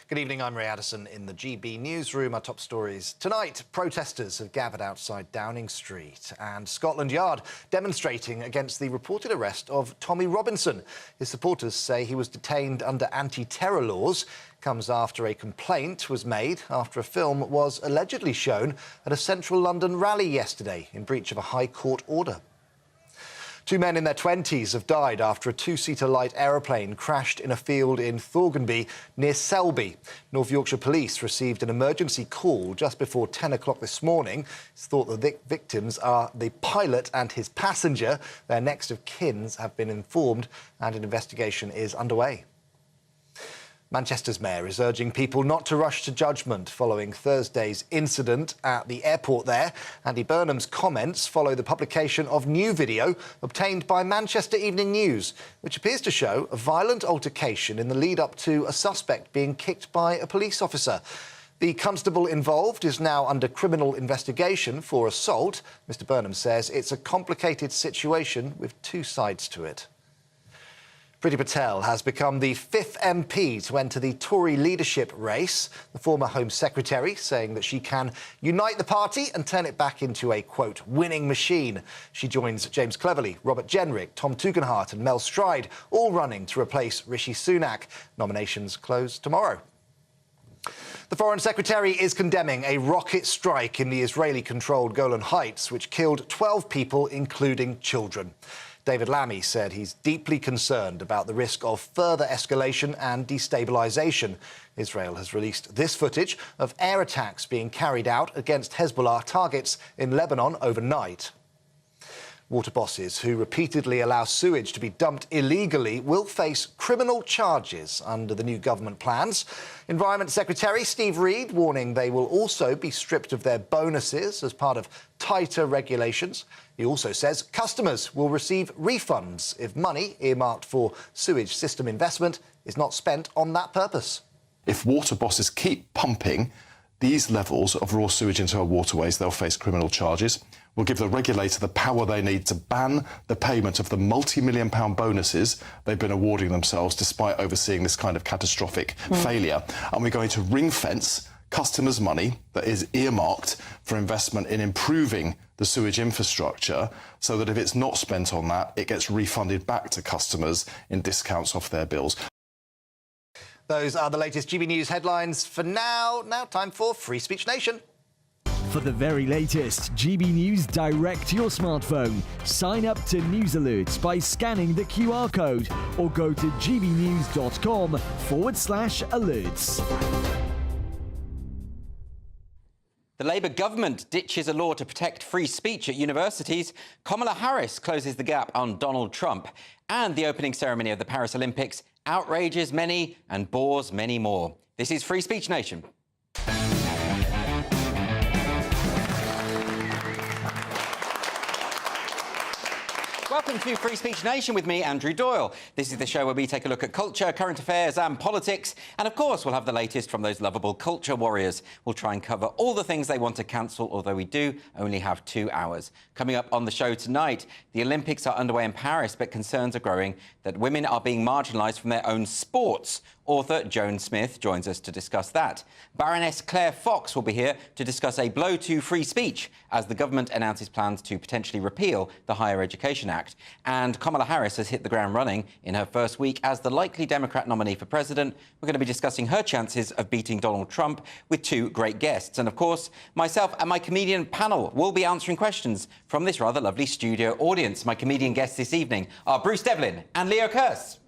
Good evening, I'm Ray Addison in the GB newsroom. Our top stories tonight. Protesters have gathered outside Downing Street and Scotland Yard demonstrating against the reported arrest of Tommy Robinson. His supporters say he was detained under anti-terror laws. Comes after a complaint was made after a film was allegedly shown at a central London rally yesterday in breach of a High Court order. Two men in their 20s have died after a two-seater light aeroplane crashed in a field in Thorganby near Selby. North Yorkshire Police received an emergency call just before 10 o'clock this morning. It's thought the victims are the pilot and his passenger. Their next of kin have been informed and an investigation is underway. Manchester's mayor is urging people not to rush to judgment following Thursday's incident at the airport there. Andy Burnham's comments follow the publication of new video obtained by Manchester Evening News, which appears to show a violent altercation in the lead-up to a suspect being kicked by a police officer. The constable involved is now under criminal investigation for assault. Mr Burnham says it's a complicated situation with two sides to it. Priti Patel has become the fifth MP to enter the Tory leadership race. The former Home Secretary saying that she can unite the party and turn it back into a, quote, winning machine. She joins James Cleverly, Robert Jenrick, Tom Tugendhat and Mel Stride, all running to replace Rishi Sunak. Nominations close tomorrow. The Foreign Secretary is condemning a rocket strike in the Israeli-controlled Golan Heights, which killed 12 people, including children. David Lammy said he's deeply concerned about the risk of further escalation and destabilisation. Israel has released this footage of air attacks being carried out against Hezbollah targets in Lebanon overnight. Water bosses who repeatedly allow sewage to be dumped illegally will face criminal charges under the new government plans. Environment Secretary Steve Reed warning they will also be stripped of their bonuses as part of tighter regulations. He also says customers will receive refunds if money earmarked for sewage system investment is not spent on that purpose. If water bosses keep pumping these levels of raw sewage into our waterways, they'll face criminal charges. We'll give the regulator the power they need to ban the payment of the multi-million-pound bonuses they've been awarding themselves despite overseeing this kind of catastrophic failure. And we're going to ring-fence customers' money that is earmarked for investment in improving the sewage infrastructure so that if it's not spent on that, it gets refunded back to customers in discounts off their bills. Those are the latest GB News headlines for now. Now time for Free Speech Nation. For the very latest GB News direct to your smartphone, sign up to news alerts by scanning the QR code or go to gbnews.com/alerts. The Labour government ditches a law to protect free speech at universities. Kamala Harris closes the gap on Donald Trump. And the opening ceremony of the Paris Olympics outrages many and bores many more. This is Free Speech Nation. Welcome to Free Speech Nation with me, Andrew Doyle. This is the show where we take a look at culture, current affairs and politics. And, of course, we'll have the latest from those lovable culture warriors. We'll try and cover all the things they want to cancel, although we do only have 2 hours. Coming up on the show tonight, the Olympics are underway in Paris, but concerns are growing that women are being marginalised from their own sports. Author Joan Smith joins us to discuss that. Baroness Claire Fox will be here to discuss a blow to free speech as the government announces plans to potentially repeal the Higher Education Act. And Kamala Harris has hit the ground running in her first week as the likely Democrat nominee for president. We're going to be discussing her chances of beating Donald Trump with 2 great guests. And, of course, myself and my comedian panel will be answering questions from this rather lovely studio audience. My comedian guests this evening are Bruce Devlin and Leo Kearse.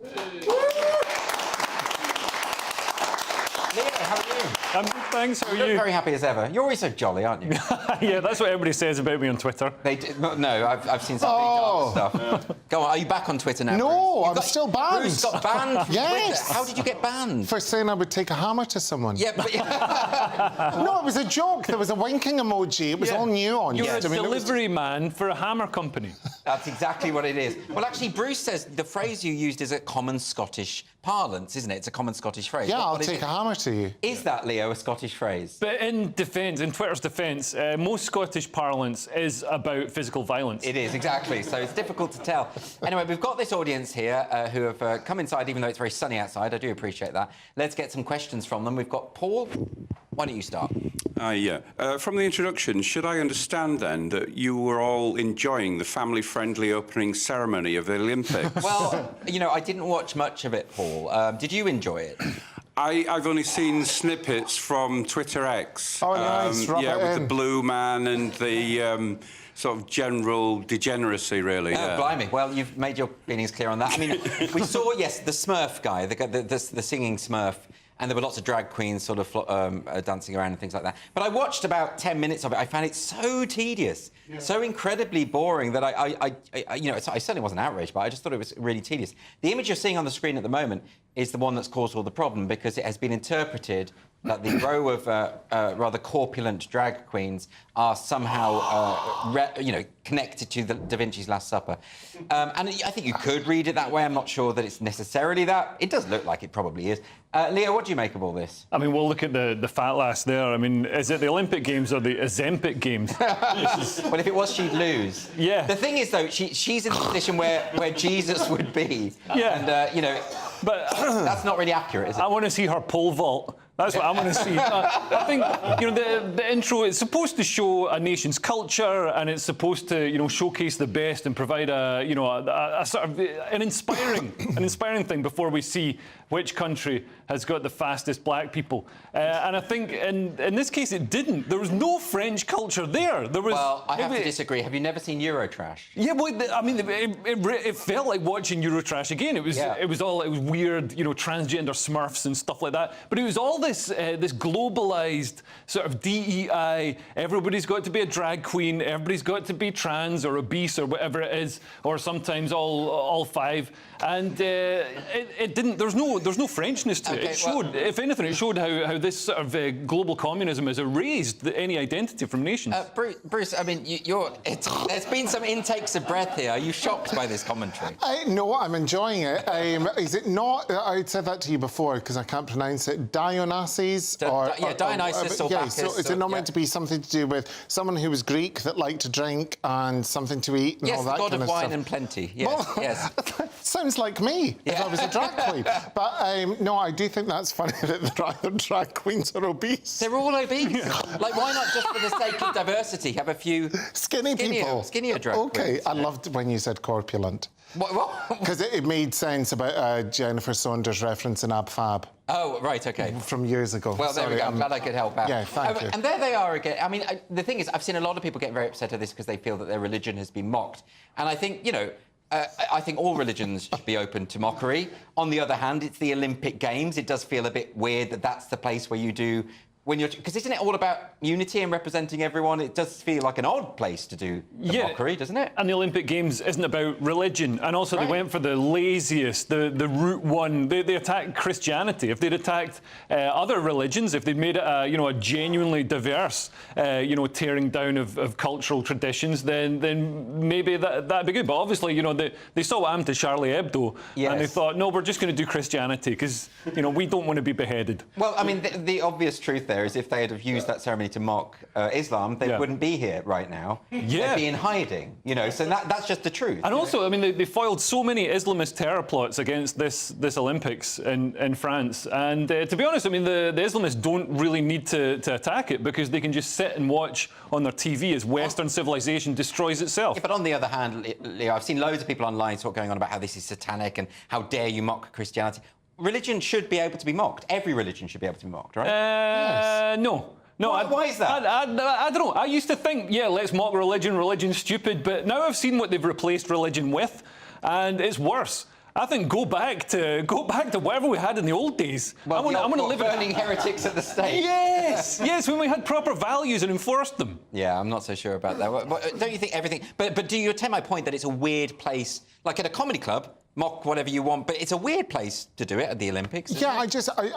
Leo, how are you? I'm good, thanks. How are you? You're very happy as ever. You're always so jolly, aren't you? Yeah, that's what everybody says about me on Twitter. No, I've seen some pretty dark stuff. Yeah. Go on, are you back on Twitter now? No, I'm still banned. Bruce got banned from Yes. Twitter. How did you get banned? For saying I would take a hammer to someone. Yeah, but... No, it was a joke. There was a winking emoji. It was all nuanced. You're a I mean, delivery man for a hammer company. That's exactly what it is. Well, actually, Bruce says the phrase you used is a common Scottish parlance, isn't it? It's a common Scottish phrase. Yeah, I'll what is take it? a hammer to you. Is that, Leo, a Scottish phrase? But in Twitter's defence, most Scottish parlance is about physical violence. It is, exactly. So it's difficult to tell. Anyway, we've got this audience here who have come inside, even though it's very sunny outside. I do appreciate that. Let's get some questions from them. We've got Paul. Why don't you start? From the introduction, should I understand then that you were all enjoying the family-friendly opening ceremony of the Olympics? Well, you know, I didn't watch much of it, Paul. Did you enjoy it? I've only seen snippets from Twitter X. Oh, nice. Rub yeah, it with in. the blue man and the sort of general degeneracy, really. Oh, blimey. Well, you've made your feelings clear on that. I mean, we saw, yes, the Smurf guy, the singing Smurf, and there were lots of drag queens sort of dancing around and things like that. But I watched about 10 minutes of it. I found it so tedious, so incredibly boring that I certainly wasn't outraged by it. I just thought it was really tedious. The image you're seeing on the screen at the moment is the one that's caused all the problem because it has been interpreted that the row of rather corpulent drag queens are somehow, connected to the Da Vinci's Last Supper. And I think you could read it that way. I'm not sure that it's necessarily that. It does look like it probably is. Leo, what do you make of all this? I mean, we'll look at the fat lass there. I mean, is it the Olympic Games or the Ozempic Games? Well, if it was, she'd lose. Yeah. The thing is, though, she's in the position where Jesus would be. Yeah. And, But that's not really accurate, is it? I want to see her pole vault. That's what I want to see. I think, the intro, it's supposed to show a nation's culture and it's supposed to, showcase the best and provide a sort of an inspiring thing before we see which country has got the fastest black people. And I think in this case it didn't. There was no French culture there. There was. Well, I have to disagree. Have you never seen Eurotrash? Yeah, well, I mean, it felt like watching Eurotrash again. It was weird, transgender Smurfs and stuff like that. But it was all this globalized sort of DEI. Everybody's got to be a drag queen. Everybody's got to be trans or obese or whatever it is, or sometimes all five. And it didn't. There's no Frenchness to it. It showed, if anything, it showed how this sort of global communism has erased any identity from nations. Bruce, I mean, there's been some intakes of breath here. Are you shocked by this commentary? No, I'm enjoying it. Is it not? I said that to you before because I can't pronounce it. Dionysus? Dionysus or Bacchus. So is it not meant to be something to do with someone who was Greek that liked to drink and something to eat and all that God kind of of wine stuff? and plenty. Yes, yes. Sounds like me if I was a drag queen. But no, I do think that's funny that the drag queens are obese. They're all obese. Like, why not just for the sake of diversity have a few skinnier people? Skinnier drag Okay, queens. I loved when you said corpulent. What? Because it made sense about Jennifer Saunders reference in Ab Fab. Oh, right, OK. From years ago. Well, there we go. I'm glad I could help out. Yeah, thank you. And there they are again. I mean, the thing is, I've seen a lot of people get very upset at this because they feel that their religion has been mocked. And I think, I think all religions should be open to mockery. On the other hand, it's the Olympic Games. It does feel a bit weird that that's the place where you do... Because isn't it all about unity and representing everyone? It does feel like an odd place to do the mockery, doesn't it? And the Olympic Games isn't about religion. And also they went for the laziest, the route one. They attacked Christianity. If they'd attacked other religions, if they'd made it a genuinely diverse, tearing down of cultural traditions, then maybe that'd be good. But obviously, they saw what happened to Charlie Hebdo, and they thought, no, we're just going to do Christianity because, we don't want to be beheaded. Well, I mean, the obvious truth there is if they had used that ceremony to mock Islam, they wouldn't be here right now. They'd be in hiding, so that's just the truth. And also, I mean, they foiled so many Islamist terror plots against this Olympics in France. And to be honest, I mean, the Islamists don't really need to attack it because they can just sit and watch on their TV as Western civilization destroys itself. Yeah, but on the other hand, Leo, I've seen loads of people online sort of going on about how this is satanic and how dare you mock Christianity. Religion should be able to be mocked. Every religion should be able to be mocked, right? Yes. No. No, why is that? I don't know. I used to think, let's mock religion. Religion's stupid. But now I've seen what they've replaced religion with, and it's worse. I think go back to whatever we had in the old days. Well, I want to live burning heretics at the stake. Yes, when we had proper values and enforced them. Yeah, I'm not so sure about that. Don't you think everything? But do you take my point that it's a weird place? Like at a comedy club, mock whatever you want, but it's a weird place to do it at the Olympics. Yeah, I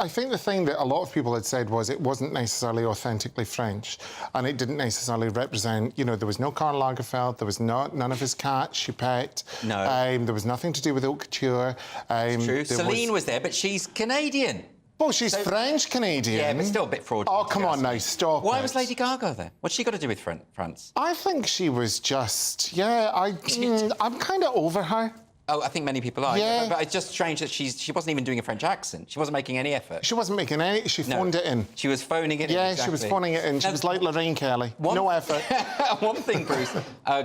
think the thing that a lot of people had said was it wasn't necessarily authentically French, and it didn't necessarily represent, you know, there was no Karl Lagerfeld, there was none of his cats she pet. No. There was nothing to do with haute couture. True. Celine was there, but she's Canadian. Well, she's French-Canadian. Yeah, but still a bit fraudulent. Oh, come on now, stop Why it. was Lady Gaga there? What's she got to do with France? I think she was just, I'm kind of over her. Oh, I think many people are. Yeah. But it's just strange that she wasn't even doing a French accent. She wasn't making any effort. She wasn't making any, she phoned it in. She was phoning it in, Yeah, exactly. she was phoning it in. She was like Lorraine Kelly. No effort. One thing, Bruce,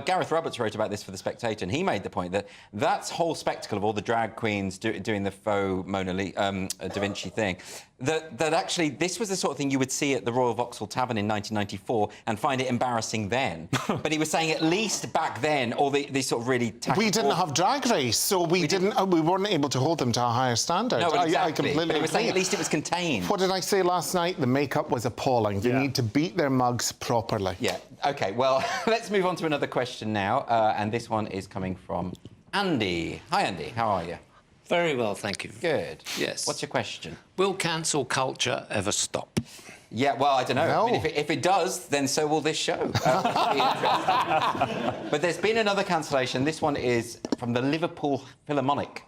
Gareth Roberts wrote about this for The Spectator, and he made the point that that whole spectacle of all the drag queens doing the faux Da Vinci thing, that actually this was the sort of thing you would see at the Royal Vauxhall Tavern in 1994 and find it embarrassing then. But he was saying at least back then, all these sort of really tacky... We didn't have Drag Race, so we weren't able to hold them to a higher standard. No, exactly. I completely but he was saying agree. at least it was contained. What did I say last night? The makeup was appalling. They need to beat their mugs properly. Yeah, OK, well, let's move on to another question now, and this one is coming from Andy. Hi, Andy, how are you? Very well, thank you. Good. Yes. What's your question? Will cancel culture ever stop? Yeah, well, I don't know. No. I mean, if it does, then so will this show. But there's been another cancellation. This one is from the Liverpool Philharmonic,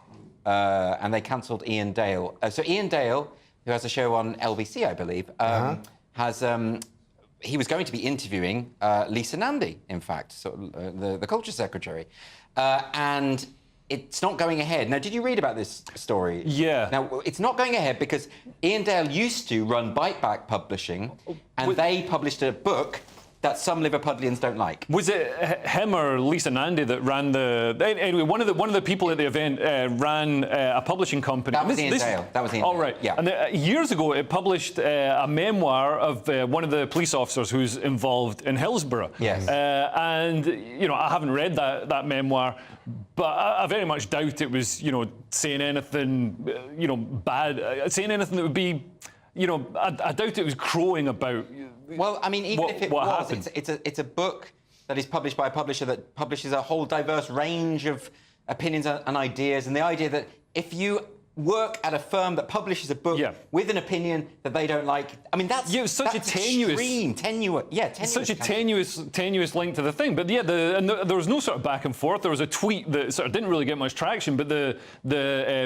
and they cancelled Ian Dale. So Ian Dale, who has a show on LBC, I believe, has... he was going to be interviewing Lisa Nandy, in fact, the Culture Secretary. And it's not going ahead. Now, did you read about this story? Yeah. Now, it's not going ahead because Ian Dale used to run Bite Back Publishing, and they published a book that some Liverpudlians don't like. Was it him or Lisa Nandy that ran the... Anyway, one of the people at the event ran a publishing company. That was Ian Dale. That was Ian Dale. Oh, right. Yeah. And years ago, it published a memoir of one of the police officers who's involved in Hillsborough. Yes. And, you know, I haven't read that memoir, but I very much doubt it was, you know, saying anything, you know, bad, saying anything that would be... You know, I doubt it was crowing about. Well, I mean, even if it was, happened. it's a book that is published by a publisher that publishes a whole diverse range of opinions and ideas, and the idea that if you work at a firm that publishes a book with an opinion that they don't like, I mean, that's such a tenuous, tenuous. Such a tenuous link to the thing. But yeah, there was no sort of back and forth. There was a tweet that sort of didn't really get much traction, but the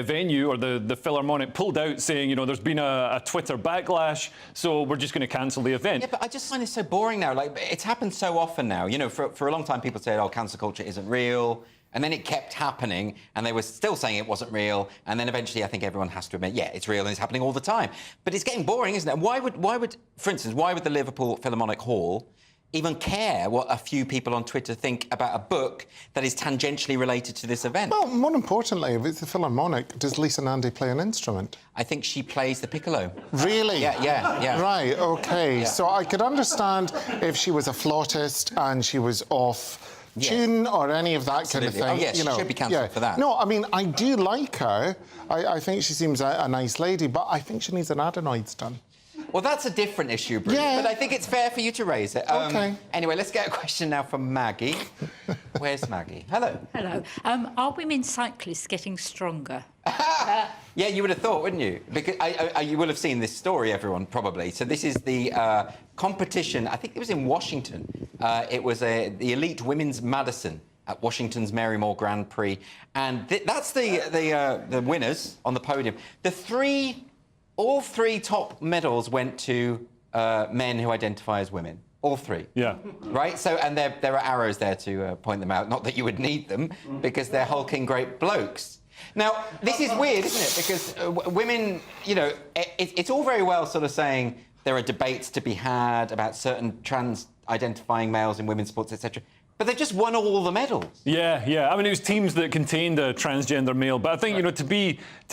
venue or the Philharmonic pulled out saying, you know, there's been a Twitter backlash, so we're just going to cancel the event. Yeah, but I just find it so boring now. Like, it's happened so often now. You know, for a long time, people said, oh, cancel culture isn't real. And then it kept happening, and they were still saying it wasn't real. And then eventually, I think everyone has to admit, yeah, it's real and it's happening all the time. But it's getting boring, isn't it? Why would, for instance, why would the Liverpool Philharmonic Hall even care what a few people on Twitter think about a book that is tangentially related to this event? Well, more importantly, if it's the Philharmonic, does Lisa Nandy play an instrument? I think she plays the piccolo. Really? Yeah. Right, OK. Yeah. So I could understand if she was a flautist and she was off tune or any of that Absolutely. kind of thing. Oh, yes, she should be cancelled for that. No, I mean, I do like her. I think she seems a nice lady, but I think she needs an adenoids done. Well, that's a different issue, Bruce, but I think it's fair for you to raise it. OK. Anyway, let's get a question now from Maggie. Where's Maggie? Hello. Hello. Are women cyclists getting stronger? Yeah, you would have thought, wouldn't you? Because you will have seen this story, everyone, probably. So this is the competition, I think it was in Washington. It was the Elite Women's Madison at Washington's Marymore Grand Prix. And that's the winners on the podium. All three top medals went to men who identify as women. All three. Yeah. Right? So, and there are arrows there to point them out. Not that you would need them, because they're hulking great blokes. Now, this is weird, isn't it? Because women, you know, it's all very well sort of saying there are debates to be had about certain trans-identifying males in women's sports, etc. But they've just won all the medals. Yeah. I mean, it was teams that contained a transgender male. But I think, you know, to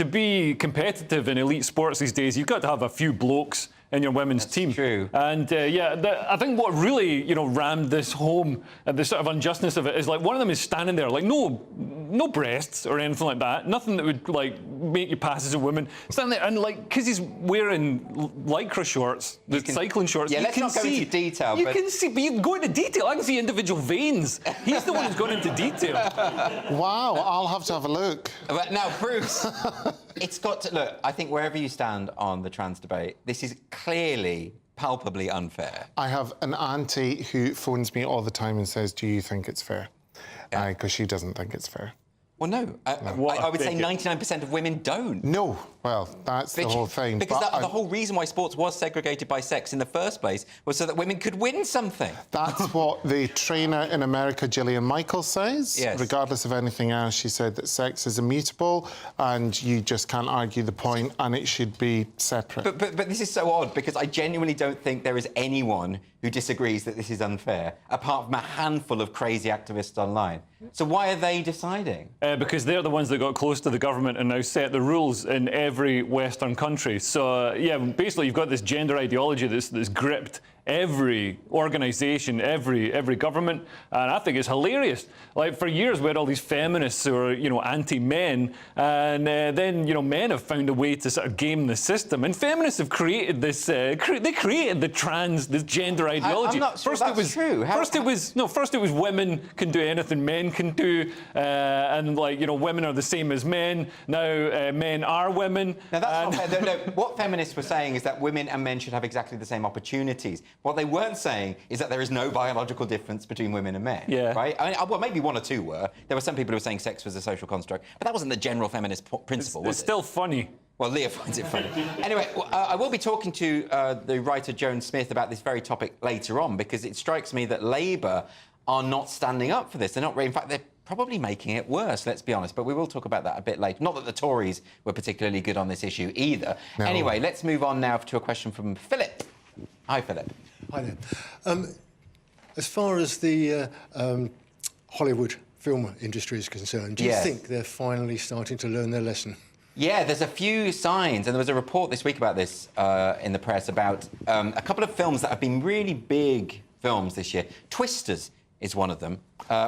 be competitive in elite sports these days, you've got to have a few blokes in your women's team. True. And I think what really, rammed this home, the sort of unjustness of it, is like one of them is standing there, like no breasts or anything like that, nothing that would like make you pass as a woman. Standing there, and like because he's wearing lycra shorts, cycling shorts. Yeah, you let's can not go into detail. You can see, but you can go into detail. I can see individual veins. He's the one who's gone into detail. Wow, I'll have to have a look. But now, Bruce, it's got to look. I think wherever you stand on the trans debate, this is clearly, palpably unfair. I have an auntie who phones me all the time and says, "Do you think it's fair?" Because she doesn't think it's fair. Well, no. I would say 99% of women don't. No. Well, that's the whole thing. Because the whole reason why sports was segregated by sex in the first place was so that women could win something. That's what the trainer in America, Gillian Michaels, says. Yes. Regardless of anything else, she said that sex is immutable and you just can't argue the point and it should be separate. But this is so odd because I genuinely don't think there is anyone who disagrees that this is unfair, apart from a handful of crazy activists online. So why are they deciding? Because they're the ones that got close to the government and now set the rules in every Western country. So, basically you've got this gender ideology that's gripped every organisation, every government, and I think it's hilarious. Like, for years we had all these feminists who are, anti-men, and then, men have found a way to sort of game the system, and feminists have created this, they created this gender ideology. I'm not sure that's true. First it was women can do anything men can do, and women are the same as men. Now men are women. Now that's not fair. No, what feminists were saying is that women and men should have exactly the same opportunities. What they weren't saying is that there is no biological difference between women and men. Yeah. Right? I mean, well, maybe one or two were. There were some people who were saying sex was a social construct, but that wasn't the general feminist principle, was it? It's still funny. Well, Leah finds it funny. Anyway, I will be talking to the writer Joan Smith about this very topic later on, because it strikes me that Labour are not standing up for this. They're not really, in fact, they're probably making it worse, let's be honest. But we will talk about that a bit later. Not that the Tories were particularly good on this issue either. No. Anyway, let's move on now to a question from Philip. Hi, Philip. Hi there. As far as the Hollywood film industry is concerned, do you think they're finally starting to learn their lesson? Yeah, there's a few signs, and there was a report this week about this in the press about a couple of films that have been really big films this year. Twisters is one of them,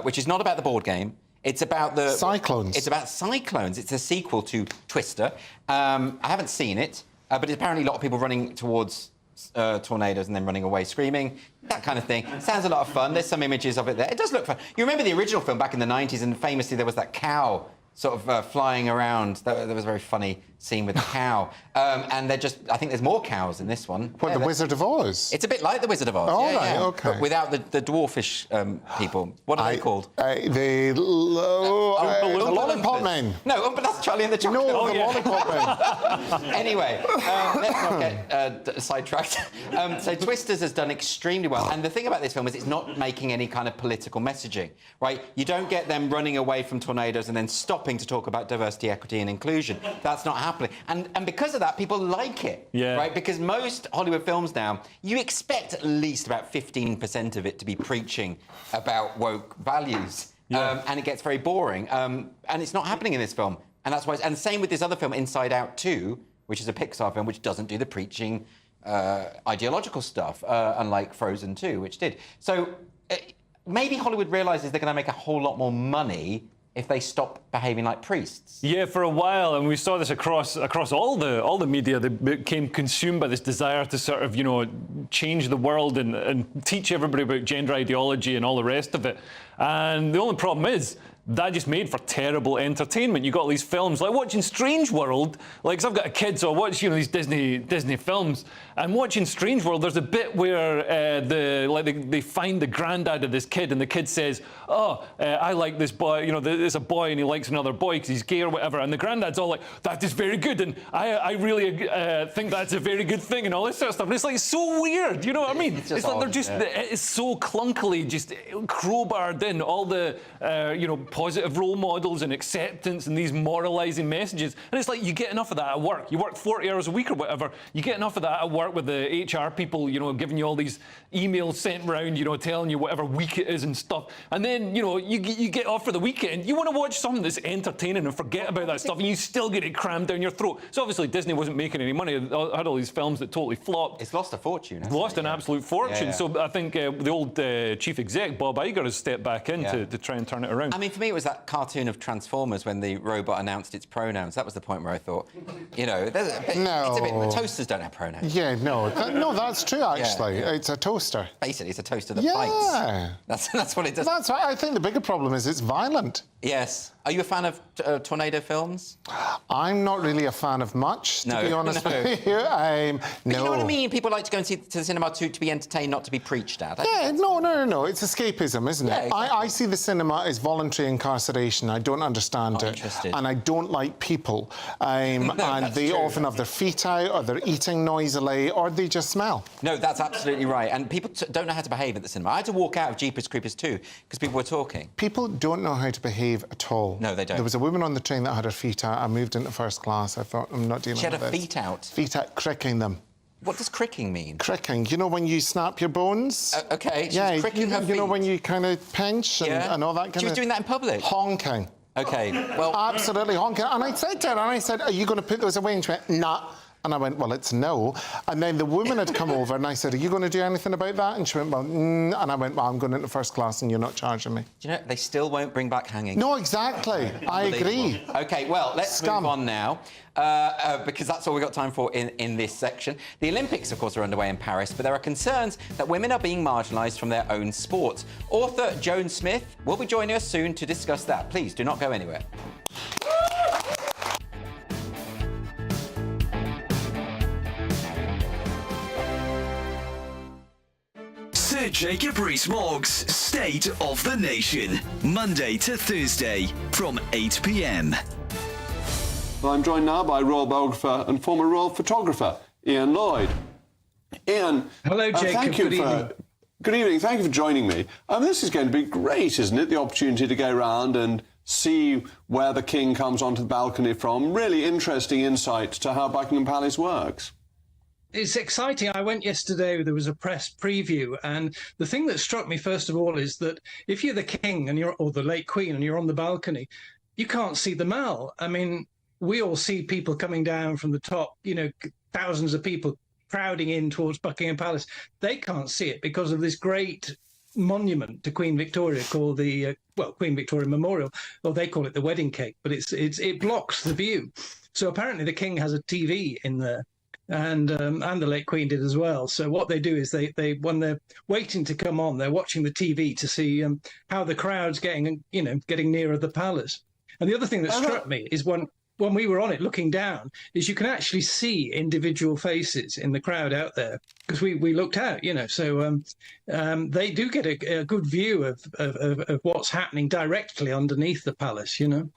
which is not about the board game. It's about the... Cyclones. It's about Cyclones. It's a sequel to Twister. I haven't seen it, but it's apparently a lot of people running towards tornadoes and then running away screaming, that kind of thing. Sounds a lot of fun. There's some images of it there. It does look fun. You remember the original film back in the 90s, and famously there was that cow sort of flying around. There was a very funny scene with the cow. And I think there's more cows in this one. What, the Wizard of Oz? It's a bit like the Wizard of Oz. Oh, right, OK. But without the dwarfish people. What are they called? The Lollipop Men. No, but that's Charlie and the Chocolate. No, the Lollipop Men. Anyway, let's not get sidetracked. So Twisters has done extremely well. And the thing about this film is it's not making any kind of political messaging, right? You don't get them running away from tornadoes and then stopping to talk about diversity, equity and inclusion. That's not happening. And because of that, people like it, right? Because most Hollywood films now, you expect at least about 15% of it to be preaching about woke values. And it gets very boring. And it's not happening in this film. And that's why. And same with this other film, Inside Out 2, which is a Pixar film, which doesn't do the preaching ideological stuff, unlike Frozen 2, which did. So maybe Hollywood realises they're going to make a whole lot more money if they stop behaving like priests. Yeah, for a while, and we saw this across all the media. They became consumed by this desire to sort of, change the world and teach everybody about gender ideology and all the rest of it. And the only problem is that just made for terrible entertainment. You got all these films like watching Strange World. Like, 'cause I've got a kid, so I watch these Disney films. And watching Strange World, there's a bit where they find the granddad of this kid, and the kid says, "Oh, I like this boy. There's a boy, and he likes another boy because he's gay or whatever." And the granddad's all like, "That is very good, and I really think that's a very good thing," and all this sort of stuff. And it's like so weird. You know what I mean? It's like they're just it's so clunkily just crowbarred in all the positive role models and acceptance and these moralising messages. And it's like you get enough of that at work. You work 40 hours a week or whatever. You get enough of that at work with the HR people, you know, giving you all these emails sent round, you know, telling you whatever week it is and stuff. And then, you know, you get off for the weekend. You want to watch something that's entertaining and forget about that stuff, and you still get it crammed down your throat. So obviously Disney wasn't making any money. It had all these films that totally flopped. It's lost a fortune. Lost an absolute fortune. So I think the old chief exec, Bob Iger, has stepped back in to try and turn it around. I mean, for me, it was that cartoon of Transformers when the robot announced its pronouns. That was the point where I thought, you know, toasters don't have pronouns. Yeah, no, that's true, actually. Yeah. It's a toaster. Basically, it's a toaster that fights. That's what it does. That's right. I think the bigger problem is it's violent. Yes. Are you a fan of tornado films? I'm not really a fan of much, to be honest with you. But you know what I mean? People like to go and see to the cinema to be entertained, not to be preached at. No. It's escapism, isn't it? Yeah, exactly. I see the cinema as voluntary incarceration. I don't understand it. Interested. And I don't like people. And they often have their feet out, or they're eating noisily, or they just smell. No, that's absolutely right. And people don't know how to behave at the cinema. I had to walk out of Jeepers Creepers 2 because people were talking. People don't know how to behave at all. No, they don't. There was a woman on the train that had her feet out. I moved into first class. I thought, I'm not dealing with this. She had her feet out? Feet out, cricking them. What does cricking mean? Cricking. You know when you snap your bones? OK, she was cricking her feet. You know when you kind of pinch and all that kind of... She was doing that in public? Honking. OK, well... Absolutely honking. And I said to her, are you going to put those away? And she went, nah. And I went, well, it's no. And then the woman had come over and I said, are you going to do anything about that? And she went, well, And I went, well, I'm going into first class and you're not charging me. Do you know, they still won't bring back hanging. No, exactly. I agree. OK, well, let's move on now, because that's all we've got time for in this section. The Olympics, of course, are underway in Paris, but there are concerns that women are being marginalised from their own sport. Author Joan Smith will be joining us soon to discuss that. Please do not go anywhere. Sir Jacob Rees-Mogg's State of the Nation, Monday to Thursday from 8 p.m. Well, I'm joined now by royal biographer and former royal photographer, Ian Lloyd. Ian, hello, Jacob. Good evening. Good evening. Thank you for joining me. This is going to be great, isn't it? The opportunity to go around and see where the King comes onto the balcony from. Really interesting insight to how Buckingham Palace works. It's exciting. I went yesterday, there was a press preview, and the thing that struck me first of all is that if you're the King and or the late Queen and you're on the balcony, you can't see the Mall. I mean, we all see people coming down from the top, you know, thousands of people crowding in towards Buckingham Palace. They can't see it because of this great monument to Queen Victoria called the Queen Victoria Memorial, or they call it the wedding cake, but it blocks the view. So apparently the King has a TV in there. And the late Queen did as well. So what they do is they when they're waiting to come on, they're watching the TV to see how the crowd's getting nearer the palace. And the other thing that struck me is when we were on it looking down, is you can actually see individual faces in the crowd out there because we looked out, you know. So they do get a good view of what's happening directly underneath the palace, you know.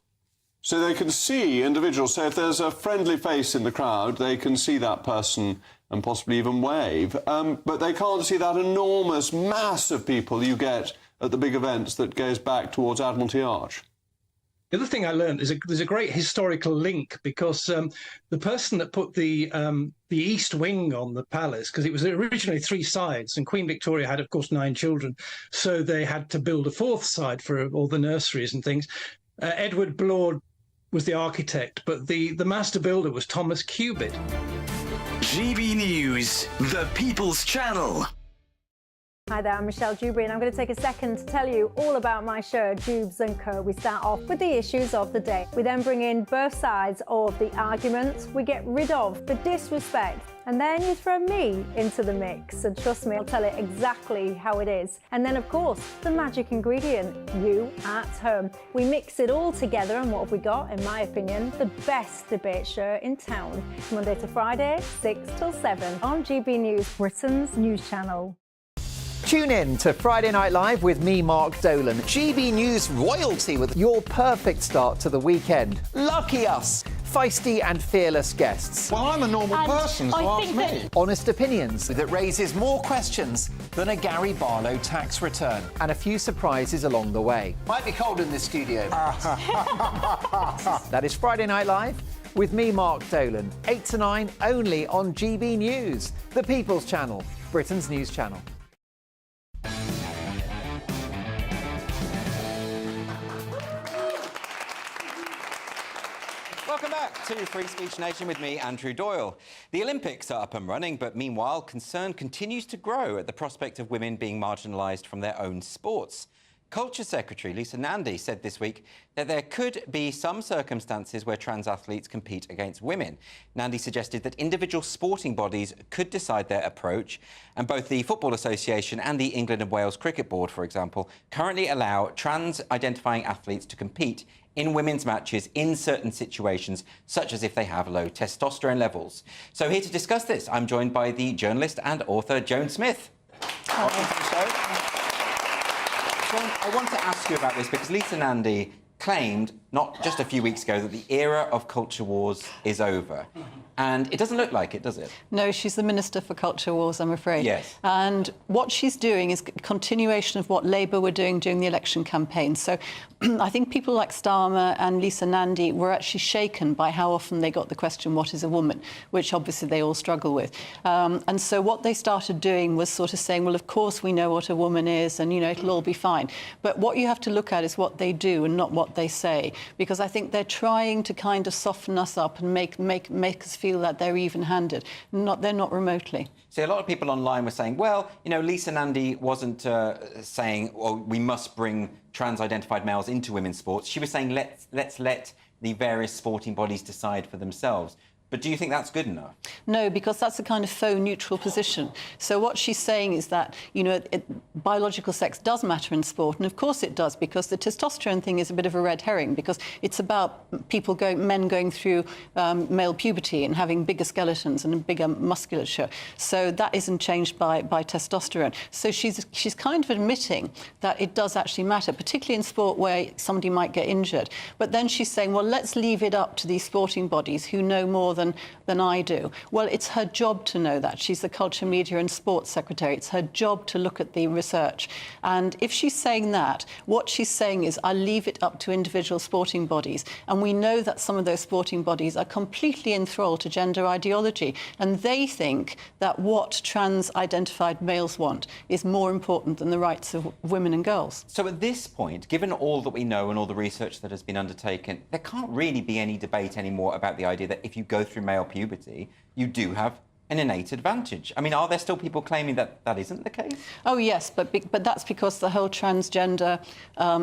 So they can see individuals. So if there's a friendly face in the crowd, they can see that person and possibly even wave. But they can't see that enormous mass of people you get at the big events that goes back towards Admiralty Arch. The other thing I learned is there's a great historical link because the person that put the east wing on the palace, because it was originally 3 sides, and Queen Victoria had, of course, 9 children, so they had to build a 4th side for all the nurseries and things. Edward Blord was the architect, but the master builder was Thomas Cubitt. GBNews, the People's Channel. Hi there, I'm Michelle Dewberry, and I'm going to take a second to tell you all about my show, Dubes & Co. We start off with the issues of the day. We then bring in both sides of the arguments. We get rid of the disrespect. And then you throw me into the mix. And trust me, I'll tell it exactly how it is. And then, of course, the magic ingredient, you at home. We mix it all together, and what have we got? In my opinion, the best debate show in town. Monday to Friday, 6 till 7 on GB News, Britain's news channel. Tune in to Friday Night Live with me, Mark Dolan. GB News royalty with your perfect start to the weekend. Lucky us! feisty and fearless guests. Well, I'm a normal person, so ask me. Honest opinions that raises more questions than a Gary Barlow tax return. And a few surprises along the way. Might be cold in this studio. That is Friday Night Live with me, Mark Dolan. 8 to 9, only on GB News, the People's Channel, Britain's news channel. Welcome back to Free Speech Nation with me, Andrew Doyle. The Olympics are up and running, but meanwhile, concern continues to grow at the prospect of women being marginalised from their own sports. Culture Secretary Lisa Nandy said this week that there could be some circumstances where trans athletes compete against women. Nandy suggested that individual sporting bodies could decide their approach, and both the Football Association and the England and Wales Cricket Board, for example, currently allow trans-identifying athletes to compete in women's matches in certain situations, such as if they have low testosterone levels. So here to discuss this, I'm joined by the journalist and author Joan Smith. Welcome to the show. Joan, I want to ask you about this because Lisa Nandy claimed, not just a few weeks ago, that the era of culture wars is over. And it doesn't look like it, does it? No, she's the Minister for Culture Wars, I'm afraid. Yes. And what she's doing is a continuation of what Labour were doing during the election campaign. So I think people like Starmer and Lisa Nandy were actually shaken by how often they got the question, what is a woman? Which obviously they all struggle with. And so what they started doing was sort of saying, well, of course we know what a woman is and, you know, it'll all be fine. But what you have to look at is what they do and not what they say. Because I think they're trying to kind of soften us up and make us feel that they're even-handed. They're not remotely. See, a lot of people online were saying, well, you know, Lisa Nandy wasn't saying, well, we must bring trans-identified males into women's sports. She was saying, let's let the various sporting bodies decide for themselves. But do you think that's good enough? No, because that's a kind of faux neutral position. So what she's saying is that, you know, biological sex does matter in sport, and of course it does, because the testosterone thing is a bit of a red herring, because it's about men going through male puberty and having bigger skeletons and a bigger musculature. So that isn't changed by testosterone. So she's kind of admitting that it does actually matter, particularly in sport where somebody might get injured. But then she's saying, well, let's leave it up to these sporting bodies who know more than I do. Well, it's her job to know that. She's the Culture, Media and Sports Secretary. It's her job to look at the research. And if she's saying that, what she's saying is, I leave it up to individual sporting bodies. And we know that some of those sporting bodies are completely enthralled to gender ideology. And they think that what trans-identified males want is more important than the rights of women and girls. So at this point, given all that we know and all the research that has been undertaken, there can't really be any debate anymore about the idea that if you go through male puberty, you do have an innate advantage. I mean, are there still people claiming that that isn't the case? Oh, yes, but that's because the whole transgender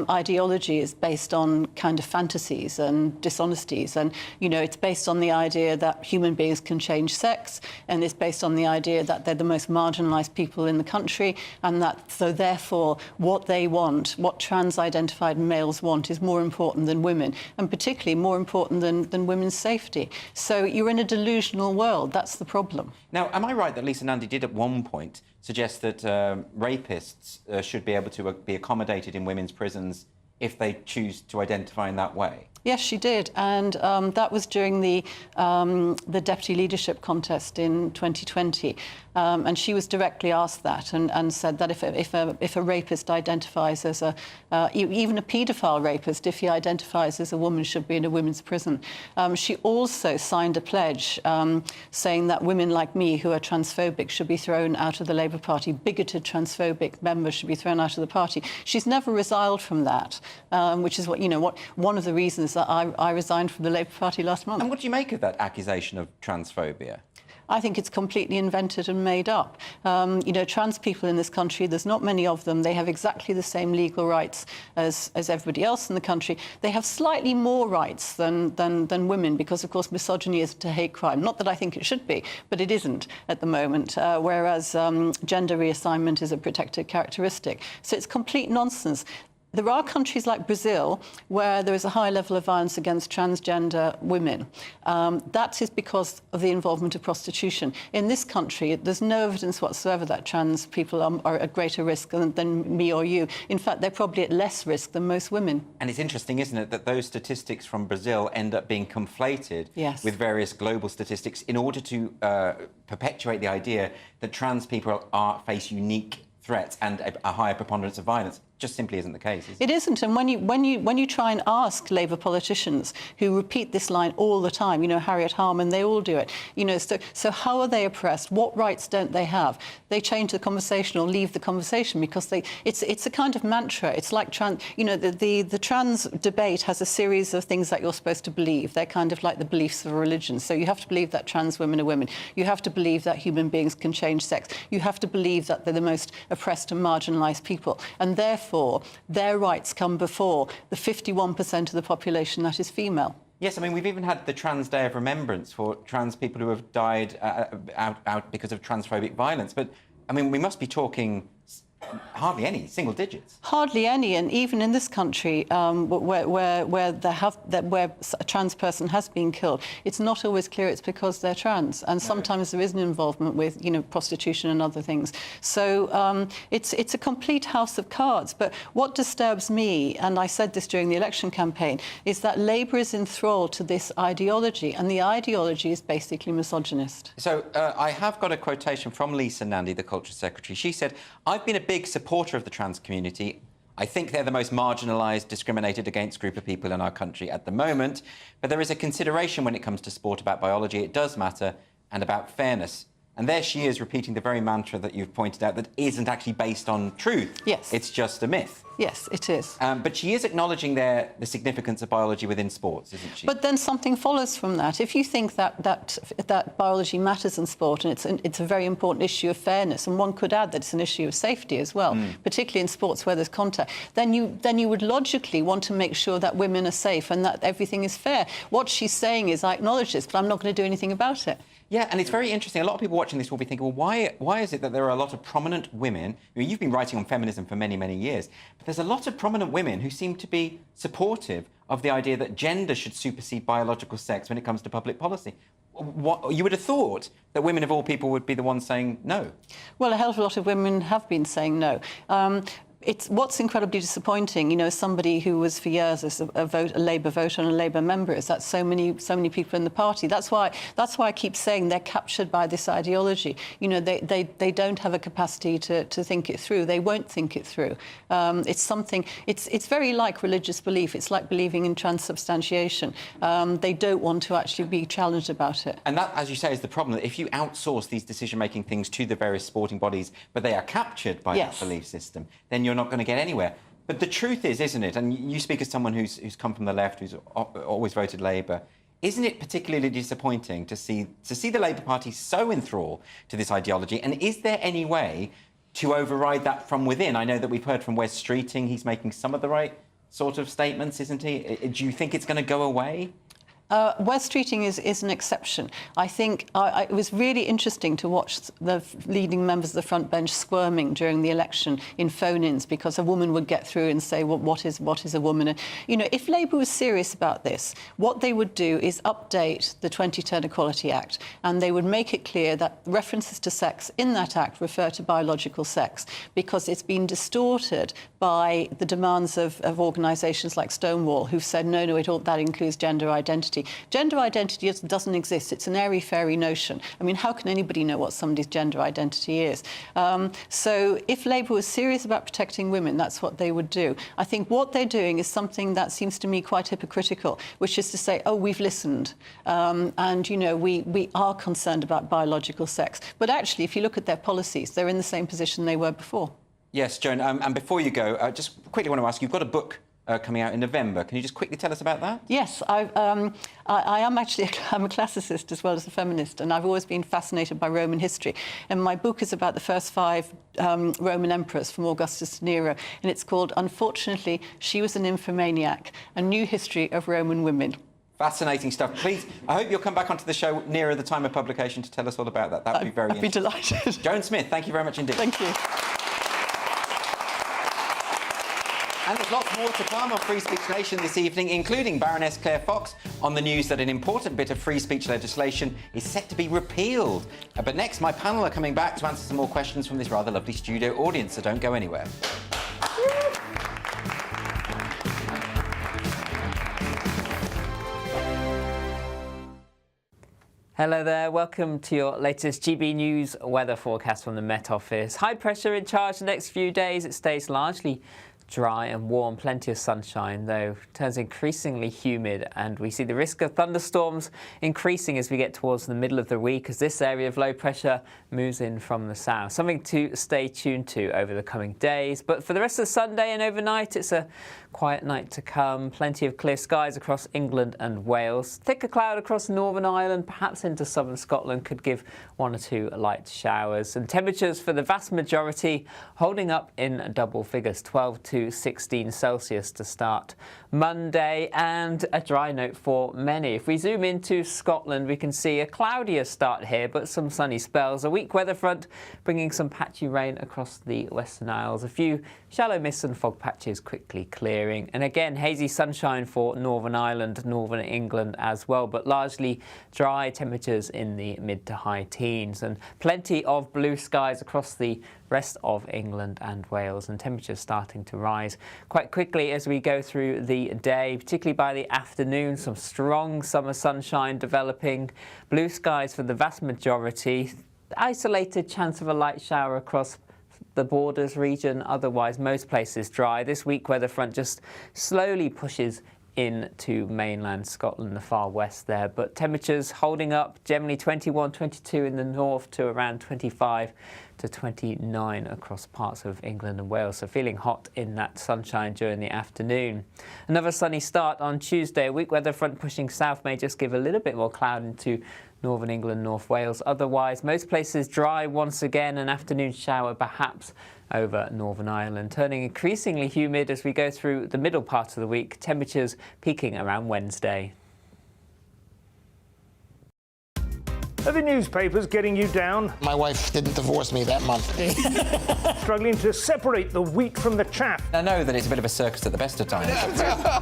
ideology is based on kind of fantasies and dishonesties. And, you know, it's based on the idea that human beings can change sex, and it's based on the idea that they're the most marginalised people in the country, and that, so therefore, what they want, what trans-identified males want, is more important than women, and particularly more important than women's safety. So you're in a delusional world. That's the problem. Now, am I right that Lisa Nandy did at one point suggest that rapists should be able to be accommodated in women's prisons if they choose to identify in that way? Yes, she did, and that was during the deputy leadership contest in 2020, and she was directly asked that, and said that if a rapist identifies as even a paedophile rapist, if he identifies as a woman, should be in a women's prison. She also signed a pledge saying that women like me who are transphobic should be thrown out of the Labour Party. Bigoted transphobic members should be thrown out of the party. She's never resiled from that, which is one of the reasons that I resigned from the Labour Party last month. And what do you make of that accusation of transphobia? I think it's completely invented and made up. You know, trans people in this country, there's not many of them. They have exactly the same legal rights as everybody else in the country. They have slightly more rights than women because, of course, misogyny isn't a hate crime. Not that I think it should be, but it isn't at the moment, whereas gender reassignment is a protected characteristic. So it's complete nonsense. There are countries like Brazil where there is a high level of violence against transgender women. That is because of the involvement of prostitution. In this country, there's no evidence whatsoever that trans people are at greater risk than me or you. In fact, they're probably at less risk than most women. And it's interesting, isn't it, that those statistics from Brazil end up being conflated with various global statistics in order to perpetuate the idea that trans people face unique threats and a higher preponderance of violence. Just simply isn't the case, is it? It isn't, and when you try and ask Labour politicians who repeat this line all the time, you know, Harriet Harman, they all do it, you know, so how are they oppressed? What rights don't they have? They change the conversation or leave the conversation because it's a kind of mantra. It's like the trans debate has a series of things that you're supposed to believe. They're kind of like the beliefs of a religion. So you have to believe that trans women are women. You have to believe that human beings can change sex. You have to believe that they're the most oppressed and marginalised people, and therefore their rights come before the 51% of the population that is female. Yes, I mean, we've even had the Trans Day of Remembrance for trans people who have died out because of transphobic violence. But, I mean, we must be talking hardly any, single digits. Hardly any, and even in this country, where a trans person has been killed, it's not always clear it's because they're trans, and sometimes there is an involvement with, you know, prostitution and other things. So it's a complete house of cards. But what disturbs me, and I said this during the election campaign, is that Labour is enthralled to this ideology, and the ideology is basically misogynist. So I have got a quotation from Lisa Nandy, the Culture Secretary. She said, "I've been a big supporter of the trans community. I think they're the most marginalised, discriminated against group of people in our country at the moment. But there is a consideration when it comes to sport about biology. It does matter, and about fairness." And there she is repeating the very mantra that you've pointed out that isn't actually based on truth. Yes. It's just a myth. Yes, it is. But she is acknowledging the significance of biology within sports, isn't she? But then something follows from that. If you think that biology matters in sport, and it's a very important issue of fairness, and one could add that it's an issue of safety as well, particularly in sports where there's contact, then you would logically want to make sure that women are safe and that everything is fair. What she's saying is, I acknowledge this, but I'm not going to do anything about it. Yeah, and it's very interesting. A lot of people watching this will be thinking, well, why is it that there are a lot of prominent women? I mean, you've been writing on feminism for many, many years, but there's a lot of prominent women who seem to be supportive of the idea that gender should supersede biological sex when it comes to public policy. You would have thought that women of all people would be the ones saying no. Well, a hell of a lot of women have been saying no. It's what's incredibly disappointing, you know, somebody who was for years as a Labour voter and a Labour member, is that so many people in the party. That's why I keep saying they're captured by this ideology. You know, they don't have a capacity to think it through. They won't think it through. It's very like religious belief. It's like believing in transubstantiation. They don't want to actually be challenged about it. And that, as you say, is the problem. That if you outsource these decision-making things to the various sporting bodies, but they are captured by that belief system, then you're not going to get anywhere. But the truth is, isn't it, and you speak as someone who's come from the left, who's always voted Labour, isn't it particularly disappointing to see the Labour Party so enthralled to this ideology? And is there any way to override that from within? I know that we've heard from Wes Streeting, he's making some of the right sort of statements, isn't he? Do you think it's going to go away? Wes Streeting is an exception. I think it was really interesting to watch the leading members of the front bench squirming during the election in phone-ins because a woman would get through and say, well, what is a woman? And, you know, if Labour was serious about this, what they would do is update the 2010 Equality Act, and they would make it clear that references to sex in that act refer to biological sex, because it's been distorted by the demands of organisations like Stonewall, who've said, no, that includes gender identity. Gender identity doesn't exist. It's an airy-fairy notion. I mean, how can anybody know what somebody's gender identity is? So if Labour was serious about protecting women, that's what they would do. I think what they're doing is something that seems to me quite hypocritical, which is to say, oh, we've listened, and, you know, we are concerned about biological sex. But actually, if you look at their policies, they're in the same position they were before. Yes, Joan, and before you go, just quickly want to ask, you've got a book coming out in November. Can you just quickly tell us about that? Yes, I am actually I'm a classicist as well as a feminist, and I've always been fascinated by Roman history. And my book is about the first 5 Roman emperors, from Augustus to Nero, and it's called, Unfortunately, She Was an Infomaniac, A New History of Roman Women. Fascinating stuff. Please, I hope you'll come back onto the show nearer the time of publication to tell us all about that. That would be very interesting. I'd be delighted. Joan Smith, thank you very much indeed. Thank you. And there's lots more to come on Free Speech Nation this evening, including Baroness Claire Fox on the news that an important bit of free speech legislation is set to be repealed. But next, my panel are coming back to answer some more questions from this rather lovely studio audience, so don't go anywhere. Hello there, welcome to your latest GB News weather forecast from the Met Office. High pressure in charge the next few days. It stays largely dry and warm, plenty of sunshine, though turns increasingly humid, and we see the risk of thunderstorms increasing as we get towards the middle of the week as this area of low pressure moves in from the south. Something to stay tuned to over the coming days. But for the rest of Sunday and overnight, it's a quiet night to come. Plenty of clear skies across England and Wales. Thicker cloud across Northern Ireland, perhaps into southern Scotland, could give 1 or 2 light showers. And temperatures for the vast majority holding up in double figures, 12 to 16 Celsius to start Monday, and a dry note for many. If we zoom into Scotland, we can see a cloudier start here, but some sunny spells. A weak weather front bringing some patchy rain across the Western Isles. A few shallow mists and fog patches quickly clearing. And again, hazy sunshine for Northern Ireland, Northern England as well, but largely dry, temperatures in the mid to high teens. And plenty of blue skies across the rest of England and Wales, and temperatures starting to rise quite quickly as we go through the day, particularly by the afternoon. Some strong summer sunshine developing, blue skies for the vast majority, isolated chance of a light shower across the borders region, otherwise most places dry. This weak weather front just slowly pushes into mainland Scotland, the far west there, but temperatures holding up, generally 21, 22 in the north to around 25 to 29 across parts of England and Wales, so feeling hot in that sunshine during the afternoon. Another sunny start on Tuesday. A weak weather front pushing south may just give a little bit more cloud into northern England, North Wales. Otherwise, most places dry once again, an afternoon shower perhaps over Northern Ireland, turning increasingly humid as we go through the middle part of the week, temperatures peaking around Wednesday. Are the newspapers getting you down? My wife didn't divorce me that month. Struggling to separate the wheat from the chaff? I know that it's a bit of a circus at the best of times.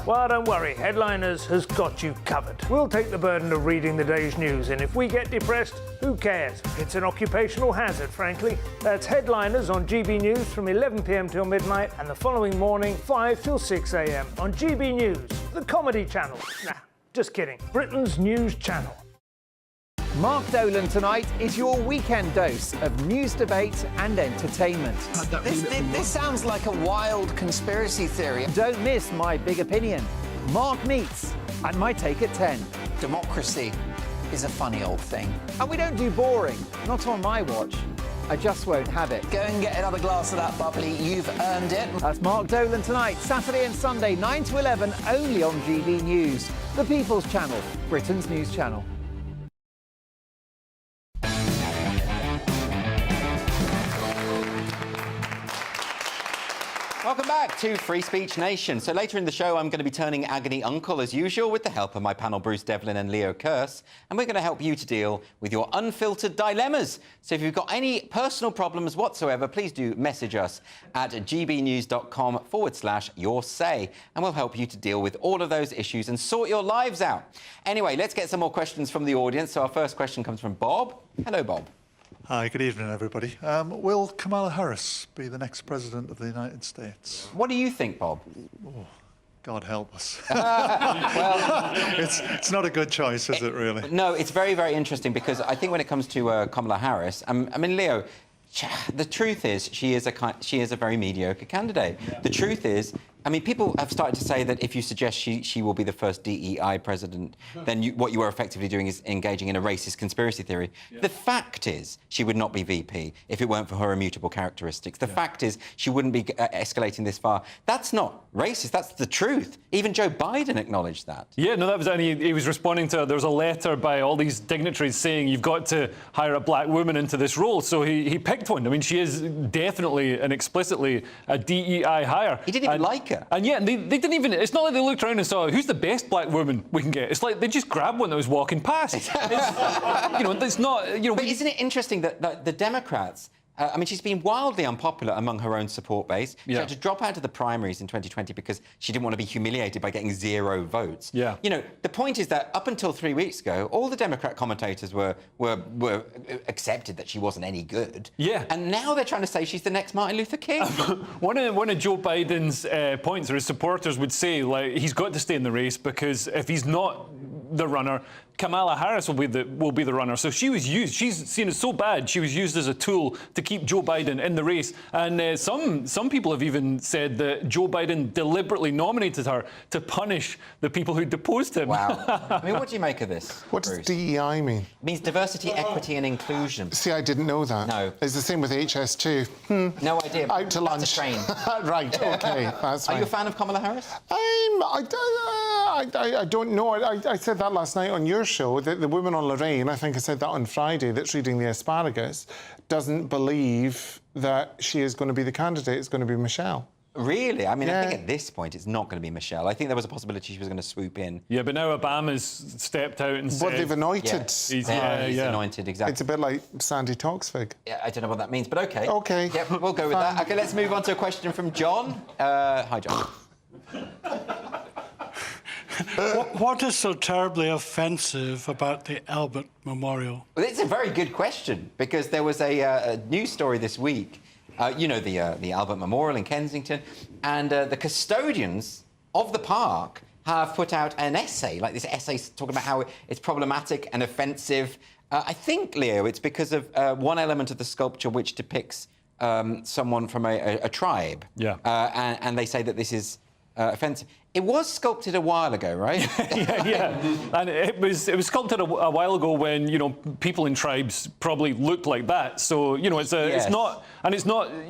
Well, don't worry, Headliners has got you covered. We'll take the burden of reading the day's news, and if we get depressed, who cares? It's an occupational hazard, frankly. That's Headliners on GB News from 11 p.m. till midnight, and the following morning, 5 till 6 a.m. on GB News, the comedy channel. Nah, just kidding. Britain's news channel. Mark Dolan tonight is your weekend dose of news, debate and entertainment. This sounds like a wild conspiracy theory. Don't miss my big opinion. Mark Meets and my take at 10. Democracy is a funny old thing. And we don't do boring, not on my watch. I just won't have it. Go and get another glass of that bubbly, you've earned it. That's Mark Dolan tonight, Saturday and Sunday, 9 to 11, only on GB News, the People's Channel, Britain's news channel. Welcome back to Free Speech Nation. So later in the show, I'm going to be turning agony uncle as usual with the help of my panel, Bruce Devlin and Leo Kearse, and we're going to help you to deal with your unfiltered dilemmas. So if you've got any personal problems whatsoever, please do message us at gbnews.com/yoursay, and we'll help you to deal with all of those issues and sort your lives out. Anyway, let's get some more questions from the audience. So our first question comes from Bob. Hello, Bob. Hi, good evening, everybody. Will Kamala Harris be the next president of the United States? What do you think, Bob? Oh, God help us. Well, it's not a good choice, is it, really? No, it's very, very interesting because I think when it comes to Kamala Harris, I mean, Leo, the truth is she is a very mediocre candidate. Yeah. The truth is, I mean, people have started to say that if you suggest she will be the first DEI president, then what you are effectively doing is engaging in a racist conspiracy theory. Yeah. The fact is she would not be VP if it weren't for her immutable characteristics. The fact is she wouldn't be escalating this far. That's not racist. That's the truth. Even Joe Biden acknowledged that. Yeah, no, that was, and he was responding to, there was a letter by all these dignitaries saying you've got to hire a black woman into this role. So he picked one. I mean, she is definitely and explicitly a DEI hire. He didn't even like her. And yeah, they didn't even, it's not like they looked around and saw, who's the best black woman we can get? It's like they just grabbed one that was walking past. It's, you know, it's not, you know. But isn't it interesting that the Democrats, I mean, she's been wildly unpopular among her own support base. She had to drop out of the primaries in 2020 because she didn't want to be humiliated by getting 0 votes. Yeah. You know, the point is that up until 3 weeks ago, all the Democrat commentators were accepted that she wasn't any good. Yeah. And now they're trying to say she's the next Martin Luther King. One of Joe Biden's points, or his supporters would say, like, he's got to stay in the race because if he's not the runner, Kamala Harris will be the runner. So she was used. She's seen it so bad. She was used as a tool to keep Joe Biden in the race. And some people have even said that Joe Biden deliberately nominated her to punish the people who deposed him. Wow. I mean, what do you make of this? What does DEI mean? It means diversity, equity, and inclusion. See, I didn't know that. No. It's the same with HS2. No idea. Out to lunch. That's a train. Right. Okay. That's fine. Are you a fan of Kamala Harris? I don't know. I said that last night on your show, that the woman on Lorraine, I think I said that on Friday, that's reading the asparagus, doesn't believe that she is going to be the candidate. It's going to be Michelle. Really? I mean, I think at this point it's not going to be Michelle. I think there was a possibility she was going to swoop in. Yeah, but now Obama's stepped out and said... What, they've anointed? He's anointed, exactly. It's a bit like Sandy Toksvig. Yeah, I don't know what that means, but OK. OK. Yep, we'll go with that. OK, let's move on to a question from John. Hi, John. What is so terribly offensive about the Albert Memorial? Well, it's a very good question, because there was a news story this week, you know, the Albert Memorial in Kensington, and the custodians of the park have put out an essay, like this essay talking about how it's problematic and offensive. I think, Leo, it's because of one element of the sculpture which depicts someone from a tribe. Yeah. And they say that this is offensive. It was sculpted a while ago, right? yeah. And it was sculpted a while ago when, you know, people in tribes probably looked like that. So, you know, it's not,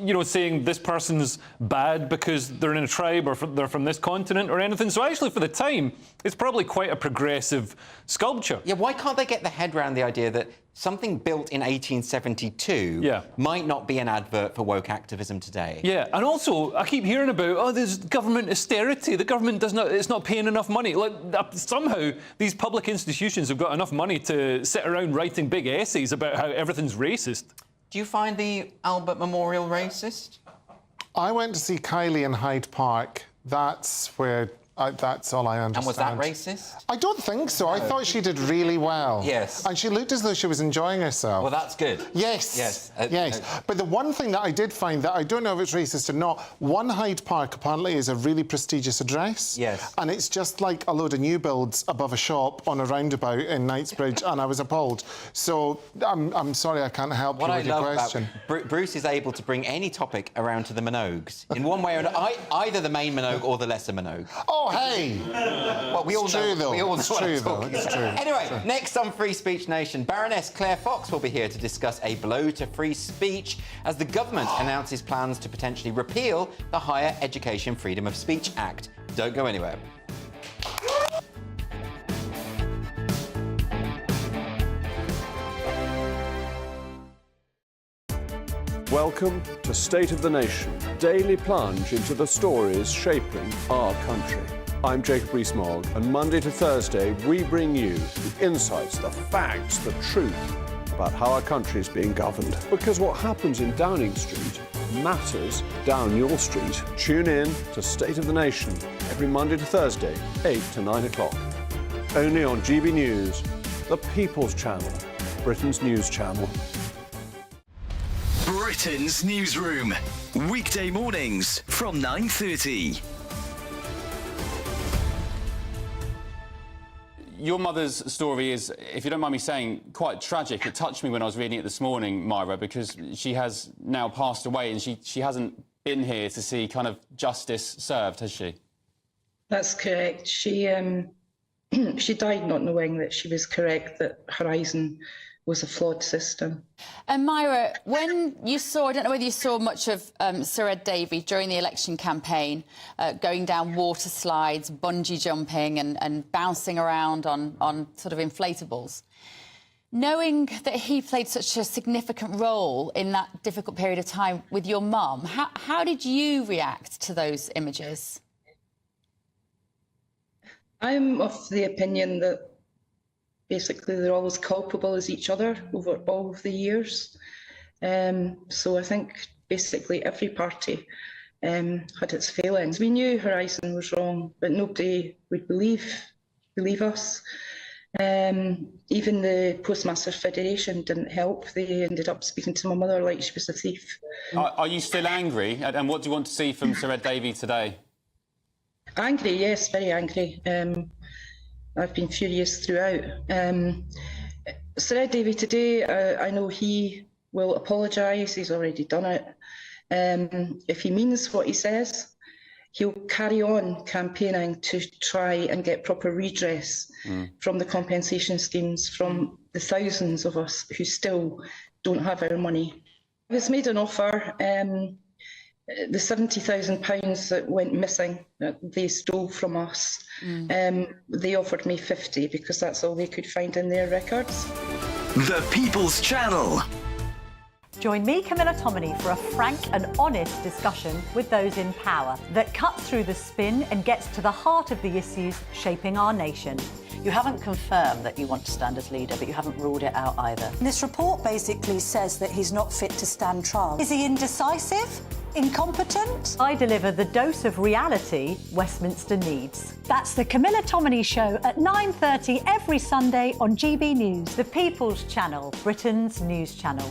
you know, saying this person's bad because they're in a tribe or they're from this continent or anything. So actually, for the time, it's probably quite a progressive sculpture. Yeah, why can't they get their head around the idea that something built in 1872 might not be an advert for woke activism today? Yeah, and also, I keep hearing about, oh, there's government austerity. The government it's not paying enough money. Like, somehow, these public institutions have got enough money to sit around writing big essays about how everything's racist. Do you find the Albert Memorial racist? I went to see Kylie in Hyde Park. That's where... that's all I understand. And was that racist? I don't think so. I thought she did really well. Yes. And she looked as though she was enjoying herself. Well, that's good. Yes. Yes. Yes. But the one thing that I did find that I don't know if it's racist or not, One Hyde Park apparently is a really prestigious address. Yes. And it's just like a load of new builds above a shop on a roundabout in Knightsbridge, and I was appalled. So I'm sorry I can't help you with your question. About Bruce is able to bring any topic around to the Minogues in one way or another, either the main Minogue or the lesser Minogue. Oh, hey! Well, we all know. It's true, though. It's true. Anyway, next on Free Speech Nation, Baroness Claire Fox will be here to discuss a blow to free speech as the government announces plans to potentially repeal the Higher Education Freedom of Speech Act. Don't go anywhere. Welcome to State of the Nation, daily plunge into the stories shaping our country. I'm Jacob Rees-Mogg, and Monday to Thursday we bring you the insights, the facts, the truth about how our country is being governed. Because what happens in Downing Street matters down your street. Tune in to State of the Nation every Monday to Thursday, 8 to 9 o'clock. Only on GB News, the People's Channel, Britain's news channel. Britain's newsroom, weekday mornings from 9:30. Your mother's story is, if you don't mind me saying, quite tragic. It touched me when I was reading it this morning, Myra, because she has now passed away and she hasn't been here to see kind of justice served, has she? That's correct. She she died not knowing that she was correct, that Horizon was a flawed system. And Myra, when you saw, I don't know whether you saw much of Sir Ed Davey during the election campaign, going down water slides, bungee jumping and bouncing around on sort of inflatables. Knowing that he played such a significant role in that difficult period of time with your mum, how did you react to those images? I'm of the opinion that basically they're all as culpable as each other over all of the years. So I think basically every party had its failings. We knew Horizon was wrong, but nobody would believe us. Even the Postmasters Federation didn't help. They ended up speaking to my mother like she was a thief. Are you still angry? And what do you want to see from Sir Ed Davey today? Angry, yes, very angry. I've been furious throughout. Sir Ed Davey today, I know he will apologise. He's already done it. If he means what he says, he'll carry on campaigning to try and get proper redress from the compensation schemes, from the thousands of us who still don't have our money. I was made an offer, the £70,000 that went missing, that they stole from us, they offered me 50 because that's all they could find in their records. The People's Channel. Join me, Camilla Tominey, for a frank and honest discussion with those in power that cuts through the spin and gets to the heart of the issues shaping our nation. You haven't confirmed that you want to stand as leader, but you haven't ruled it out either. This report basically says that he's not fit to stand trial. Is he indecisive? Incompetent? I deliver the dose of reality Westminster needs. That's the Camilla Tominey Show at 9:30 every Sunday on GB News, the People's Channel, Britain's news channel.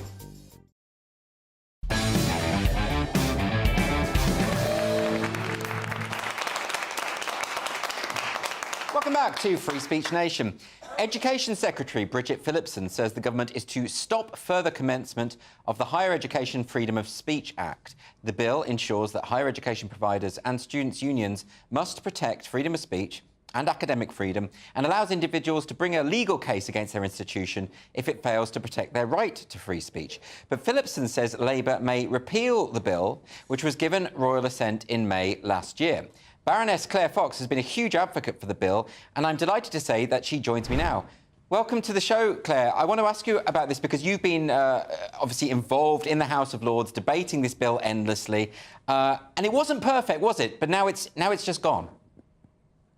Welcome back to Free Speech Nation. Education Secretary Bridget Phillipson says the government is to stop further commencement of the Higher Education Freedom of Speech Act. The bill ensures that higher education providers and students' unions must protect freedom of speech and academic freedom and allows individuals to bring a legal case against their institution if it fails to protect their right to free speech. But Phillipson says Labour may repeal the bill, which was given royal assent in May last year. Baroness Claire Fox has been a huge advocate for the bill, and I'm delighted to say that she joins me now. Welcome to the show, Claire. I want to ask you about this because you've been obviously involved in the House of Lords, debating this bill endlessly, and it wasn't perfect, was it? But now it's just gone.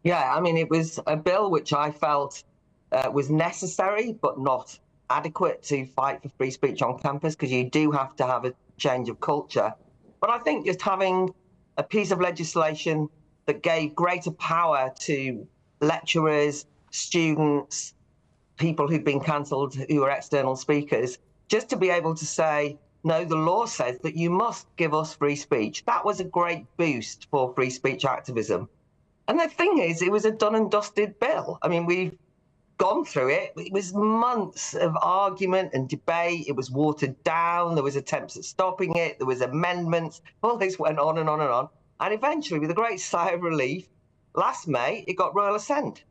Yeah, I mean, it was a bill which I felt was necessary but not adequate to fight for free speech on campus, because you do have to have a change of culture. But I think just having a piece of legislation that gave greater power to lecturers, students, people who've been cancelled who are external speakers, just to be able to say, no, the law says that you must give us free speech. That was a great boost for free speech activism. And the thing is, it was a done and dusted bill. I mean, we've gone through it. It was months of argument and debate. It was watered down. There was attempts at stopping it. There was amendments. All this went on and on and on. And eventually, with a great sigh of relief, last May, it got royal assent.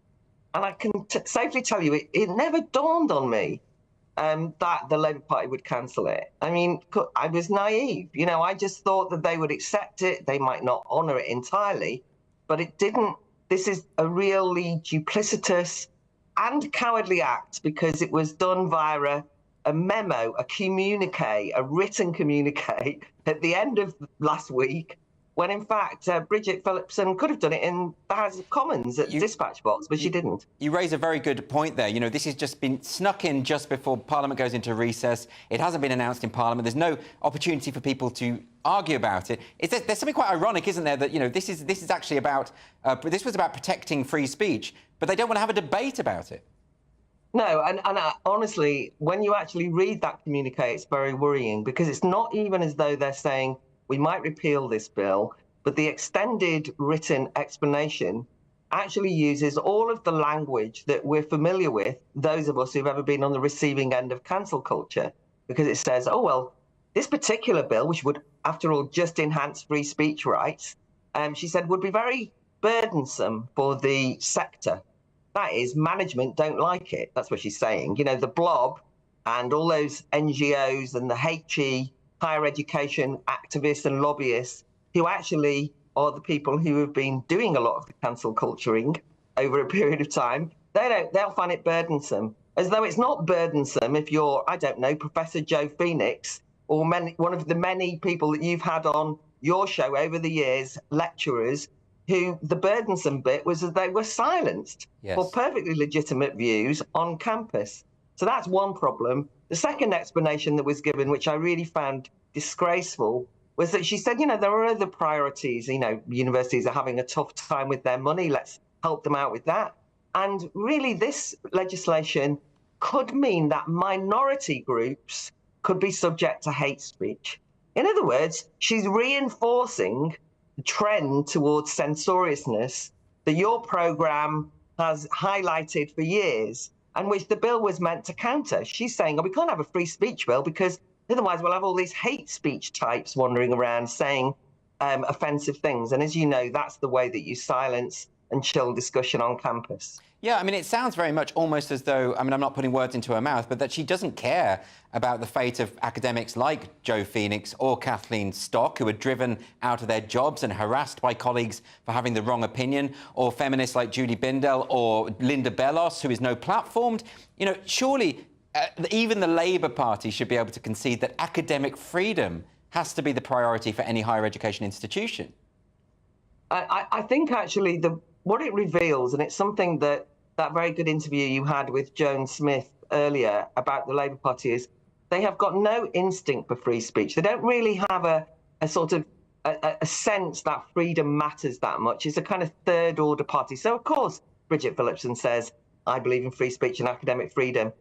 And I can safely tell you, it never dawned on me that the Labour Party would cancel it. I mean, I was naive. You know, I just thought that they would accept it. They might not honour it entirely, but it didn't. This is a really duplicitous and cowardly act, because it was done via a memo, a communique, a written communique at the end of last week, when in fact Bridget Phillipson could have done it in the House of Commons at the dispatch box, but she didn't. You raise a very good point there. You know, this has just been snuck in just before Parliament goes into recess. It hasn't been announced in Parliament. There's no opportunity for people to argue about it. There's something quite ironic, isn't there, that, you know, this is actually about, this was about protecting free speech, but they don't want to have a debate about it. No, and honestly, when you actually read that communique, it's very worrying, because it's not even as though they're saying, we might repeal this bill, but the extended written explanation actually uses all of the language that we're familiar with, those of us who've ever been on the receiving end of cancel culture, because it says, oh, well, this particular bill, which would, after all, just enhance free speech rights, she said, would be very burdensome for the sector. That is, management don't like it. That's what she's saying. You know, the blob and all those NGOs and the HE, higher education activists and lobbyists, who actually are the people who have been doing a lot of the cancel culturing over a period of time, they'll find it burdensome. As though it's not burdensome if you're, I don't know, Professor Joe Phoenix, or one of the many people that you've had on your show over the years, lecturers, who the burdensome bit was that they were silenced for perfectly legitimate views on campus. So that's one problem. The second explanation that was given, which I really found disgraceful, was that she said, there are other priorities. Universities are having a tough time with their money. Let's help them out with that. And really, this legislation could mean that minority groups could be subject to hate speech. In other words, she's reinforcing the trend towards censoriousness that your programme has highlighted for years, and which the bill was meant to counter. She's saying, we can't have a free speech bill because otherwise we'll have all these hate speech types wandering around saying offensive things. And as you know, that's the way that you silence and chill discussion on campus. Yeah, I mean, it sounds very much almost as though, I'm not putting words into her mouth, but that she doesn't care about the fate of academics like Joe Phoenix or Kathleen Stock, who are driven out of their jobs and harassed by colleagues for having the wrong opinion, or feminists like Judy Bindel or Linda Bellos, who is no platformed. Surely even the Labour Party should be able to concede that academic freedom has to be the priority for any higher education institution. I think, actually, what it reveals, and it's something that very good interview you had with Joan Smith earlier about the Labour Party, is they have got no instinct for free speech. They don't really have a sort of a sense that freedom matters that much. It's a kind of third-order party. So, of course, Bridget Phillipson says, I believe in free speech and academic freedom,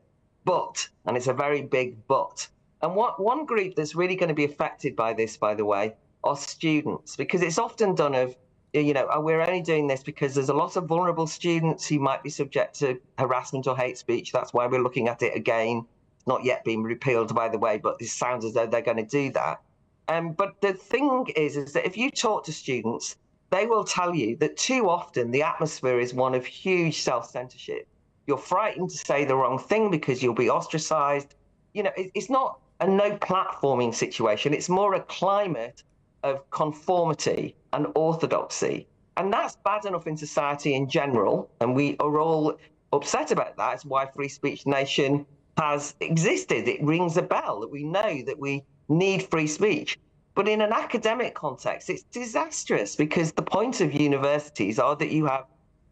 but, and it's a very big but. And one group that's really going to be affected by this, by the way, are students, because it's often done of, we're only doing this because there's a lot of vulnerable students who might be subject to harassment or hate speech. That's why we're looking at it again. It's not yet been repealed, by the way, but it sounds as though they're going to do that. But the thing is that if you talk to students, they will tell you that too often the atmosphere is one of huge self-censorship. You're frightened to say the wrong thing because you'll be ostracized. It's not a no platforming situation. It's more a climate of conformity and orthodoxy. And that's bad enough in society in general, and we are all upset about that. It's why Free Speech Nation has existed. It rings a bell that we know that we need free speech. But in an academic context, it's disastrous, because the point of universities are that you have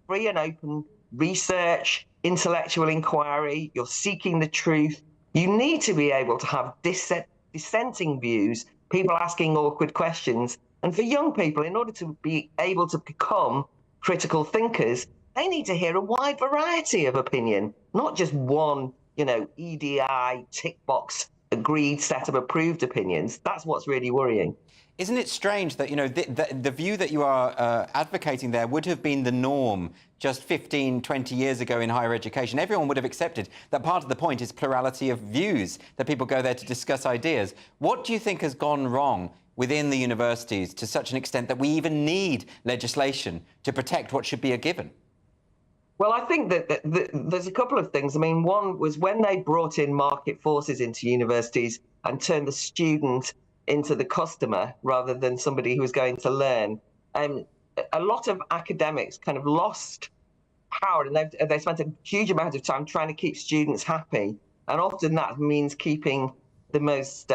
free and open research, intellectual inquiry, you're seeking the truth. You need to be able to have dissenting views, people asking awkward questions. And for young people, in order to be able to become critical thinkers, they need to hear a wide variety of opinion, not just one, EDI, tick box, agreed set of approved opinions. That's what's really worrying. Isn't it strange that, the view that you are advocating there would have been the norm just 15, 20 years ago in higher education? Everyone would have accepted that part of the point is plurality of views, that people go there to discuss ideas. What do you think has gone wrong within the universities to such an extent that we even need legislation to protect what should be a given? Well, I think that there's a couple of things. I mean, one was when they brought in market forces into universities and turned the student into the customer rather than somebody who was going to learn. A lot of academics kind of lost power, and they spent a huge amount of time trying to keep students happy. And often that means keeping the most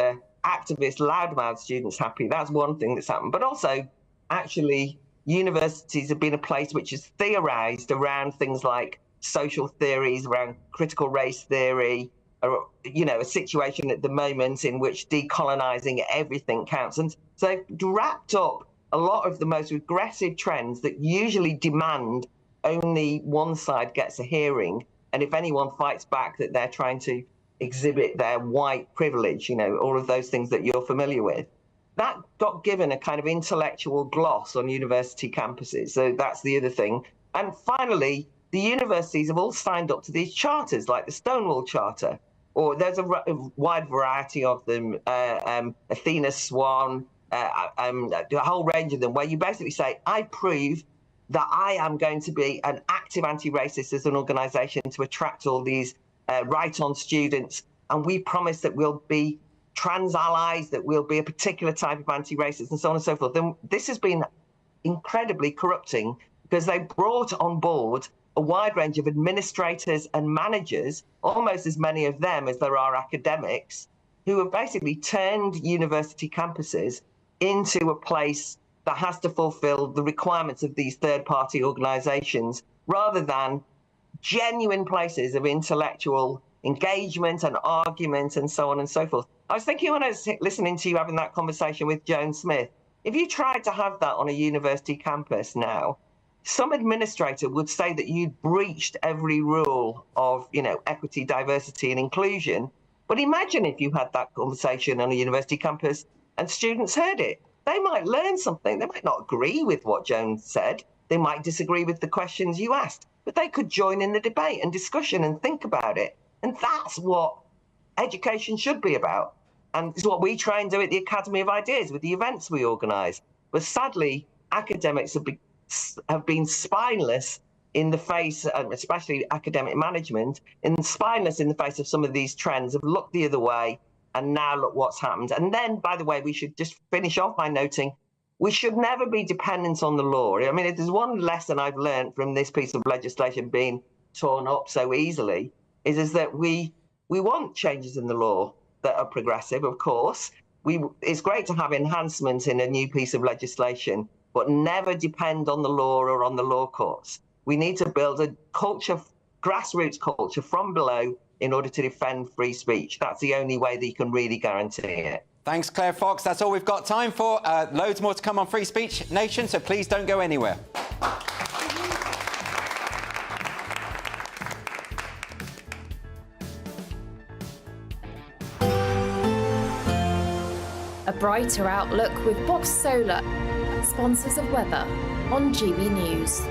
activist, loudmouth students happy. That's one thing that's happened. But also, actually, universities have been a place which is theorized around things like social theories, around critical race theory, or, a situation at the moment in which decolonizing everything counts. And so they've wrapped up a lot of the most aggressive trends that usually demand only one side gets a hearing. And if anyone fights back, that they're trying to exhibit their white privilege, all of those things that you're familiar with. That got given a kind of intellectual gloss on university campuses. So that's the other thing. And finally, the universities have all signed up to these charters, like the Stonewall Charter, or there's a wide variety of them, Athena Swan, a whole range of them, where you basically say, I prove that I am going to be an active anti-racist as an organisation to attract all these right-on students, and we promise that we'll be trans allies, that we'll be a particular type of anti-racist, and so on and so forth. Then this has been incredibly corrupting, because they brought on board a wide range of administrators and managers, almost as many of them as there are academics, who have basically turned university campuses into a place that has to fulfill the requirements of these third-party organisations, rather than genuine places of intellectual engagement and argument and so on and so forth. I was thinking when I was listening to you having that conversation with Joan Smith, if you tried to have that on a university campus now, some administrator would say that you'd breached every rule of, equity, diversity and inclusion. But imagine if you had that conversation on a university campus and students heard it. They might learn something. They might not agree with what Joan said. They might disagree with the questions you asked, but they could join in the debate and discussion and think about it. And that's what education should be about. And it's what we try and do at the Academy of Ideas with the events we organise. But sadly, academics have been spineless in the face, especially academic management, spineless in the face of some of these trends, have looked the other way, and now look what's happened. And then, by the way, we should just finish off by noting we should never be dependent on the law. I mean, if there's one lesson I've learned from this piece of legislation being torn up so easily, is that we want changes in the law that are progressive, of course. It's great to have enhancements in a new piece of legislation, but never depend on the law or on the law courts. We need to build a culture, grassroots culture from below in order to defend free speech. That's the only way that you can really guarantee it. Thanks, Claire Fox. That's all we've got time for. Loads more to come on Free Speech Nation, so please don't go anywhere. A brighter outlook with Box Solar, sponsors of weather on GB News.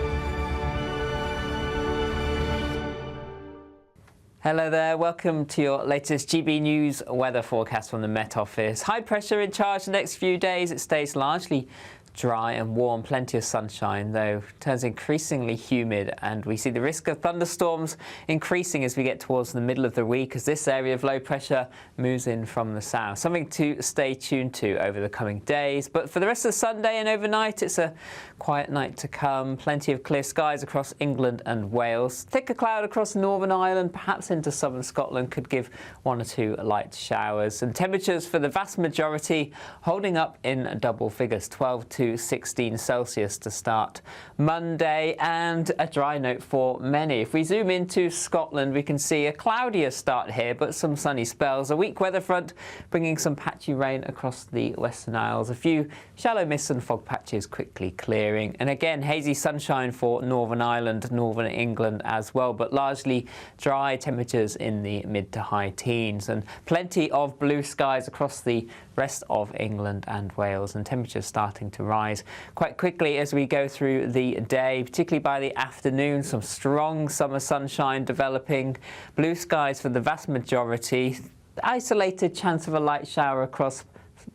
Hello there, welcome to your latest GB News weather forecast from the Met Office. High pressure in charge the next few days. It stays largely dry and warm, plenty of sunshine, though turns increasingly humid, and we see the risk of thunderstorms increasing as we get towards the middle of the week as this area of low pressure moves in from the south. Something to stay tuned to over the coming days. But for the rest of Sunday and overnight, it's a quiet night to come. Plenty of clear skies across England and Wales. Thicker cloud across Northern Ireland, perhaps into southern Scotland, could give 1 or 2 light showers. And temperatures for the vast majority holding up in double figures, 12 to 16 Celsius to start Monday, and a dry note for many. If we zoom into Scotland, we can see a cloudier start here, but some sunny spells. A weak weather front bringing some patchy rain across the Western Isles. A few shallow mists and fog patches quickly clearing. And again, hazy sunshine for Northern Ireland, Northern England as well, but largely dry, temperatures in the mid to high teens. And plenty of blue skies across the rest of England and Wales, and temperatures starting to rise quite quickly as we go through the day, particularly by the afternoon. Some strong summer sunshine developing, blue skies for the vast majority, isolated chance of a light shower across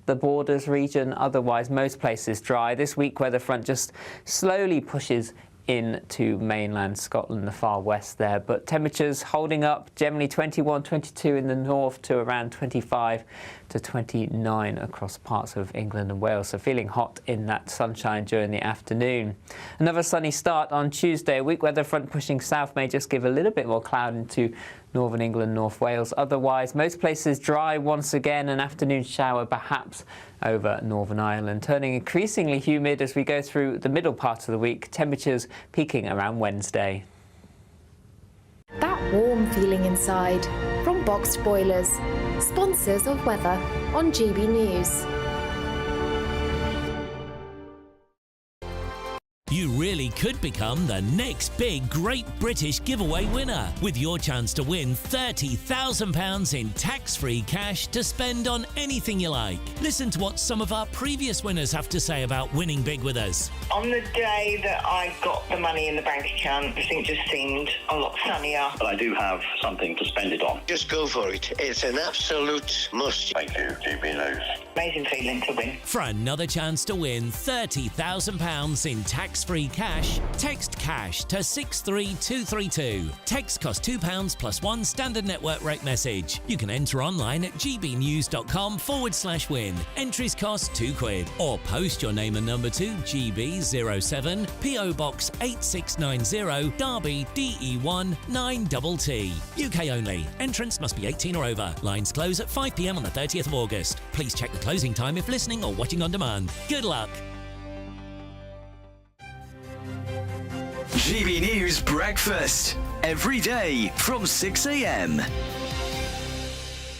the borders region, otherwise most places dry. This weak weather front just slowly pushes into mainland Scotland, the far west there, but temperatures holding up, generally 21, 22 in the north to around 25 to 29 across parts of England and Wales, so feeling hot in that sunshine during the afternoon. Another sunny start on Tuesday. A weak weather front pushing south may just give a little bit more cloud into Northern England, North Wales. Otherwise, most places dry once again, an afternoon shower perhaps over Northern Ireland. Turning increasingly humid as we go through the middle part of the week, temperatures peaking around Wednesday. That warm feeling inside from Boxed Boilers, sponsors of weather on GB News. You really could become the next big Great British Giveaway winner with your chance to win £30,000 in tax-free cash to spend on anything you like. Listen to what some of our previous winners have to say about winning big with us. On the day that I got the money in the bank account, everything just seemed a lot sunnier. But I do have something to spend it on. Just go for it. It's an absolute must. Thank you, GB News. Amazing feeling to win. For another chance to win £30,000 in tax-free cash, text cash to 63232. Text costs £2 plus 1 standard network rate message. You can enter online at gbnews.com/win. Entries cost £2 or post your name and number to GB07 PO Box 8690 Derby DE1 9TT. UK only. Entrance must be 18 or over. Lines close at 5 p.m. on the 30th of August. Please check the closing time if listening or watching on demand. Good luck. GB News Breakfast. Every day from 6 a.m.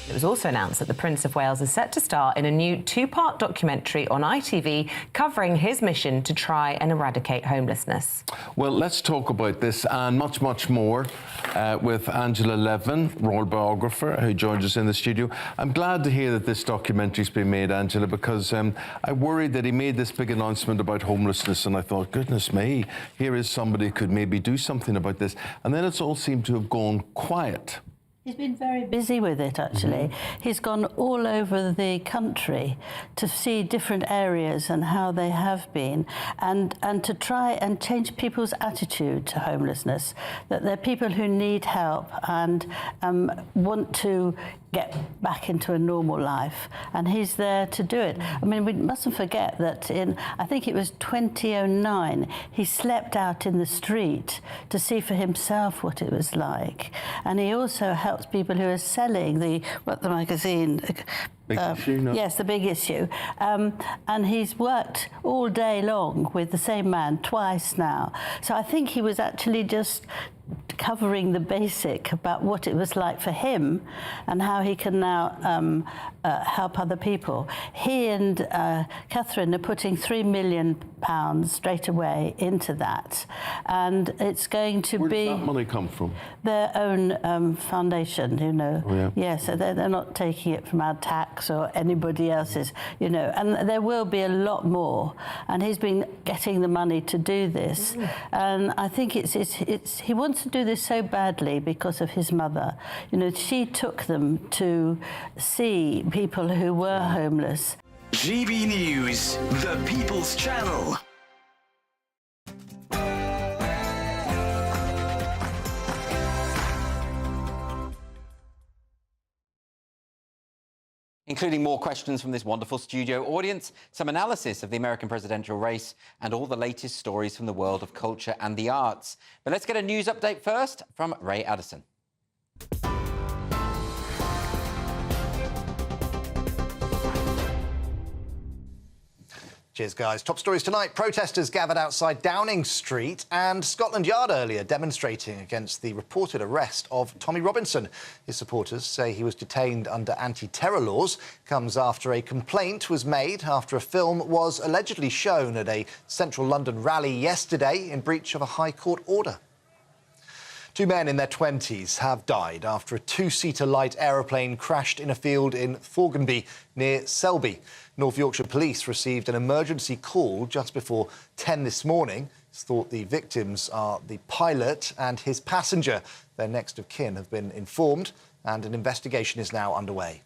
It was also announced that the Prince of Wales is set to star in a new 2-part documentary on ITV covering his mission to try and eradicate homelessness. Well, let's talk about this and much, much more with Angela Levin, royal biographer, who joins us in the studio. I'm glad to hear that this documentary's been made, Angela, because I worried that he made this big announcement about homelessness and I thought, goodness me, here is somebody who could maybe do something about this. And then it's all seemed to have gone quiet. He's been very busy with it, actually. He's gone all over the country to see different areas and how they have been, and to try and change people's attitude to homelessness, that they're people who need help and want to get back into a normal life, and he's there to do it. I mean, we mustn't forget that in, I think it was 2009, he slept out in the street to see for himself what it was like. And he also helps people who are selling the magazine. Big Issue, no? Yes, The Big Issue. And he's worked all day long with the same man twice now. So I think he was actually just covering the basic about what it was like for him and how he can now help other people. He and Catherine are putting £3 million straight away into that, and it's going to Where be... does that money come from? Their own foundation, you know. Oh, yeah. Yeah, so they're not taking it from our tax or anybody else's, you know. And there will be a lot more. And he's been getting the money to do this. And I think he wants to do this so badly because of his mother. You know, she took them to see people who were homeless. GB News, the People's Channel. Including more questions from this wonderful studio audience, some analysis of the American presidential race, and all the latest stories from the world of culture and the arts. But let's get a news update first from Ray Addison. Cheers, guys. Top stories tonight. Protesters gathered outside Downing Street and Scotland Yard earlier, demonstrating against the reported arrest of Tommy Robinson. His supporters say he was detained under anti-terror laws. Comes after a complaint was made after a film was allegedly shown at a central London rally yesterday in breach of a High Court order. 2 men in their 20s have died after a 2-seater light aeroplane crashed in a field in Thorganby near Selby. North Yorkshire Police received an emergency call just before 10 this morning. It's thought the victims are the pilot and his passenger. Their next of kin have been informed, and an investigation is now underway.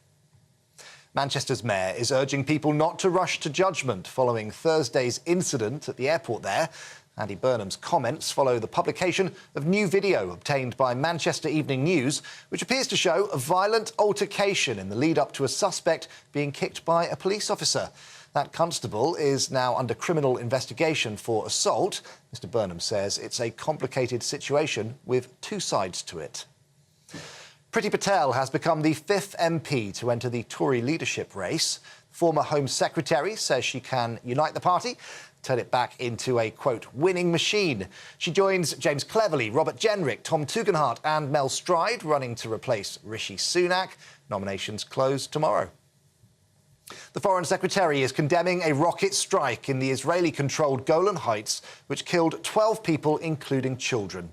Manchester's mayor is urging people not to rush to judgment following Thursday's incident at the airport there. Andy Burnham's comments follow the publication of new video obtained by Manchester Evening News, which appears to show a violent altercation in the lead-up to a suspect being kicked by a police officer. That constable is now under criminal investigation for assault. Mr Burnham says it's a complicated situation with 2 sides to it. Priti Patel has become the 5th MP to enter the Tory leadership race. Former Home Secretary says she can unite the party, turn it back into a, quote, winning machine. She joins James Cleverly, Robert Jenrick, Tom Tugendhat and Mel Stride running to replace Rishi Sunak. Nominations close tomorrow. The Foreign Secretary is condemning a rocket strike in the Israeli-controlled Golan Heights, which killed 12 people, including children.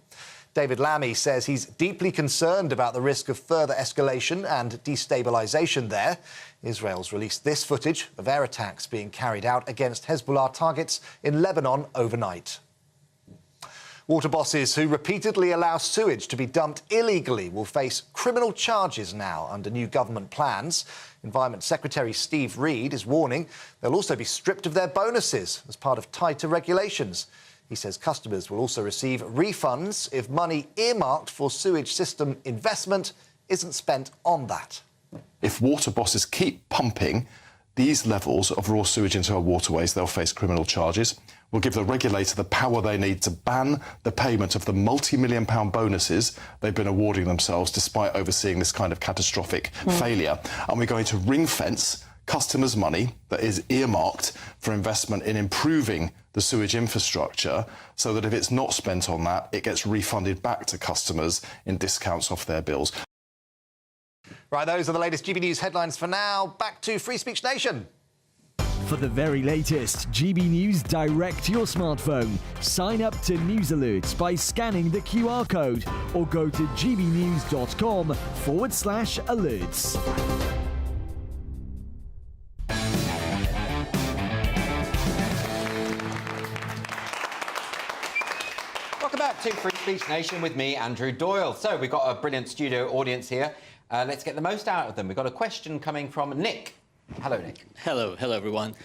David Lammy says he's deeply concerned about the risk of further escalation and destabilisation there. Israel's released this footage of air attacks being carried out against Hezbollah targets in Lebanon overnight. Water bosses who repeatedly allow sewage to be dumped illegally will face criminal charges now under new government plans. Environment Secretary Steve Reed is warning they'll also be stripped of their bonuses as part of tighter regulations. He says customers will also receive refunds if money earmarked for sewage system investment isn't spent on that. If water bosses keep pumping these levels of raw sewage into our waterways, they'll face criminal charges. We'll give the regulator the power they need to ban the payment of the multi-million-pound bonuses they've been awarding themselves despite overseeing this kind of catastrophic failure. And we're going to ring-fence customers' money that is earmarked for investment in improving the sewage infrastructure so that if it's not spent on that, it gets refunded back to customers in discounts off their bills. Right, those are the latest GB News headlines for now. Back to Free Speech Nation. For the very latest GB News direct to your smartphone, sign up to News Alerts by scanning the QR code or go to gbnews.com/alerts. Welcome back to Free Speech Nation with me, Andrew Doyle. So we've got a brilliant studio audience here. Let's get the most out of them. We've got a question coming from Nick. Hello, Nick. Hello everyone.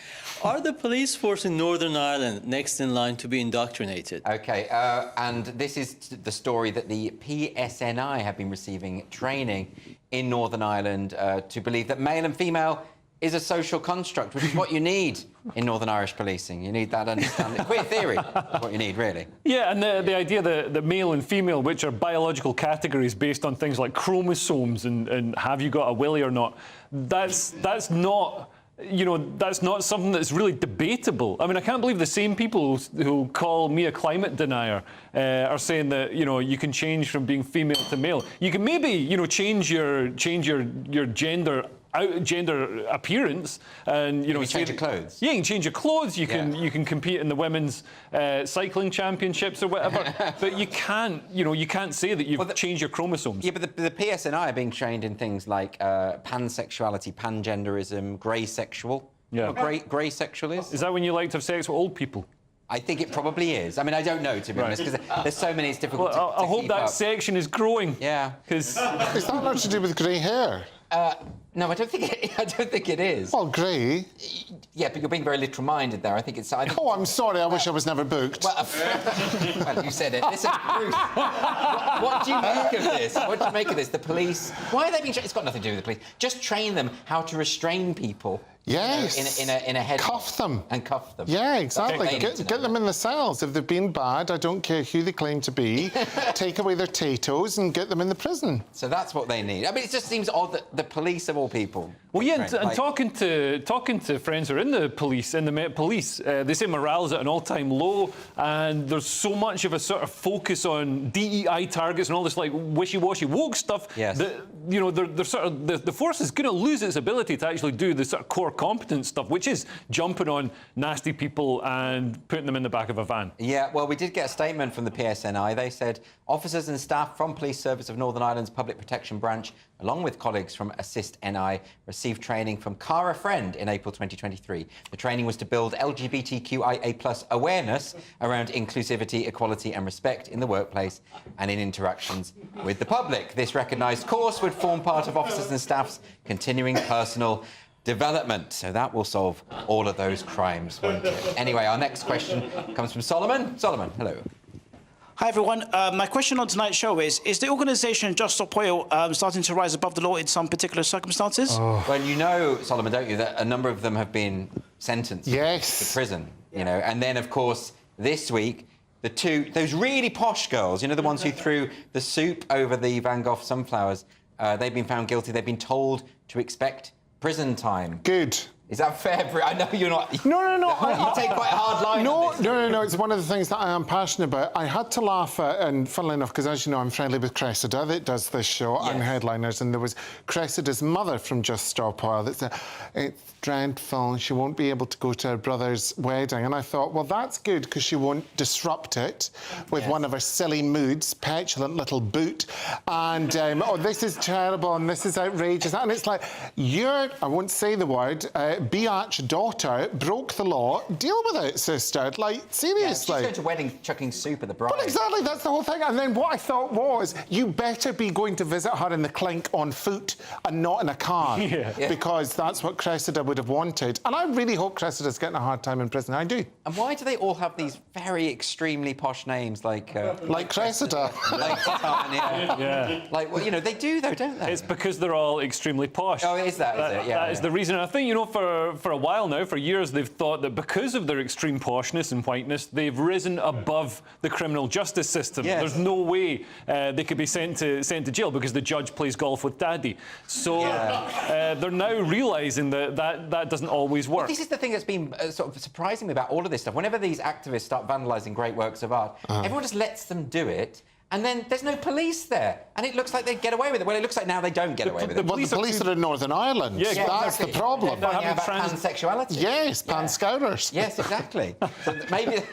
Are the police force in Northern Ireland next in line to be indoctrinated? OK, and this is the story that the PSNI have been receiving training in Northern Ireland to believe that male and female is a social construct, which is what you need in Northern Irish policing. You need that understanding. Queer theory is what you need, really. Yeah, and the idea that male and female, which are biological categories based on things like chromosomes and have you got a willy or not, that's not... You know, that's not something that's really debatable. I mean, I can't believe the same people who call me a climate denier are saying that, you know, you can change from being female to male. You can maybe, you know, change your gender appearance, and you know, you can change your clothes. Yeah, you can change your clothes. You can compete in the women's cycling championships or whatever. But you can't say that you've changed your chromosomes. Yeah, but the PSNI are being trained in things like pansexuality, pangenderism, grey sexual. Yeah. What grey sexual is? Is that when you like to have sex with old people? I think it probably is. I mean, I don't know, to be honest, because there's so many, it's difficult to I hope keep that up. section is growing. Yeah. Because is that not to do with grey hair? No, I don't think it is. Well, grey. Yeah, but you're being very literal-minded there. I think it's... Oh, I'm sorry. I wish I was never booked. Well, you said it. Listen, Bruce, what do you make of this? What do you make of this? The police... Why are they being trained? It's got nothing to do with the police. Just train them how to restrain people. Yes. You know, in a head... Cuff them. And cuff them. Yeah, exactly. Get them in the cells. If they've been bad, I don't care who they claim to be, take away their tatoes and get them in the prison. So that's what they need. I mean, it just seems odd that the police, of all people... Well, yeah, and talking to friends who are in the police, in the Met Police, they say morale's at an all-time low, and there's so much of a sort of focus on DEI targets and all this like wishy-washy woke stuff. Yes. That, you know, they're sort of the force is going to lose its ability to actually do the sort of core competence stuff, which is jumping on nasty people and putting them in the back of a van. Yeah, well, we did get a statement from the PSNI. They said officers and staff from Police Service of Northern Ireland's Public Protection Branch, along with colleagues from Assist NI, received training from Cara Friend in April 2023. The training was to build LGBTQIA+ awareness around inclusivity, equality and respect in the workplace and in interactions with the public. This recognised course would form part of officers and staff's continuing personal development. So that will solve all of those crimes, won't it? Anyway, our next question comes from Solomon. Solomon, hello. Hi, everyone. My question on tonight's show is the organisation Just Stop Oil starting to rise above the law in some particular circumstances? Oh. Well, you know, Solomon, don't you, that a number of them have been sentenced to prison, you know, and then, of course, this week, those really posh girls, you know, the ones who threw the soup over the Van Gogh sunflowers, they've been found guilty. They've been told to expect prison time. Good. Is that fair? I know you're not... No. You take quite a hard line on this. No. It's one of the things that I am passionate about. I had to laugh at, and funnily enough, because as you know, I'm friendly with Cressida that does this show and Headliners, and there was Cressida's mother from Just Stop Oil that said, it's dreadful, she won't be able to go to her brother's wedding. And I thought, well, that's good, because she won't disrupt it with one of her silly moods, petulant little boot, and, oh, this is terrible, and this is outrageous. And it's like, I won't say the word, biatch daughter broke the law. Deal with it, sister. Like, seriously. Yeah, she's going to wedding chucking soup at the bride. But exactly, that's the whole thing. And then what I thought was, you better be going to visit her in the clink on foot and not in a car. Because that's what Cressida would have wanted. And I really hope Cressida's getting a hard time in prison. I do. And why do they all have these very extremely posh names like Cressida? Like Titania. Yeah. Like, well, you know, they do, though, don't they? It's because they're all extremely posh. Oh, is that? Is it? Yeah. That is the reason. I think, you know, for a while now, for years, they've thought that because of their extreme poshness and whiteness, they've risen above the criminal justice system. Yes. There's no way they could be sent to jail because the judge plays golf with daddy. So they're now realising that doesn't always work. But this is the thing that's been sort of surprising me about all of this stuff. Whenever these activists start vandalising great works of art, everyone just lets them do it. and then there's no police there, and it looks like they get away with it. Well, it looks like now they don't get away with it. Well, the police are in Northern Ireland. Yeah, that's exactly. the problem. They're finding out about pansexuality. Yes, panscouters. Yes, exactly. So maybe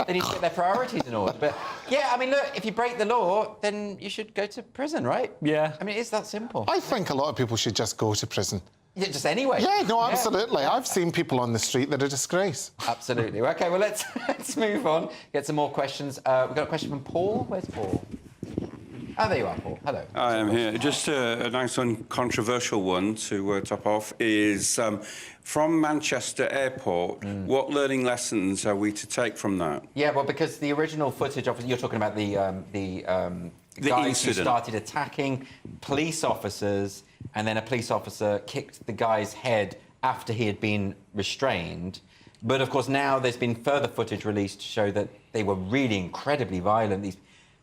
they need to get their priorities in order. But yeah, I mean, look, if you break the law, then you should go to prison, right? Yeah. I mean, it is that simple. I think a lot of people should just go to prison. Yeah, just anyway. Yeah, no, absolutely. I've seen people on the street that are a disgrace. Absolutely. OK, well, let's move on. Get some more questions. We've got a question from Paul. Where's Paul? Oh, there you are, Paul. Hello. I am here. Just a nice uncontroversial one to top off is from Manchester Airport, what learning lessons are we to take from that? Yeah, well, because the original footage of... You're talking about the guys who started attacking police officers, and then a police officer kicked the guy's head after he had been restrained. But, of course, now there's been further footage released to show that they were really incredibly violent.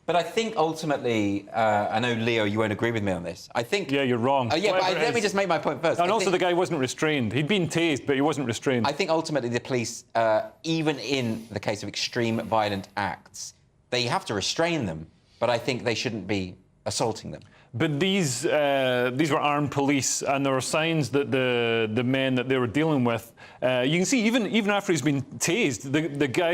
But I think ultimately, I know, Leo, you won't agree with me on this. I think... Yeah, you're wrong. Yeah, but let me just make my point first. And also the guy wasn't restrained. He'd been tased, but he wasn't restrained. I think ultimately the police, even in the case of extreme violent acts, they have to restrain them, but I think they shouldn't be assaulting them. But these were armed police, and there were signs that the men that they were dealing with, you can see even after he's been tased,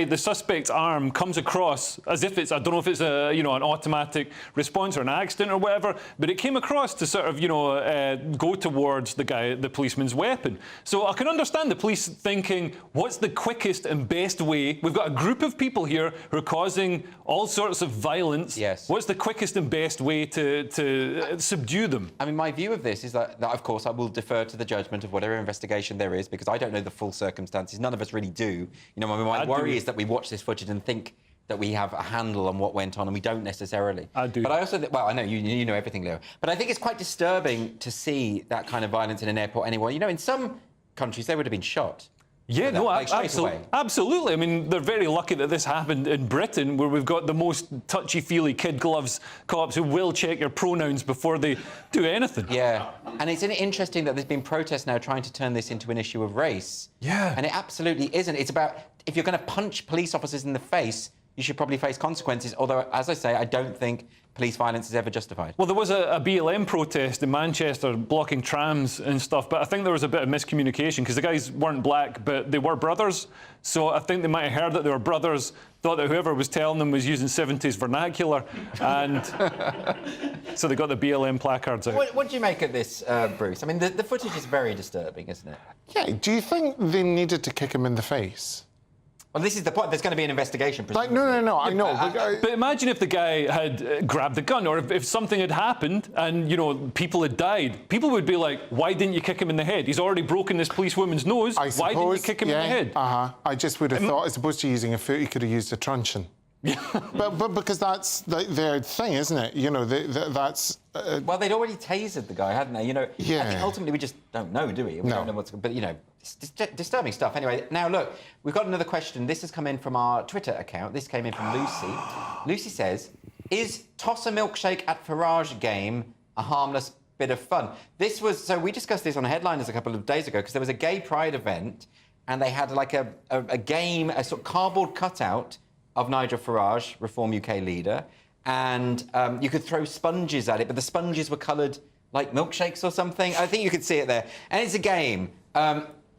the suspect's arm comes across as if it's, I don't know if it's an automatic response or an accident or whatever, but it came across to sort of go towards the policeman's weapon. So I can understand the police thinking, what's the quickest and best way? We've got a group of people here who are causing all sorts of violence. Yes. What's the quickest and best way to subdue them? I mean, my view of this is that, of course, I will defer to the judgment of whatever investigation there is, because I don't know the full circumstances. None of us really do. My worry is that we watch this footage and think that we have a handle on what went on, and we don't necessarily. I do. But I also, well, I know you know everything, Leo. But I think it's quite disturbing to see that kind of violence in an airport anyway. In some countries, they would have been shot. Yeah, no, absolutely. Absolutely. I mean, they're very lucky that this happened in Britain, where we've got the most touchy-feely kid gloves cops who will check your pronouns before they do anything. Yeah, and it's interesting that there's been protests now trying to turn this into an issue of race. Yeah. And it absolutely isn't. It's about, if you're going to punch police officers in the face, you should probably face consequences, although, as I say, I don't think police violence is ever justified. Well, there was a BLM protest in Manchester blocking trams and stuff, but I think there was a bit of miscommunication because the guys weren't black, but they were brothers. So I think they might have heard that they were brothers, thought that whoever was telling them was using 70s vernacular, and so they got the BLM placards out. What do you make of this, Bruce? I mean, the footage is very disturbing, isn't it? Yeah, do you think they needed to kick him in the face? Well, this is the point. There's going to be an investigation. No, I know. But imagine if the guy had grabbed the gun, or if something had happened and, people had died. People would be like, why didn't you kick him in the head? He's already broken this policewoman's nose. Why didn't you kick him in the head? I just would have thought, as opposed to using a foot, he could have used a truncheon. but because that's their thing, isn't it? That's... Well, they'd already tasered the guy, hadn't they? Yeah. I think ultimately we just don't know, do we? We don't know what's... But, it's disturbing stuff. Anyway, now, look, we've got another question. This has come in from our Twitter account. This came in from Lucy. Lucy says, is toss a milkshake at Farage game a harmless bit of fun? So we discussed this on Headliners a couple of days ago, because there was a gay pride event, and they had like a game, a sort of cardboard cutout of Nigel Farage, Reform UK leader, and you could throw sponges at it, but the sponges were coloured like milkshakes or something. I think you could see it there. And it's a game.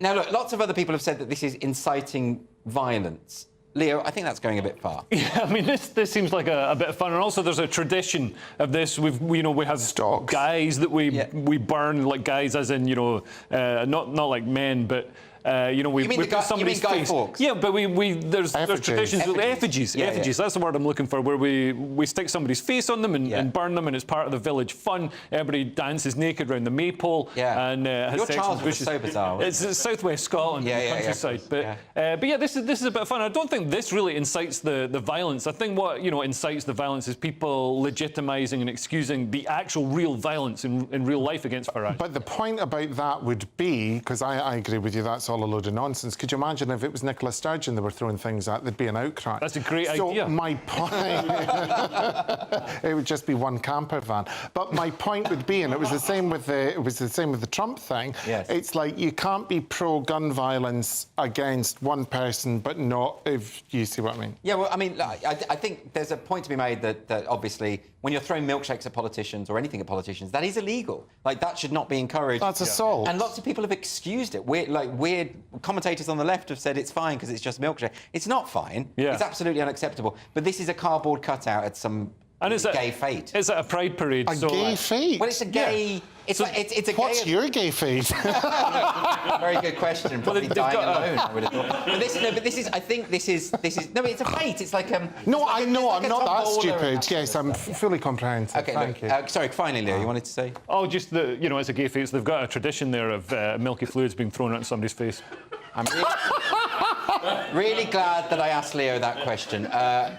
Now, look, lots of other people have said that this is inciting violence. Leo, I think that's going a bit far. Yeah, I mean, this seems like a bit of fun, and also there's a tradition of this. We have stocks, guys that we burn, like guys as in not like men, but. We put somebody's face. Fawkes? Yeah, but there's traditions with effigies. Effigies. That's the word I'm looking for, where we stick somebody's face on them and burn them, and it's part of the village fun. Everybody dances naked around the maypole and has Your sex in childhood bushes. was so bizarre. It's southwest Scotland, countryside. But yeah, this is a bit of fun. I don't think this really incites the violence. I think what incites the violence is people legitimising and excusing the actual real violence in real life against Farage. But the point about that would be, because I agree with you, that's all a load of nonsense. Could you imagine if it was Nicola Sturgeon they were throwing things at? There'd be an outcry. That's a great idea. So my point... it would just be one camper van. But my point would be, and it was the same with the Trump thing. Yes. It's like you can't be pro-gun violence against one person, but not if you see what I mean. Yeah, well, I mean, I think there's a point to be made that obviously when you're throwing milkshakes at politicians or anything at politicians, that is illegal. Like, that should not be encouraged. That's assault. And lots of people have excused it. Weird commentators on the left have said it's fine because it's just milkshake. It's not fine. Yeah. It's absolutely unacceptable. But this is a cardboard cutout at some gay fete. It's at a pride parade. A gay fete? Well, it's a gay... Yeah. It's a What's your gay fete? Very good question. Probably dying alone, I would have thought. But this is. I think this is. No, it's a fete. It's like No, I know. I'm not that tombola. stupid. Yes, I'm fully comprehensive. Okay, Thank you. Sorry. Finally, Leo, you wanted to say? Oh, just the it's a gay fete. So they've got a tradition there of milky fluids being thrown at somebody's face. I'm really glad that I asked Leo that question.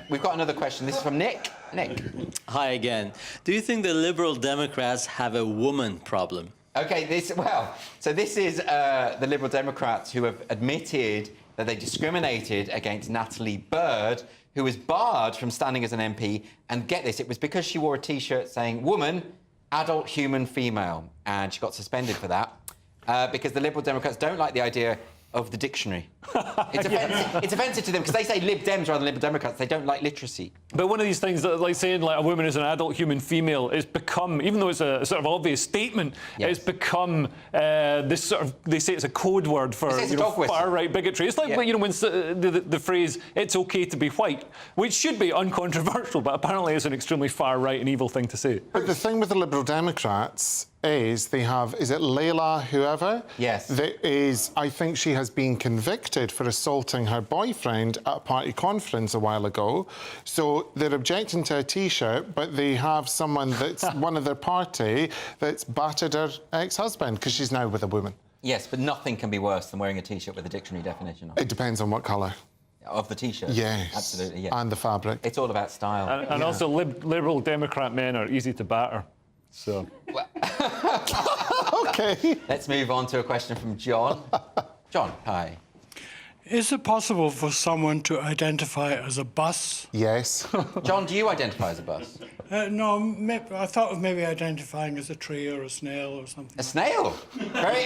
We've got another question. This is from Nick. Nick. Hi again. Do you think the Liberal Democrats have a woman problem? Okay, this is the Liberal Democrats who have admitted that they discriminated against Natalie Bird, who was barred from standing as an MP. And get this, it was because she wore a T-shirt saying "woman, adult, human, female," and she got suspended for that because the Liberal Democrats don't like the idea of the dictionary. It's offensive to them because they say Lib Dems rather than Liberal Democrats. They don't like literacy. But one of these things, that, like saying like a woman is an adult human female, is become, even though it's a sort of obvious statement, it's become this sort of, they say it's a code word for far-right bigotry. It's like when the phrase "it's okay to be white," which should be uncontroversial, but apparently is an extremely far-right and evil thing to say. But the thing with the Liberal Democrats is they have, is it Layla whoever? Yes. That is, I think she has been convicted for assaulting her boyfriend at a party conference a while ago. So they're objecting to a T-shirt, but they have someone that's one of their party that's battered her ex-husband because she's now with a woman. Yes, but nothing can be worse than wearing a T-shirt with a dictionary definition on it. It depends on what colour. Of the T-shirt? Yes. Absolutely, yeah. And the fabric. It's all about style. And also, Liberal Democrat men are easy to batter. So. OK. Let's move on to a question from John. John, hi. Is it possible for someone to identify as a bus? Yes. John, do you identify as a bus? No, I thought of maybe identifying as a tree or a snail or something. A snail? Very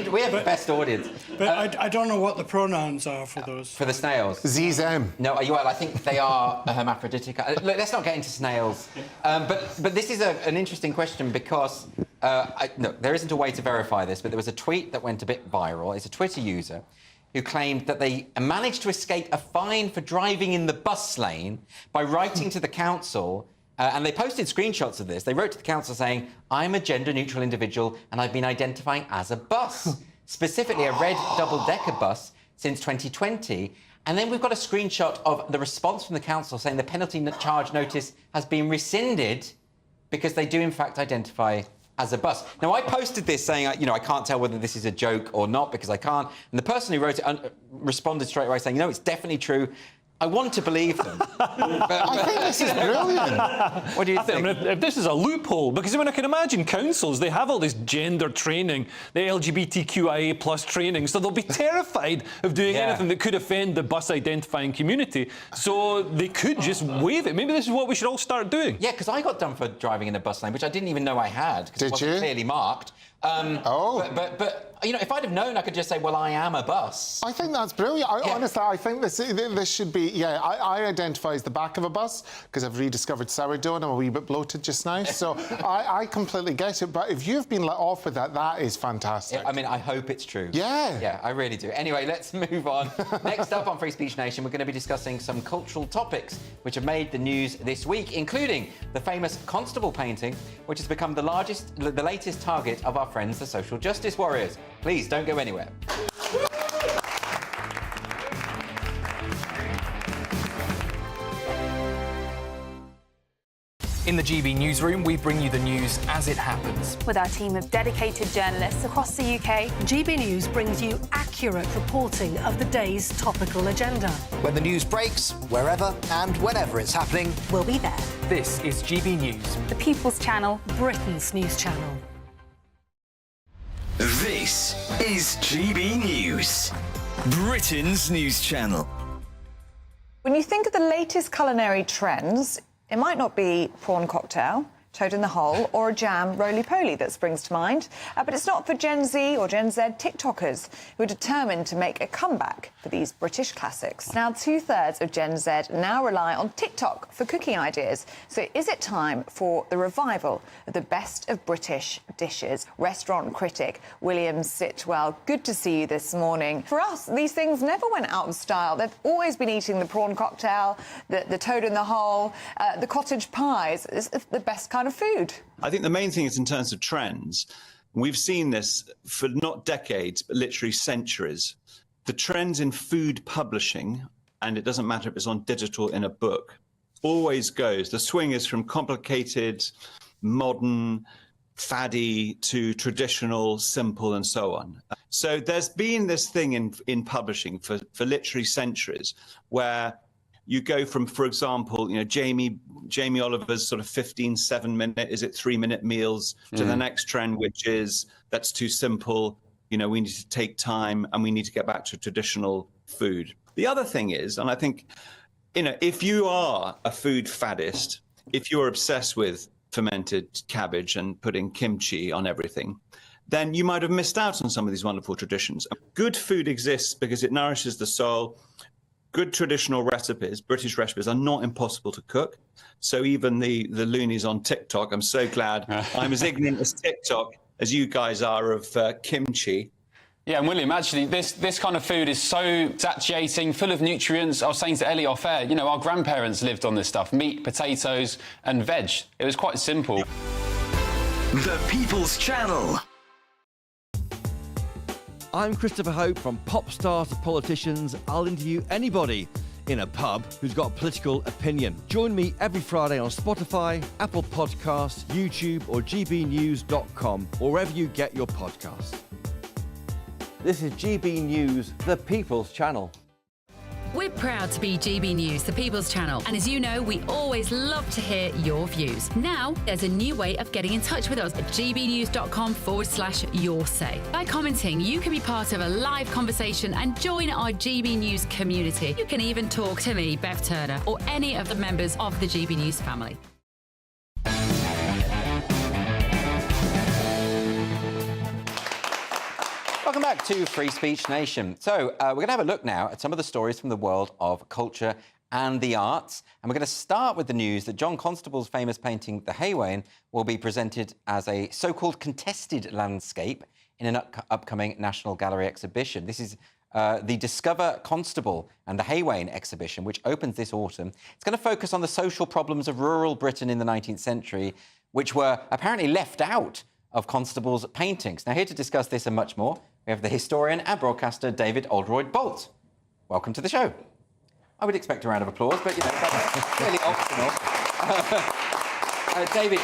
we have the best audience. But I don't know what the pronouns are for those. For the snails? Z, them. No, well, I think they are a hermaphroditic. Look, let's not get into snails. But this is an interesting question because, no, there isn't a way to verify this, but there was a tweet that went a bit viral. It's a Twitter user who claimed that they managed to escape a fine for driving in the bus lane by writing to the council, and they posted screenshots of this. They wrote to the council saying, "I'm a gender-neutral individual and I've been identifying as a bus," specifically a red double-decker bus since 2020. And then we've got a screenshot of the response from the council saying the penalty charge notice has been rescinded because they do, in fact, identify as a bus. Now, I posted this saying, I can't tell whether this is a joke or not because I can't. And the person who wrote it responded straight away saying, it's definitely true. I want to believe them. I think this is brilliant. What do you think? I mean, if this is a loophole, because I can imagine councils, they have all this gender training, the LGBTQIA plus training, so they'll be terrified of doing anything that could offend the bus identifying community. So they could just waive it. Maybe this is what we should all start doing. Yeah, because I got done for driving in a bus lane, which I didn't even know I had, because it wasn't clearly marked. But if I'd have known, I could just say, well, I am a bus. I think that's brilliant. Honestly, I think this should be, I identify as the back of a bus because I've rediscovered sourdough and I'm a wee bit bloated just now. So I completely get it. But if you've been let off with that, that is fantastic. I mean, I hope it's true. Yeah. Yeah, I really do. Anyway, let's move on. Next up on Free Speech Nation, we're going to be discussing some cultural topics which have made the news this week, including the famous Constable painting, which has become the latest target of our friends, the social justice warriors. Please don't go anywhere. In the GB newsroom, we bring you the news as it happens. With our team of dedicated journalists across the UK, GB News brings you accurate reporting of the day's topical agenda. When the news breaks, wherever and whenever it's happening, we'll be there. This is GB News. The People's Channel, Britain's news channel. This This is GB News, Britain's news channel. When you think of the latest culinary trends, it might not be prawn cocktail, toad in the hole, or a jam roly-poly that springs to mind. But it's not for Gen Z or Gen Z TikTokers who are determined to make a comeback for these British classics. Now, 2/3 of Gen Z now rely on TikTok for cooking ideas. So is it time for the revival of the best of British dishes? Restaurant critic William Sitwell, good to see you this morning. For us, these things never went out of style. They've always been eating the prawn cocktail, the toad in the hole, the cottage pies. It's the best kind of food. I think the main thing is in terms of trends. We've seen this for not decades, but literally centuries. The trends in food publishing, and it doesn't matter if it's on digital in a book, always goes. The swing is from complicated, modern, faddy to traditional, simple, and so on. So there's been this thing in publishing for literally centuries where you go from, for example, Jamie Oliver's sort of 15, 7-minute, is it 3-minute meals, to the next trend, which is that's too simple. We need to take time and we need to get back to traditional food. The other thing is, and I think, if you are a food faddist, if you're obsessed with fermented cabbage and putting kimchi on everything, then you might have missed out on some of these wonderful traditions. Good food exists because it nourishes the soul. Good traditional recipes, British recipes, are not impossible to cook. So even the loonies on TikTok, I'm so glad I'm as ignorant as TikTok as you guys are of kimchi. Yeah, and William, actually, this kind of food is so satiating, full of nutrients. I was saying to Ellie off air, our grandparents lived on this stuff, meat, potatoes and veg. It was quite simple. The People's Channel. I'm Christopher Hope. From pop stars to politicians, I'll interview anybody in a pub who's got a political opinion. Join me every Friday on Spotify, Apple Podcasts, YouTube or gbnews.com, or wherever you get your podcasts. This is GB News, the People's Channel. We're proud to be GB News, the People's Channel. And as you know, we always love to hear your views. Now, there's a new way of getting in touch with us at gbnews.com/yoursay. By commenting, you can be part of a live conversation and join our GB News community. You can even talk to me, Bev Turner, or any of the members of the GB News family. Welcome back to Free Speech Nation. So we're going to have a look now at some of the stories from the world of culture and the arts. And we're going to start with the news that John Constable's famous painting, The Haywain, will be presented as a so-called contested landscape in an upcoming National Gallery exhibition. This is the Discover Constable and the Haywain exhibition, which opens this autumn. It's going to focus on the social problems of rural Britain in the 19th century, which were apparently left out of Constable's paintings. Now, here to discuss this and much more, we have the historian and broadcaster David Oldroyd-Bolt. Welcome to the show. I would expect a round of applause, but, that's really optional. David,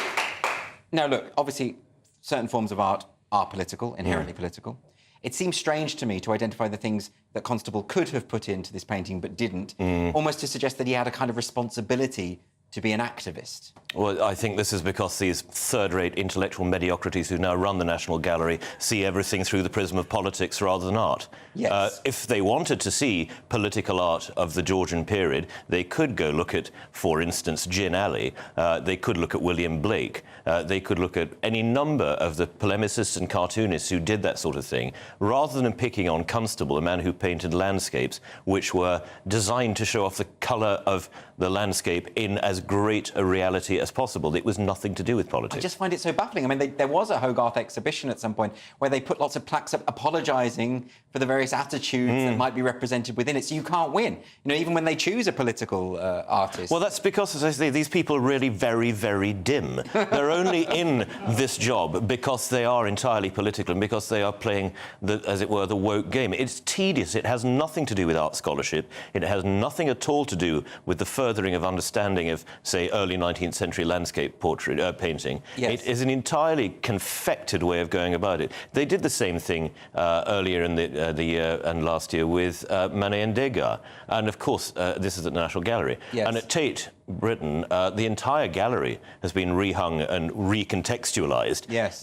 now look, obviously, certain forms of art are political, inherently political. It seems strange to me to identify the things that Constable could have put into this painting but didn't, almost to suggest that he had a kind of responsibility to be an activist. Well, I think this is because these third-rate intellectual mediocrities who now run the National Gallery see everything through the prism of politics rather than art. Yes. If they wanted to see political art of the Georgian period, they could go look at, for instance, Gin Alley. They could look at William Blake. They could look at any number of the polemicists and cartoonists who did that sort of thing, rather than picking on Constable, a man who painted landscapes which were designed to show off the colour of the landscape in as great a reality as possible. It was nothing to do with politics. I just find it so baffling. I mean, there was a Hogarth exhibition at some point where they put lots of plaques up apologising for the various attitudes that might be represented within it, so you can't win. Even when they choose a political artist. Well, that's because, as I say, these people are really very, very dim. They're only in this job because they are entirely political and because they are playing, as it were, the woke game. It's tedious. It has nothing to do with art scholarship. It has nothing at all to do with the furthering of understanding of, say, early 19th century landscape portrait painting. Yes. It is an entirely confected way of going about it. They did the same thing earlier in the year and last year with Manet and Degas. And, of course, this is at the National Gallery. Yes. And at Tate Britain, the entire gallery has been rehung and recontextualised yes.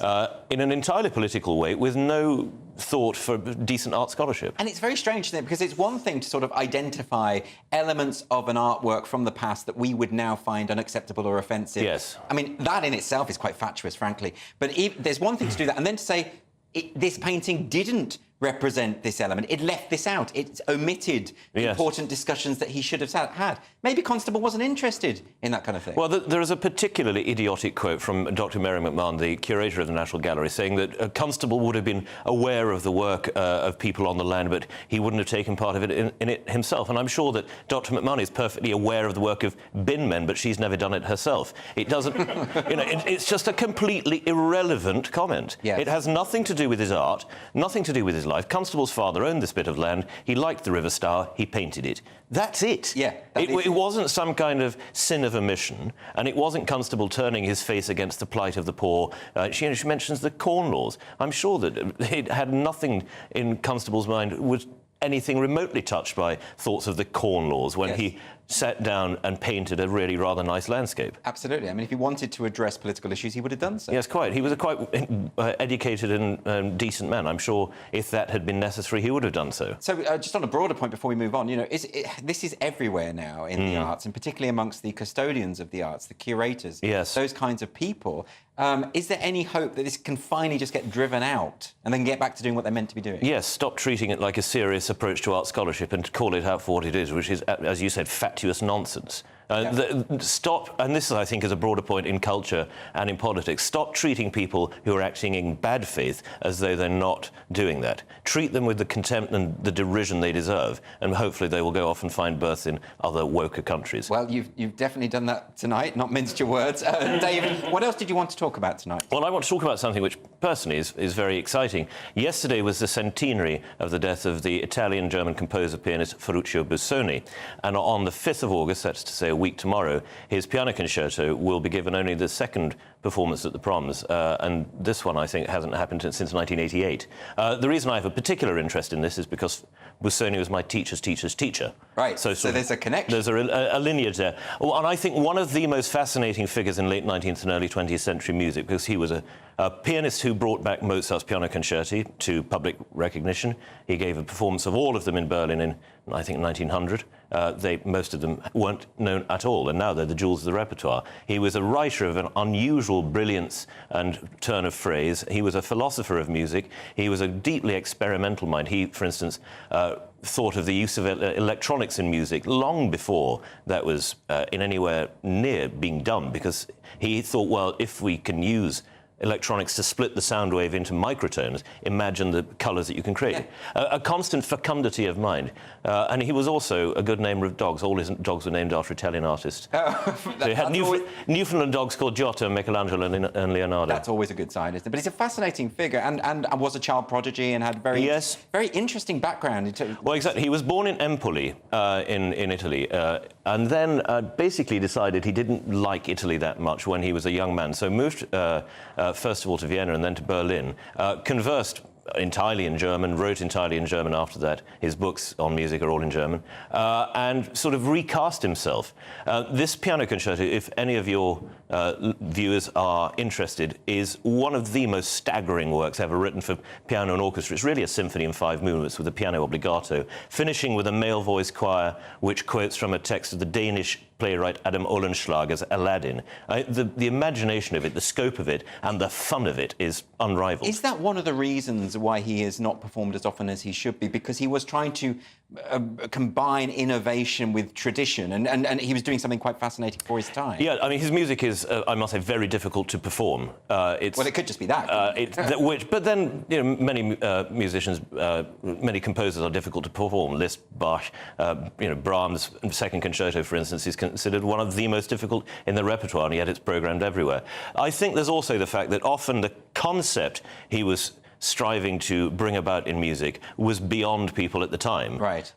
In an entirely political way with no thought for decent art scholarship. And it's very strange, isn't it? Because it's one thing to sort of identify elements of an artwork from the past that we would now find unacceptable or offensive. Yes. I mean, that in itself is quite fatuous, frankly. But there's one thing to do that, and then to say this painting didn't represent this element. It left this out. It omitted important discussions that he should have had. Maybe Constable wasn't interested in that kind of thing. Well, there is a particularly idiotic quote from Dr. Mary McMahon, the curator of the National Gallery, saying that Constable would have been aware of the work of people on the land, but he wouldn't have taken part of it in it himself. And I'm sure that Dr. McMahon is perfectly aware of the work of bin men, but she's never done it herself. It doesn't... it's just a completely irrelevant comment. Yes. It has nothing to do with his art, nothing to do with his life. Constable's father owned this bit of land. He liked the River Stour. He painted it. That's it. Yeah. It wasn't some kind of sin of omission, and it wasn't Constable turning his face against the plight of the poor. She mentions the Corn Laws. I'm sure that it had nothing in Constable's mind was anything remotely touched by thoughts of the Corn Laws when he sat down and painted a really rather nice landscape. Absolutely. I mean, if he wanted to address political issues, he would have done so. Yes, quite. He was a quite educated and decent man. I'm sure if that had been necessary, he would have done so. So, just on a broader point before we move on, this is everywhere now in the arts, and particularly amongst the custodians of the arts, the curators, those kinds of people. Is there any hope that this can finally just get driven out and then get back to doing what they're meant to be doing? Yes, stop treating it like a serious approach to art scholarship and call it out for what it is, which is, as you said, fatuous nonsense. Stop, and this, I think, is a broader point in culture and in politics, stop treating people who are acting in bad faith as though they're not doing that. Treat them with the contempt and the derision they deserve, and hopefully they will go off and find birth in other woker countries. Well, you've definitely done that tonight, not minced your words. David, what else did you want to talk about tonight? Well, I want to talk about something which, personally, is very exciting. Yesterday was the centenary of the death of the Italian-German composer-pianist Ferruccio Busoni, and on the 5th of August, that's to say a week tomorrow, his piano concerto will be given only the second performance at the Proms, and this one, I think, hasn't happened since 1988. The reason I have a particular interest in this is because Busoni was my teacher's teacher's teacher. Right, so there's a connection. There's a lineage there. Well, and I think one of the most fascinating figures in late 19th and early 20th century music, because he was a pianist who brought back Mozart's piano concerti to public recognition. He gave a performance of all of them in Berlin in, I think, 1900. Most of them weren't known at all, and now they're the jewels of the repertoire. He was a writer of an unusual brilliance and turn of phrase. He was a philosopher of music. He was a deeply experimental mind. He, for instance, thought of the use of electronics in music long before that was in anywhere near being done, because he thought, well, if we can use electronics to split the sound wave into microtones, imagine the colours that you can create. A constant fecundity of mind. And he was also a good namer of dogs. All his dogs were named after Italian artists. So he had Newfoundland dogs called Giotto, Michelangelo and Leonardo. That's always a good sign, isn't it? But he's a fascinating figure and was a child prodigy and had very interesting background. Well, exactly. He was born in Empoli in Italy and then basically decided he didn't like Italy that much when he was a young man. So moved first of all to Vienna and then to Berlin, conversed entirely in German, wrote entirely in German after that. His books on music are all in German, and sort of recast himself. This piano concerto, if any of your viewers are interested, is one of the most staggering works ever written for piano and orchestra. It's really a symphony in 5 movements with a piano obbligato, finishing with a male voice choir which quotes from a text of the Danish playwright Adam Oehlenschläger's Aladdin. The imagination of it, the scope of it, and the fun of it is unrivaled. Is that one of the reasons why he is not performed as often as he should be? Because he was trying to combine innovation with tradition, and he was doing something quite fascinating for his time. Yeah, I mean, his music is, I must say, very difficult to perform. Well, it could just be that. But then, you know, many musicians, many composers are difficult to perform. Liszt, Bach, Brahms' Second Concerto, for instance, is considered one of the most difficult in the repertoire, and yet it's programmed everywhere. I think there's also the fact that often the concept he was striving to bring about in music was beyond people at the time. Right.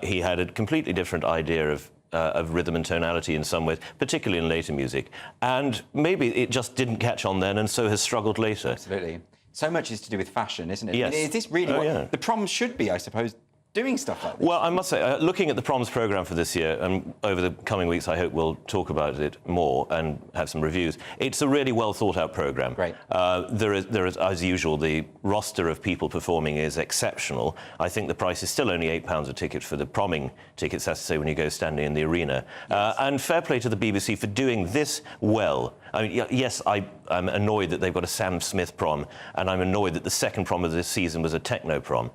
He had a completely different idea of rhythm and tonality in some ways, particularly in later music. And maybe it just didn't catch on then and so has struggled later. Absolutely. So much is to do with fashion, isn't it? Yes. I mean, is this really what the Proms should be, I suppose, doing stuff like this? Well, I must say, looking at the proms programme for this year, and over the coming weeks, I hope we'll talk about it more and have some reviews. It's a really well thought out programme. Great. There is, as usual, the roster of people performing is exceptional. I think the price is still only £8 a ticket for the promming tickets, that's to say, when you go standing in the arena. Yes. And fair play to the BBC for doing this well. I mean, yes, I'm annoyed that they've got a Sam Smith prom, and I'm annoyed that the second prom of this season was a techno prom.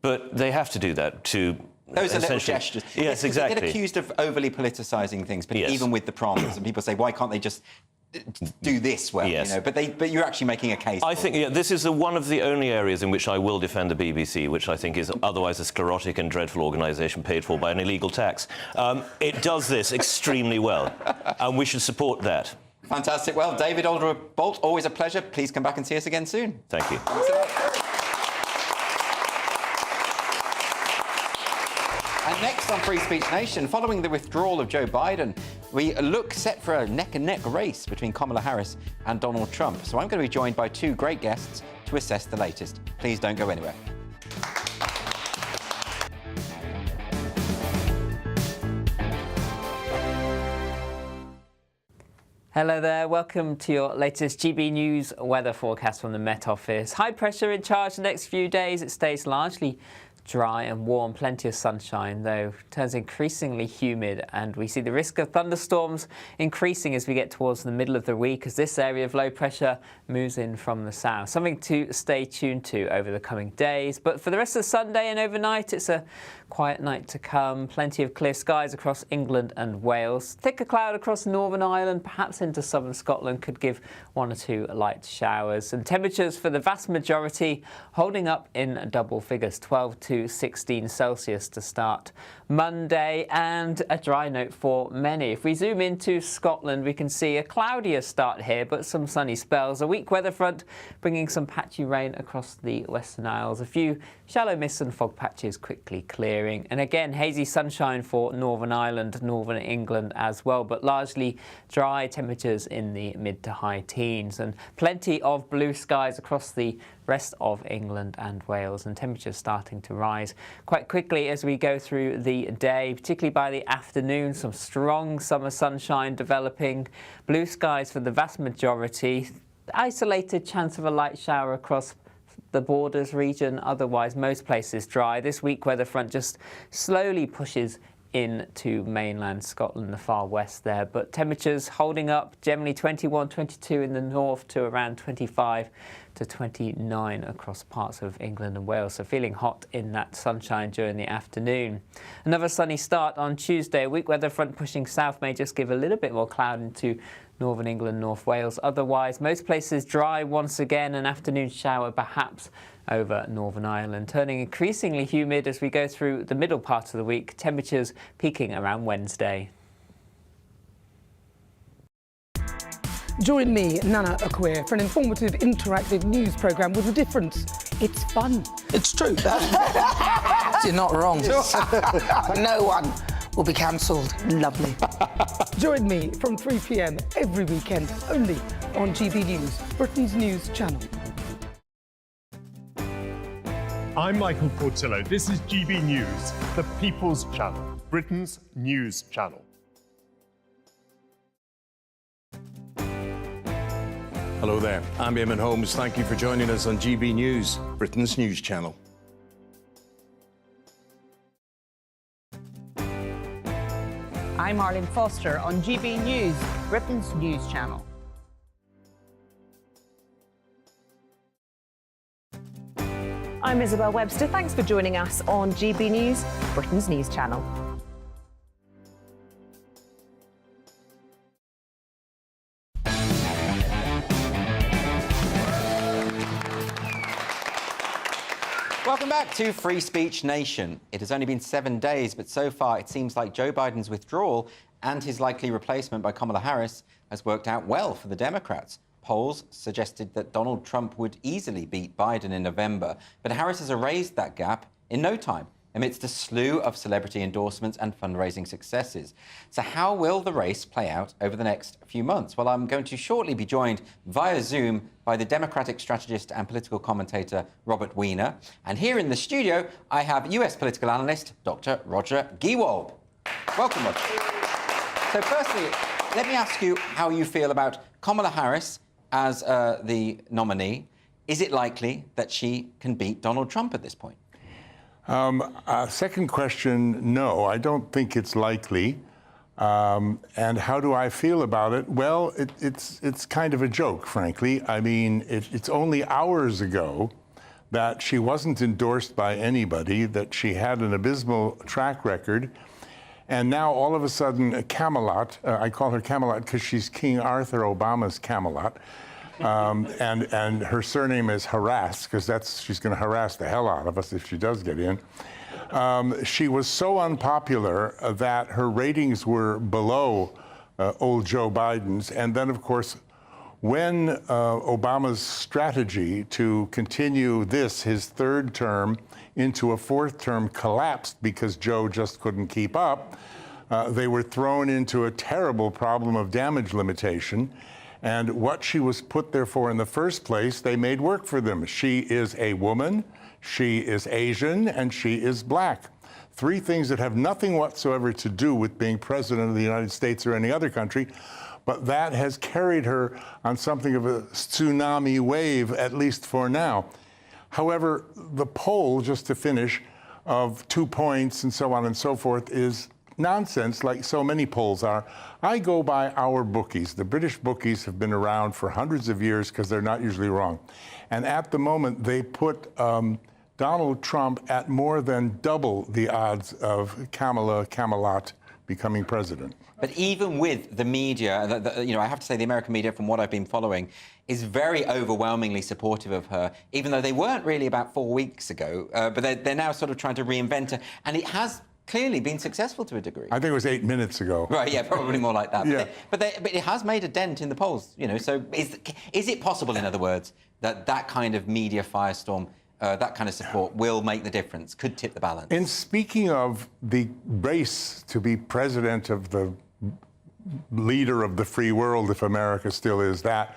But they have to do that to... Those are little gestures. Yes, exactly. They get accused of overly politicising things, but yes. even with the proms, and people say, why can't they just do this well? Yes. You know, but you're actually making a case. I think this is one of the only areas in which I will defend the BBC, which I think is otherwise a sclerotic and dreadful organisation paid for by an illegal tax. It does this extremely well, and we should support that. Fantastic. Well, David Alderwood-Bolt, always a pleasure. Please come back and see us again soon. Thank you. Thanks a lot. And next on Free Speech Nation, following the withdrawal of Joe Biden, we look set for a neck-and-neck race between Kamala Harris and Donald Trump. So I'm going to be joined by two great guests to assess the latest. Please don't go anywhere. Hello there, welcome to your latest GB News weather forecast from the Met Office. High pressure in charge the next few days. It stays largely dry and warm, plenty of sunshine, though turns increasingly humid, and we see the risk of thunderstorms increasing as we get towards the middle of the week as this area of low pressure moves in from the south. Something to stay tuned to over the coming days. But for the rest of Sunday and overnight, it's a quiet night to come. Plenty of clear skies across England and Wales. Thicker cloud across Northern Ireland, perhaps into southern Scotland, could give 1 or 2 light showers. And temperatures for the vast majority holding up in double figures, 12 to 16 Celsius to start Monday, and a dry note for many. If we zoom into Scotland, we can see a cloudier start here, but some sunny spells. A weak weather front bringing some patchy rain across the Western Isles. A few shallow mists and fog patches quickly clearing. And again, hazy sunshine for Northern Ireland, Northern England as well, but largely dry, temperatures in the mid to high teens. And plenty of blue skies across the rest of England and Wales, and temperatures starting to rise quite quickly as we go through the day, particularly by the afternoon. Some strong summer sunshine developing, blue skies for the vast majority, isolated chance of a light shower across the borders region, otherwise most places dry. This weak weather front just slowly pushes into mainland Scotland, the far west there, but temperatures holding up, generally 21, 22 in the north to around 25 to 29 across parts of England and Wales, so feeling hot in that sunshine during the afternoon. Another sunny start on Tuesday. A weak weather front pushing south may just give a little bit more cloud into northern England, North Wales. Otherwise, most places dry once again, an afternoon shower perhaps over Northern Ireland, turning increasingly humid as we go through the middle part of the week, temperatures peaking around Wednesday. Join me, Nana Akwe, for an informative, interactive news programme with a difference. It's fun. It's true. You're not wrong. No one will be cancelled. Lovely. Join me from 3 p.m. every weekend, only on GB News, Britain's news channel. I'm Michael Portillo. This is GB News, the People's Channel, Britain's news channel. Hello there, I'm Eamon Holmes. Thank you for joining us on GB News, Britain's news channel. I'm Arlene Foster on GB News, Britain's news channel. I'm Isabel Webster. Thanks for joining us on GB News, Britain's news channel. Welcome back to Free Speech Nation. It has only been 7 days, but so far it seems like Joe Biden's withdrawal and his likely replacement by Kamala Harris has worked out well for the Democrats. Polls suggested that Donald Trump would easily beat Biden in November, but Harris has erased that gap in no time, amidst a slew of celebrity endorsements and fundraising successes. So how will the race play out over the next few months? Well, I'm going to shortly be joined via Zoom by the Democratic strategist and political commentator Robert Wiener. And here in the studio, I have US political analyst Dr. Roger Giewolb. Welcome, Roger. So firstly, let me ask you how you feel about Kamala Harris as the nominee. Is it likely that she can beat Donald Trump at this point? Second question, no, I don't think it's likely. And how do I feel about it? Well, it's kind of a joke, frankly. I mean, it's only hours ago that she wasn't endorsed by anybody, that she had an abysmal track record. And now, all of a sudden, Camelot, I call her Camelot because she's King Arthur Obama's Camelot. And her surname is Harass, because she's going to harass the hell out of us if she does get in. She was so unpopular that her ratings were below old Joe Biden's. And then, of course, when Obama's strategy to continue his third term, into a fourth term collapsed because Joe just couldn't keep up, they were thrown into a terrible problem of damage limitation. And what she was put there for in the first place, they made work for them. She is a woman, she is Asian, and she is black. Three things that have nothing whatsoever to do with being president of the United States or any other country, but that has carried her on something of a tsunami wave, at least for now. However, the poll, just to finish, of 2 points and so on and so forth is nonsense, like so many polls are. I go by our bookies. The British bookies have been around for hundreds of years because they're not usually wrong. And at the moment, they put Donald Trump at more than double the odds of Camelot becoming president. But even with the media, I have to say the American media, from what I've been following, is very overwhelmingly supportive of her, even though they weren't really about 4 weeks ago. But they're now sort of trying to reinvent her. And it has clearly been successful to a degree. I think it was 8 minutes ago. Right, yeah, probably more like that. Yeah. But it has made a dent in the polls, So is it possible, in other words, that kind of media firestorm, that kind of support will make the difference, could tip the balance? And speaking of the race to be president of the leader of the free world, if America still is that,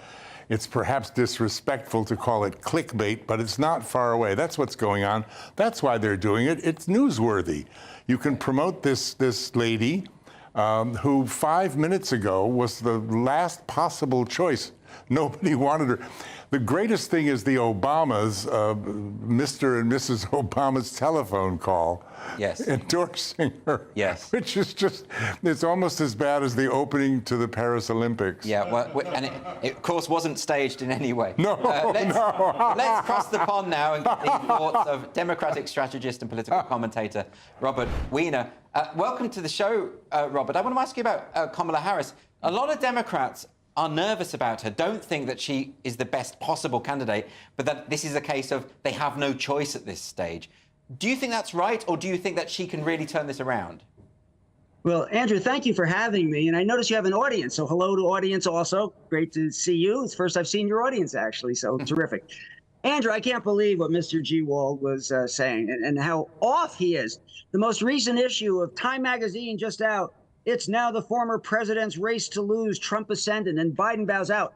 it's perhaps disrespectful to call it clickbait, but it's not far away. That's what's going on. That's why they're doing it. It's newsworthy. You can promote this lady who 5 minutes ago was the last possible choice. Nobody wanted her. The greatest thing is the Obamas, Mr. and Mrs. Obama's telephone call. Yes. Endorsing her. Yes. Which is just, it's almost as bad as the opening to the Paris Olympics. Yeah, well, and it of course, wasn't staged in any way. No, Let's cross the pond now and get the thoughts of Democratic strategist and political commentator Robert Wiener. Welcome to the show, Robert. I want to ask you about Kamala Harris. A lot of Democrats are nervous about her, don't think that she is the best possible candidate, but that this is a case of they have no choice at this stage. Do you think that's right, or do you think that she can really turn this around? Well, Andrew, thank you for having me. And I notice you have an audience, so hello to audience also. Great to see you. It's the first I've seen your audience, actually, so terrific. Andrew, I can't believe what Mr. Giewolb was saying and how off he is. The most recent issue of Time magazine just out, it's now the former president's race to lose, Trump ascendant, and Biden bows out.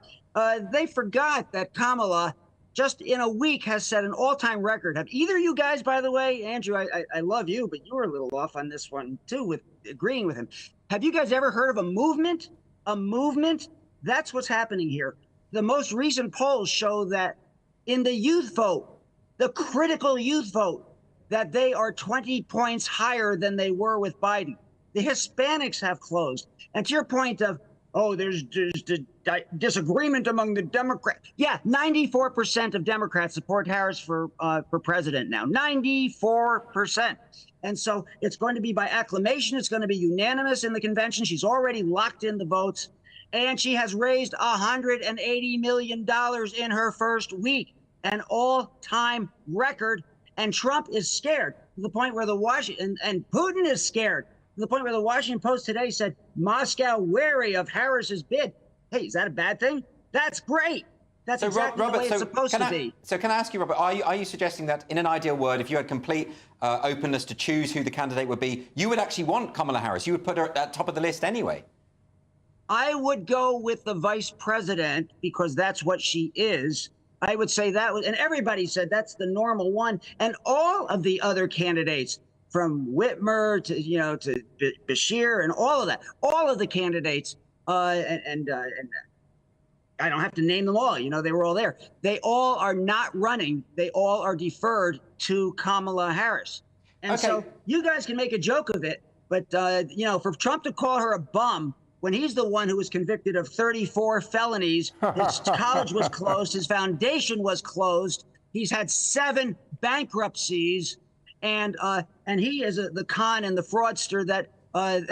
They forgot that Kamala, just in a week, has set an all-time record. Have either of you guys, by the way, Andrew, I love you, but you were a little off on this one, too, with agreeing with him. Have you guys ever heard of a movement? A movement? That's what's happening here. The most recent polls show that in the youth vote, the critical youth vote, that they are 20 points higher than they were with Biden. The Hispanics have closed. And to your point of, oh, there's disagreement among the Democrats. Yeah, 94% of Democrats support Harris for president now. 94%. And so it's going to be by acclamation. It's going to be unanimous in the convention. She's already locked in the votes. And she has raised $180 million in her first week, an all-time record. And Trump is scared to the point where and Putin is scared to the point where the Washington Post today said, Moscow wary of Harris's bid. Hey, is that a bad thing? That's great. That's exactly the way it's supposed to be. So can I ask you, Robert, are you suggesting that in an ideal world, if you had complete openness to choose who the candidate would be, you would actually want Kamala Harris? You would put her at top of the list anyway? I would go with the vice president because that's what she is. I would say that was, and everybody said that's the normal one. And all of the other candidates, from Whitmer to to Bashir and all of that, all of the candidates, and I don't have to name them all. They were all there. They all are not running. They all are deferred to Kamala Harris. And so you guys can make a joke of it, but for Trump to call her a bum when he's the one who was convicted of 34 felonies, his college was closed, his foundation was closed, he's had 7 bankruptcies, and he is the con and the fraudster that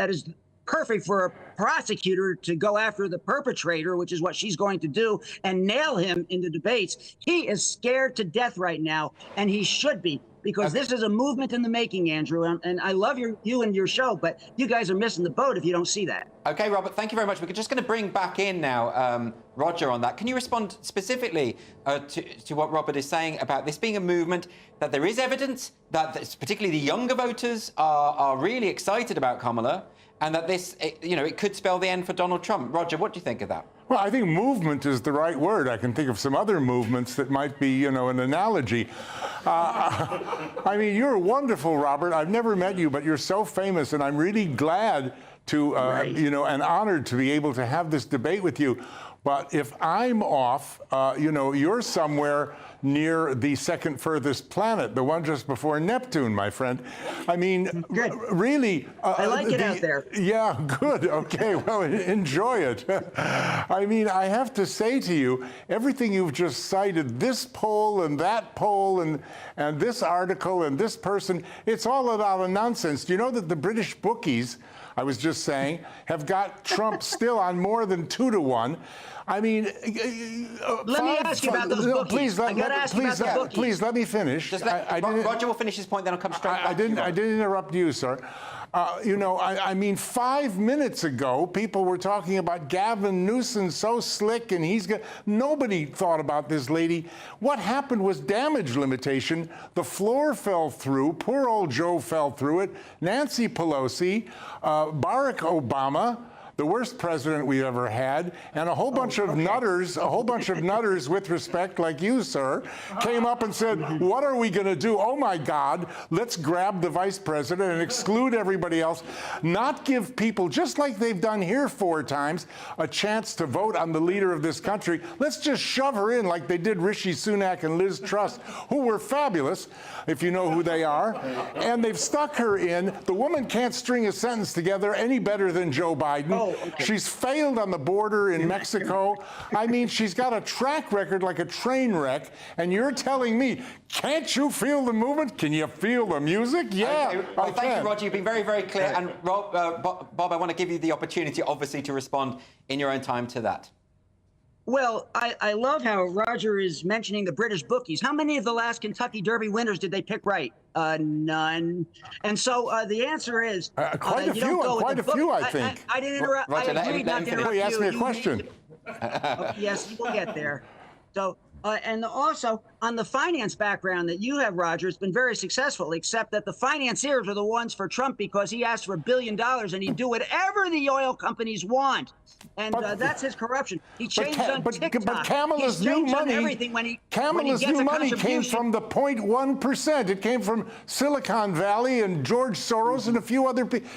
is perfect for a prosecutor to go after the perpetrator, which is what she's going to do, and nail him in the debates. He is scared to death right now, and he should be, because this is a movement in the making, Andrew. And I love you and your show, but you guys are missing the boat if you don't see that. OK, Robert, thank you very much. We're just going to bring back in now Roger on that. Can you respond specifically to what Robert is saying about this being a movement, that there is evidence that particularly the younger voters are really excited about Kamala, and that this, it could spell the end for Donald Trump? Roger, what do you think of that? Well, I think movement is the right word. I can think of some other movements that might be, an analogy. I mean, you're wonderful, Robert. I've never met you, but you're so famous, and I'm really glad to, and honored to be able to have this debate with you. But if I'm off, you're somewhere near the second furthest planet, the one just before Neptune, my friend. I mean, really. I like it out there. Yeah, good. Okay, well, enjoy it. I mean, I have to say to you, everything you've just cited, this poll and that poll and this article and this person, it's all about a nonsense. Do you know that the British bookies, I was just saying, have got Trump still on more than 2-1? I mean, let me ask you about those bookies. Please let me finish. Roger will finish his point, then I'll come straight back. I didn't interrupt you, sir. I mean, 5 minutes ago, people were talking about Gavin Newsom, so slick, and nobody thought about this lady. What happened was damage limitation. The floor fell through. Poor old Joe fell through it. Nancy Pelosi, Barack Obama, the worst president we ever had, and a whole bunch of nutters with respect, like you, sir, came up and said, what are we going to do? Oh, my God, let's grab the vice president and exclude everybody else, not give people, just like they've done here 4 times, a chance to vote on the leader of this country. Let's just shove her in like they did Rishi Sunak and Liz Truss, who were fabulous, if you know who they are, and they've stuck her in. The woman can't string a sentence together any better than Joe Biden. Okay. She's failed on the border in Mexico. I mean, she's got a track record like a train wreck, and you're telling me, can't you feel the movement? Can you feel the music? Yeah. Well, thank you, Roger. You've been very, very clear. And Bob, I want to give you the opportunity, obviously, to respond in your own time to that. Well, I love how Roger is mentioning the British bookies. How many of the last Kentucky Derby winners did they pick right? None. And so the answer is quite a few, I think. I didn't interrupt. Roger, I agreed not to interrupt you. He asked me a question. Yes, we'll get there. So, and also on the finance background that you have, Roger, it's been very successful, except that the financiers are the ones for Trump because he asked for $1 billion and he'd do whatever the oil companies want. And that's his corruption. He changed on TikTok. But Kamala's new money, came from the 0.1%. It came from Silicon Valley and George Soros and a few other people.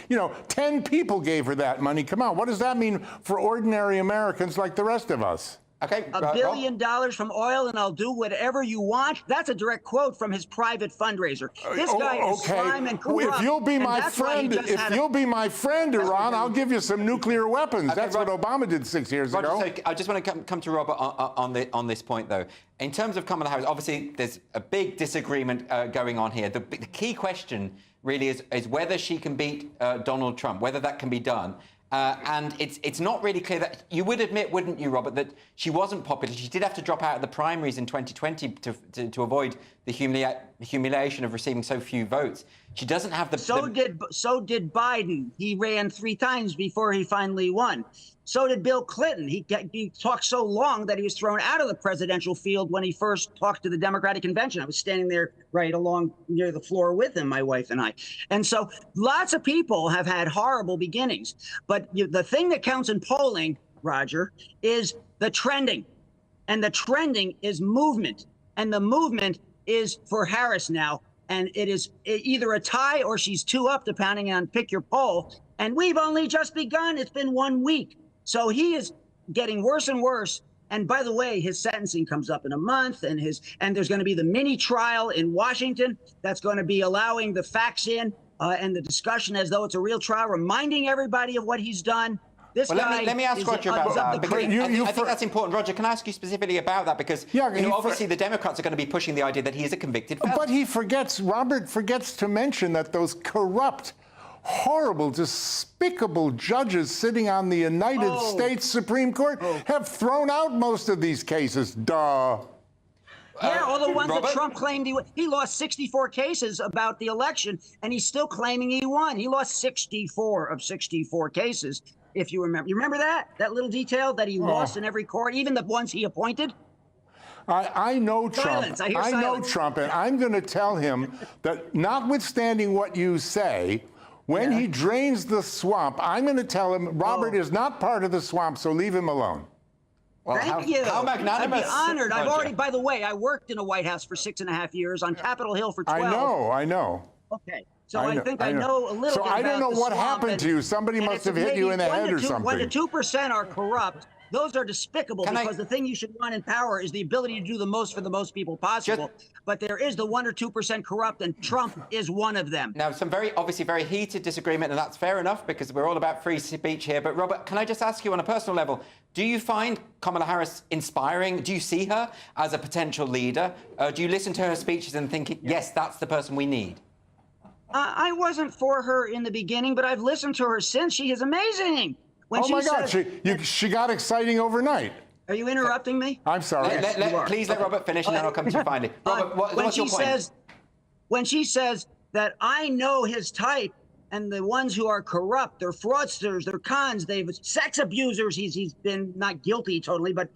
10 people gave her that money. Come on, what does that mean for ordinary Americans like the rest of us? Okay, $1 billion from oil, and I'll do whatever you want. That's a direct quote from his private fundraiser. This guy is slime and corrupt. If you'll be my friend, Iran, I'll give you some nuclear weapons. That's what Obama did 6 years ago. So I just want to come to Robert on this point, though. In terms of Kamala Harris, obviously there's a big disagreement going on here. The key question really is whether she can beat Donald Trump, whether that can be done. And it's not really clear that you would admit, wouldn't you, Robert, that she wasn't popular. She did have to drop out of the primaries in 2020 to avoid the humiliation of receiving so few votes. She doesn't have the... So did Biden. He ran 3 times before he finally won. So did Bill Clinton. He talked so long that he was thrown out of the presidential field when he first talked to the Democratic convention. I was standing there right along near the floor with him, my wife and I. And so lots of people have had horrible beginnings. But the thing that counts in polling, Roger, is the trending. And the trending is movement. And the movement is for Harris now. And it is either a tie or she's 2 up, depending on pick your poll. And we've only just begun. It's been 1 week. So he is getting worse and worse. And by the way, his sentencing comes up in a month, and there's going to be the mini trial in Washington that's going to be allowing the facts in and the discussion as though it's a real trial, reminding everybody of what he's done. Let me ask Roger about that, because I think that's important. Roger, can I ask you specifically about that? Because obviously the Democrats are going to be pushing the idea that he is a convicted felon. But Robert forgets to mention that those corrupt, horrible, despicable judges sitting on the United States Supreme Court have thrown out most of these cases. Duh. Yeah, all the ones that Trump claimed he lost 64 cases about the election, and he's still claiming he won. He lost 64 of 64 cases, if you remember. You remember that little detail that he lost in every court, even the ones he appointed? I know Trump. Silence. I know Trump, and I'm going to tell him that notwithstanding what you say, when he drains the swamp, I'm going to tell him Robert is not part of the swamp, so leave him alone. Well, Thank you. How magnanimous. I'd be honored. I've already, by the way, I worked in a White House for 6.5 years, on Capitol Hill for 12. I know. Okay. So I think I know a little bit about I don't know what happened to you. Somebody must have hit you in the head or something. 1 to 2% are corrupt. Those are despicable because the thing you should want in power is the ability to do the most for the most people possible. But there is the 1 or 2% corrupt, and Trump is one of them. Now, some obviously very heated disagreement, and that's fair enough because we're all about free speech here. But Robert, can I just ask you on a personal level, do you find Kamala Harris inspiring? Do you see her as a potential leader? Do you listen to her speeches and think, yes, that's the person we need? I wasn't for her in the beginning, but I've listened to her since. She is amazing. When my God, she got exciting overnight. Are you interrupting me? I'm sorry. Please let Robert finish, and then I'll come to you finally. Robert, what's your point? When she says that I know his type, and the ones who are corrupt, they're fraudsters, they're cons, they've sex abusers. He's been not guilty totally, but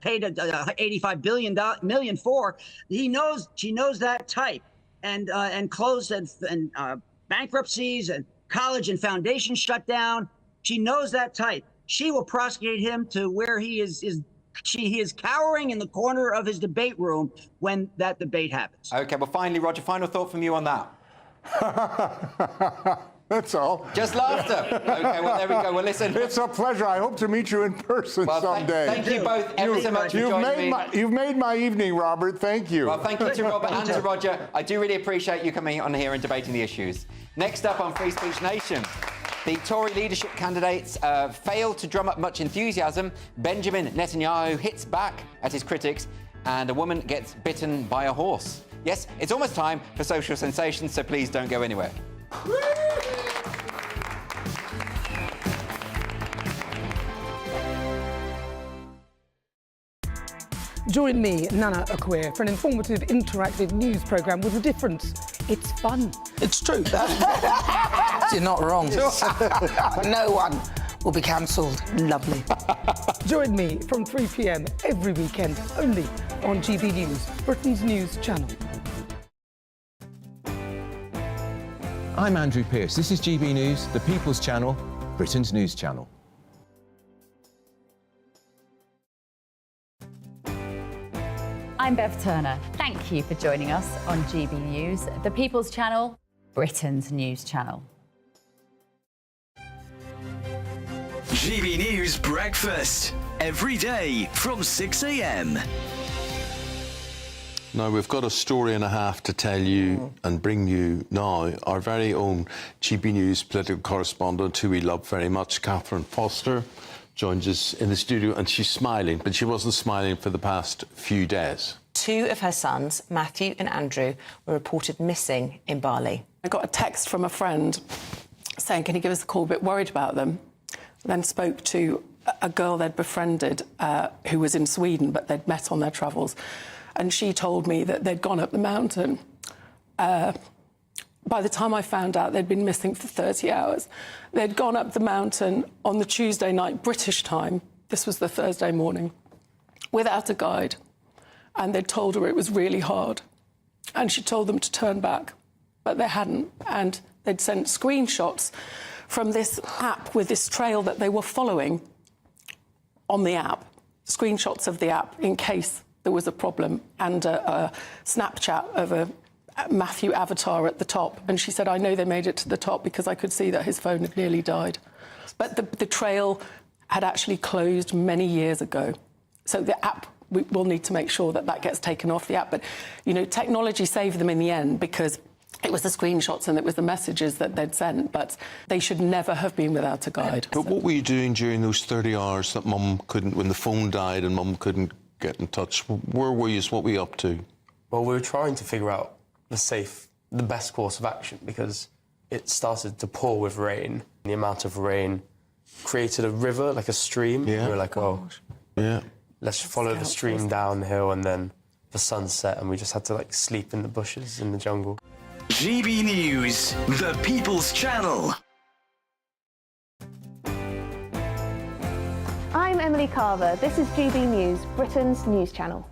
paid $85 million for. She knows that type, and closed and bankruptcies and college and foundation shut down. She knows that type. She will prosecute him to where he is cowering in the corner of his debate room when that debate happens. Okay, well, finally, Roger, final thought from you on that. That's all. Just laughter. Okay, well, there we go. Well, listen. It's a pleasure. I hope to meet you in person someday. Thank you both ever so much for joining me. You've made my evening, Robert. Thank you. Well, thank you to Robert and to Roger. I do really appreciate you coming on here and debating the issues. Next up on Free Speech Nation, the Tory leadership candidates failed to drum up much enthusiasm. Benjamin Netanyahu hits back at his critics, and a woman gets bitten by a horse. Yes, it's almost time for social sensations, so please don't go anywhere. Join me, Nana Akwe, for an informative, interactive news programme with a difference. It's fun. It's true. You're not wrong. No one will be cancelled. Lovely. Join me from 3 p.m. every weekend, only on GB News, Britain's news channel. I'm Andrew Pearce. This is GB News, the People's Channel, Britain's news channel. I'm Bev Turner. Thank you for joining us on GB News, the People's Channel, Britain's news channel. GB News Breakfast, every day from 6 a.m. Now, we've got a story and a half to tell you and bring you now. Our very own GB News political correspondent, who we love very much, Catherine Foster, joins us in the studio, and she's smiling, but she wasn't smiling for the past few days. 2 of her sons, Matthew and Andrew, were reported missing in Bali. I got a text from a friend saying, can you give us a call, a bit worried about them. Then spoke to a girl they'd befriended who was in Sweden, but they'd met on their travels. and she told me that they'd gone up the mountain. By the time I found out, they'd been missing for 30 hours. They'd gone up the mountain on the Tuesday night, British time. This was the Thursday morning, without a guide. And they'd told her it was really hard. And she told them to turn back, but they hadn't. And they'd sent screenshots from this app with this trail that they were following on the app, screenshots of the app in case there was a problem, and a Snapchat of a Matthew avatar at the top. And she said, I know they made it to the top because I could see that his phone had nearly died. But the trail had actually closed many years ago. So the app, we will need to make sure that that gets taken off the app. But, you know, technology saved them in the end because it was the screenshots and it was the messages that they'd sent, but they should never have been without a guide. But what were you doing during those 30 hours that Mum couldn't, when the phone died and Mum couldn't get in touch? Where were you? What were you up to? Well, we were trying to figure out the best course of action, because it started to pour with rain. The amount of rain created a river, like a stream. Yeah. We were like, oh, yeah, let's follow the stream downhill, and then the sun set, and we just had to like sleep in the bushes in the jungle. GB News, the People's Channel. I'm Emily Carver. This is GB News, Britain's news channel.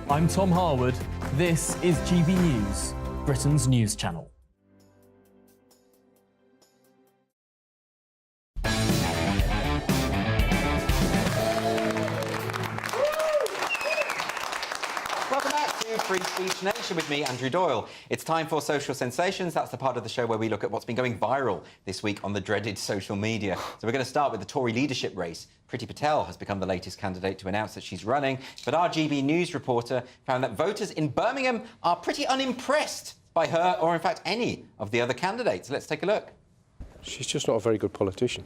I'm Tom Harwood. This is GB News, Britain's news channel. Welcome back to Free Speech Nation with me, Andrew Doyle. It's time for Social Sensations. That's the part of the show where we look at what's been going viral this week on the dreaded social media. So we're going to start with the Tory leadership race. Priti Patel has become the latest candidate to announce that she's running, but our GB News reporter found that voters in Birmingham are pretty unimpressed by her, or in fact any of the other candidates. Let's take a look. She's just not a very good politician.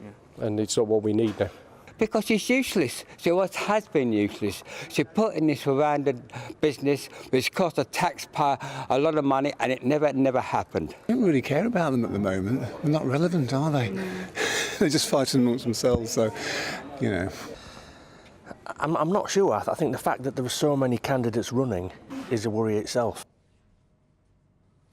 Yeah. And it's not what we need now. Because she's useless. She always has been useless. She put in this random business which cost the taxpayer a lot of money, and it never happened. I don't really care about them at the moment. They're not relevant, are they? They're just fighting amongst themselves, so, you know. I'm not sure. I think the fact that there are so many candidates running is a worry itself.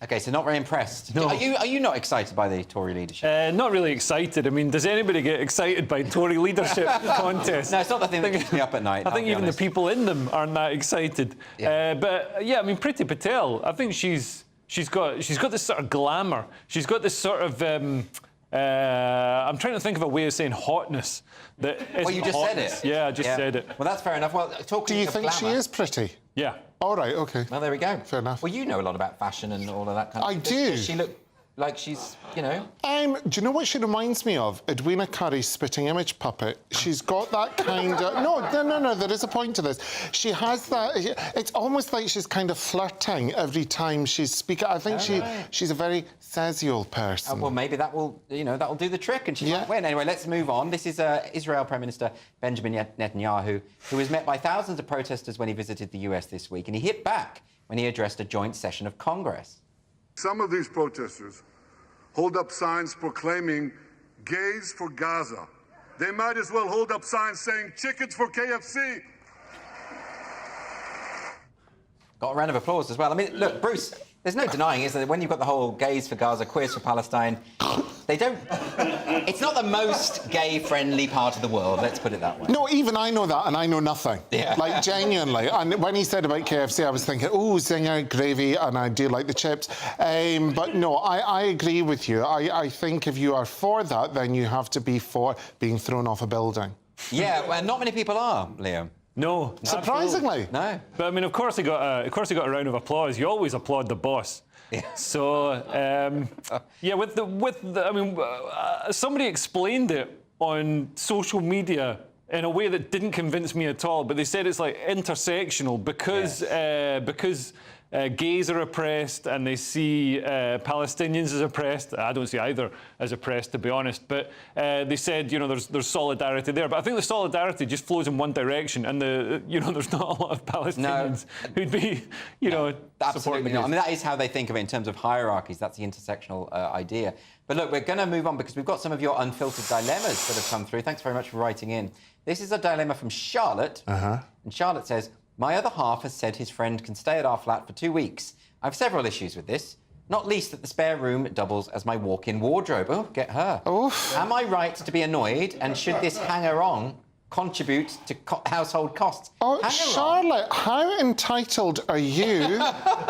OK, so not very impressed. No. Are you not excited by the Tory leadership? Not really excited. I mean, does anybody get excited by Tory leadership contests? No, it's not the thing that keeps me up at night. I think even the people in them aren't that excited. Yeah. But yeah, I mean, Priti Patel, I think she's got this sort of glamour. She's got this sort of I'm trying to think of a way of saying hotness. Well, you just said it. Yeah, I just said it. Well, that's fair enough. Well, talking Do you of think glamour, she is pretty? Yeah. All right, OK. Well, there we go. Fair enough. Well, you know a lot about fashion and all of that kind of I stuff. do. Does she look like she's, you know? Do you know what she reminds me of? Edwina Curry's spitting image puppet. She's got that kind of... No, there is a point to this. She has that... It's almost like she's kind of flirting every time she's speaking. I think she's a very sexual person. Well, maybe that will, that'll do the trick and she might win. Anyway, let's move on. This is Israel Prime Minister Benjamin Netanyahu, who was met by thousands of protesters when he visited the US this week, and he hit back when he addressed a joint session of Congress. Some of these protesters hold up signs proclaiming gays for Gaza. They might as well hold up signs saying chickens for KFC. Got a round of applause as well. I mean, look, Bruce, there's no denying, is there, when you've got the whole gays for Gaza, queers for Palestine, they don't... It's not the most gay-friendly part of the world, let's put it that way. No, even I know that, and I know nothing. Yeah. Like, genuinely. And when he said about KFC, I was thinking, oh, zinger, gravy, and I do like the chips. But no, I agree with you. I think if you are for that, then you have to be for being thrown off a building. Yeah, well, not many people are, Liam. No. Surprisingly. No. But, I mean, of course he got a round of applause. You always applaud the boss. Yeah. So, yeah, I mean, somebody explained it on social media in a way that didn't convince me at all, but they said it's like intersectional because gays are oppressed and they see Palestinians as oppressed. I don't see either as oppressed, to be honest. But they said, you know, there's solidarity there. But I think the solidarity just flows in one direction, and there's not a lot of Palestinians who'd be, absolutely not. I mean, that is how they think of it in terms of hierarchies. That's the intersectional idea. But look, we're going to move on because we've got some of your unfiltered dilemmas that have come through. Thanks very much for writing in. This is a dilemma from Charlotte. And Charlotte says, my other half has said his friend can stay at our flat for 2 weeks. I have several issues with this, not least that the spare room doubles as my walk-in wardrobe. Oh, get her. Oof. Am I right to be annoyed, and should this hanger-on contribute to household costs? Oh, Charlotte, how entitled are you,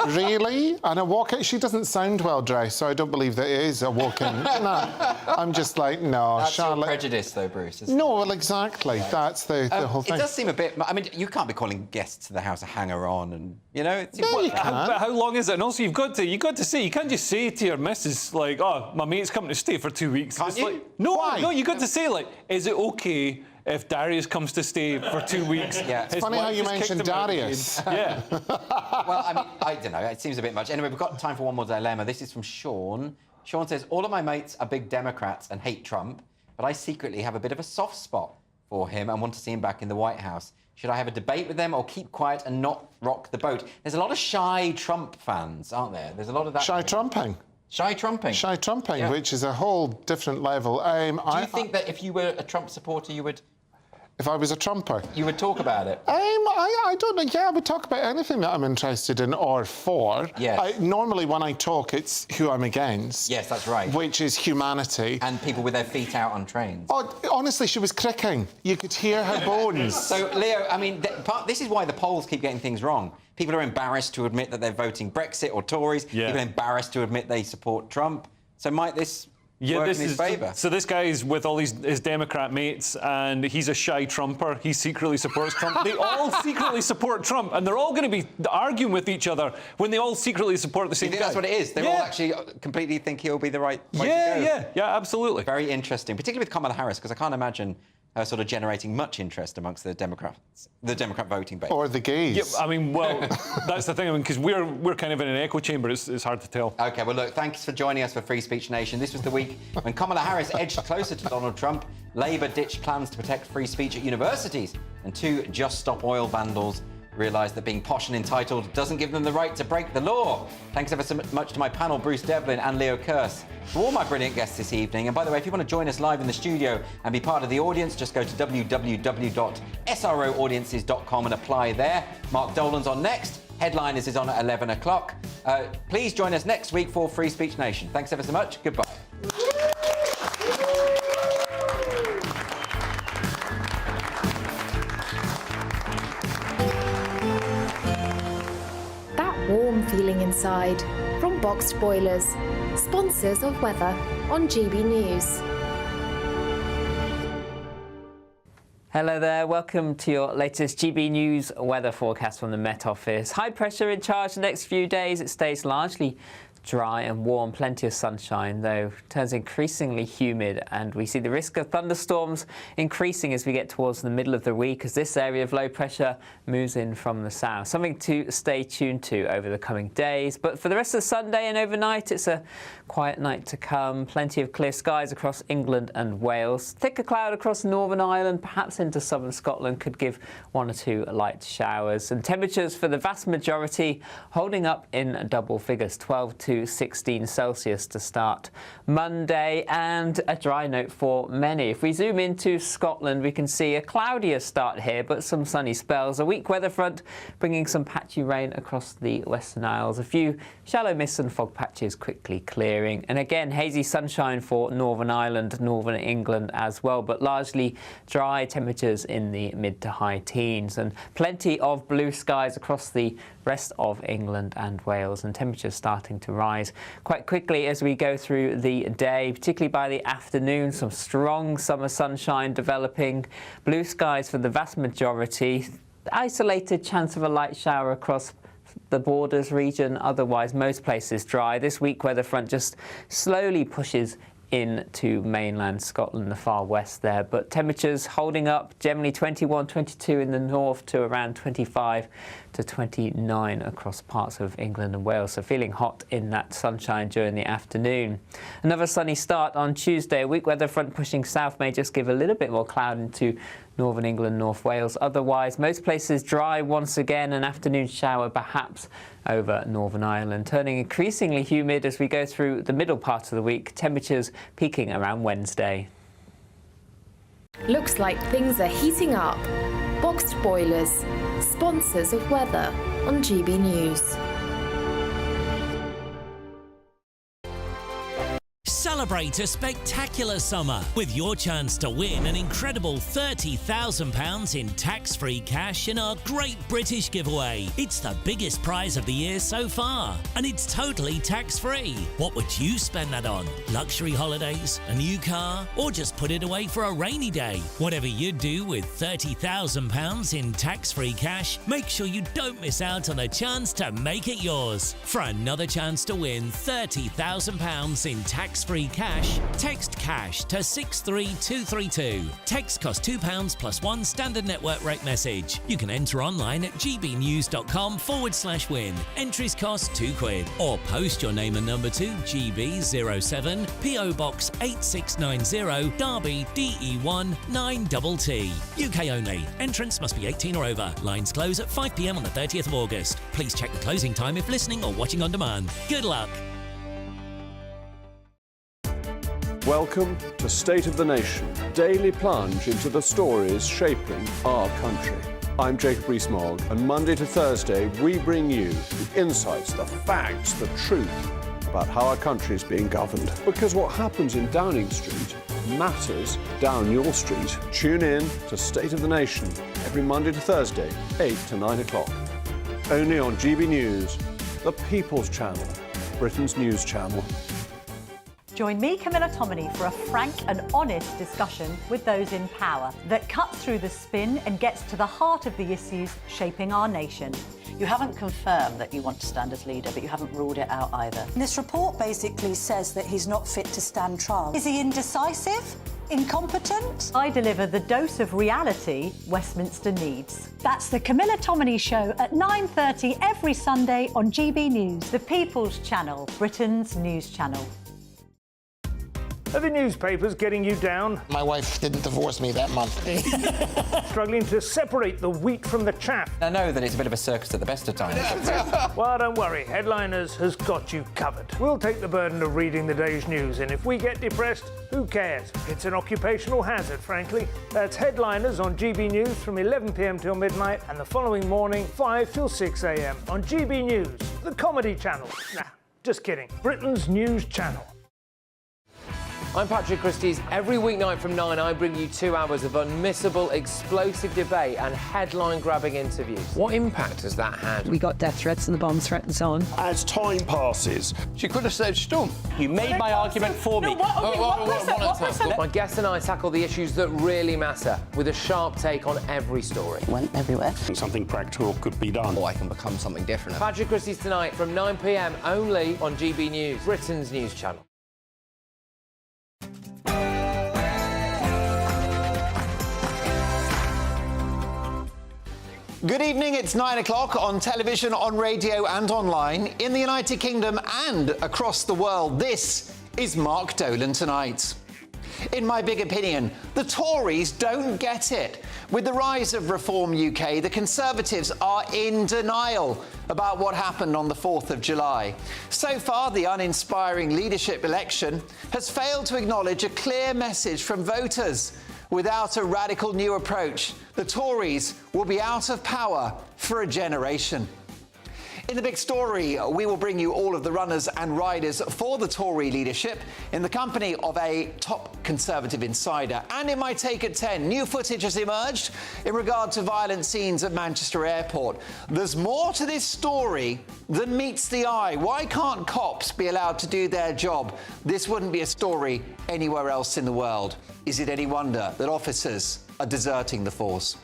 really? And a walk-in, she doesn't sound well dressed, so I don't believe that it is a walk-in. No, I'm just like, no, That's Charlotte. Your prejudice, though, Bruce. Isn't No, well, exactly. Right. That's the whole thing. It does seem a bit. I mean, you can't be calling guests to the house a hanger-on, and it seems you can. But how long is it? And also, you've got to say. You can't just say to your missus like, "Oh, my mate's coming to stay for 2 weeks." Can't you? Like, no, you got to say like, "Is it okay if Darius comes to stay for 2 weeks?" Yeah. It's funny how you mentioned Darius. Yeah. Well, I mean, I don't know. It seems a bit much. Anyway, we've got time for one more dilemma. This is from Sean. Sean says, all of my mates are big Democrats and hate Trump, but I secretly have a bit of a soft spot for him and want to see him back in the White House. Should I have a debate with them or keep quiet and not rock the boat? There's a lot of shy Trump fans, aren't there? There's a lot of that. Shy Trumping. Shy Trumping. Shy Trumping, yeah. Which is a whole different level. Do you think that if you were a Trump supporter, you would... If I was a Trumper? You would talk about it? I don't know. Yeah, I would talk about anything that I'm interested in or for. Yes. Normally, when I talk, it's who I'm against. Yes, that's right. Which is humanity. And people with their feet out on trains. Oh, honestly, she was cricking. You could hear her bones. So, Leo, I mean, this is why the polls keep getting things wrong. People are embarrassed to admit that they're voting Brexit or Tories. Yeah. People are embarrassed to admit they support Trump. So might this... work in his favour? So this guy's with all his Democrat mates, and he's a shy Trumper. He secretly supports Trump. They all secretly support Trump, and they're all going to be arguing with each other when they all secretly support the same guy. That's what it is? They all actually completely think he'll be the right way to go. Yeah, absolutely. Very interesting, particularly with Kamala Harris, because I can't imagine her sort of generating much interest amongst the Democrat voting base. Or the gays. Yeah, I mean, well, that's the thing, because we're kind of in an echo chamber. It's hard to tell. OK, well, look, thanks for joining us for Free Speech Nation. This was the week when Kamala Harris edged closer to Donald Trump, Labour ditched plans to protect free speech at universities, and 2 Just Stop Oil vandals realised that being posh and entitled doesn't give them the right to break the law. Thanks ever so much to my panel, Bruce Devlin and Leo Kearse, to all my brilliant guests this evening. And by the way, if you want to join us live in the studio and be part of the audience, just go to www.sroaudiences.com and apply there. Mark Dolan's on next. Headliners is on at 11 o'clock. Please join us next week for Free Speech Nation. Thanks ever so much. Goodbye. Warm feeling inside from Boxed Boilers, sponsors of weather on GB News. Hello there, welcome to your latest GB News weather forecast from the Met Office. High pressure in charge the next few days. It stays largely dry and warm, plenty of sunshine, though turns increasingly humid, and we see the risk of thunderstorms increasing as we get towards the middle of the week as this area of low pressure moves in from the south. Something to stay tuned to over the coming days. But for the rest of Sunday and overnight, it's a quiet night to come. Plenty of clear skies across England and Wales. Thicker cloud across Northern Ireland, perhaps into southern Scotland, could give 1 or 2 light showers. And temperatures for the vast majority holding up in double figures, 12 to 16 Celsius to start Monday, and a dry note for many. If we zoom into Scotland, we can see a cloudier start here, but some sunny spells. A weak weather front bringing some patchy rain across the Western Isles. A few shallow mists and fog patches quickly clearing. And again, hazy sunshine for Northern Ireland, Northern England as well, but largely dry, temperatures in the mid to high teens. And plenty of blue skies across the rest of England and Wales, and temperatures starting to rise quite quickly as we go through the day, particularly by the afternoon. Some strong summer sunshine developing, blue skies for the vast majority, isolated chance of a light shower across the borders region, otherwise most places dry. This weak weather front just slowly pushes into mainland Scotland, the far west there. But temperatures holding up, generally 21, 22 in the north to around 25 to 29 across parts of England and Wales. So feeling hot in that sunshine during the afternoon. Another sunny start on Tuesday. A weak weather front pushing south may just give a little bit more cloud into northern England, North Wales. Otherwise, most places dry once again, an afternoon shower perhaps over Northern Ireland. Turning increasingly humid as we go through the middle part of the week, temperatures peaking around Wednesday. Looks like things are heating up. Boxed boilers, sponsors of weather on GB News. Celebrate a spectacular summer with your chance to win an incredible £30,000 in tax-free cash in our Great British Giveaway. It's the biggest prize of the year so far, and it's totally tax-free. What would you spend that on? Luxury holidays, a new car, or just put it away for a rainy day? Whatever you do with £30,000 in tax-free cash, make sure you don't miss out on a chance to make it yours. For another chance to win £30,000 in tax-free cash, text cash to 63232. Text costs £2 plus one standard network rate message. You can enter online at gbnews.com/win. Entries cost £2. Or post your name and number to GB07 PO Box 8690 Derby DE1 9TT. UK only. Entrance must be 18 or over. Lines close at 5 p.m. on the 30th of August. Please check the closing time if listening or watching on demand. Good luck. Welcome to State of the Nation, daily plunge into the stories shaping our country. I'm Jacob Rees-Mogg, and Monday to Thursday we bring you the insights, the facts, the truth about how our country is being governed. Because what happens in Downing Street matters down your street. Tune in to State of the Nation every Monday to Thursday, 8 to 9 o'clock. Only on GB News, the People's Channel, Britain's news channel. Join me, Camilla Tominey, for a frank and honest discussion with those in power that cuts through the spin and gets to the heart of the issues shaping our nation. You haven't confirmed that you want to stand as leader, but you haven't ruled it out either. This report basically says that he's not fit to stand trial. Is he indecisive? Incompetent? I deliver the dose of reality Westminster needs. That's the Camilla Tominey Show at 9:30 every Sunday on GB News, the People's Channel, Britain's news channel. Are the newspapers getting you down? My wife didn't divorce me that month. Struggling to separate the wheat from the chaff? I know that it's a bit of a circus at the best of times. Well, don't worry. Headliners has got you covered. We'll take the burden of reading the day's news, and if we get depressed, who cares? It's an occupational hazard, frankly. That's Headliners on GB News from 11 p.m. till midnight, and the following morning, 5 till 6 a.m. on GB News, the comedy channel. Nah, just kidding. Britain's news channel. I'm Patrick Christie's. Every weeknight from 9, I bring you 2 hours of unmissable, explosive debate and headline-grabbing interviews. What impact has that had? We got death threats and the bomb threat and so on. As time passes, She could have said Stump. you made my argument for me. My guests and I tackle the issues that really matter with a sharp take on every story. Went everywhere. Something practical could be done. Or I can become something different. Patrick Christie's tonight from 9 p.m. only on GB News, Britain's news channel. Good evening, it's 9 o'clock on television, on radio and online in the United Kingdom and across the world. This is Mark Dolan Tonight. In my big opinion, the Tories don't get it. With the rise of Reform UK, the Conservatives are in denial about what happened on the 4th of July. So far, the uninspiring leadership election has failed to acknowledge a clear message from voters. Without a radical new approach, the Tories will be out of power for a generation. In the big story, we will bring you all of the runners and riders for the Tory leadership in the company of a top Conservative insider. And in my take at 10, new footage has emerged in regard to violent scenes at Manchester Airport. There's more to this story than meets the eye. Why can't cops be allowed to do their job? This wouldn't be a story anywhere else in the world. Is it any wonder that officers are deserting the force?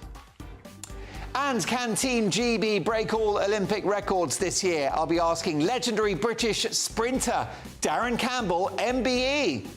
And can Team GB break all Olympic records this year? I'll be asking legendary British sprinter Darren Campbell, MBE.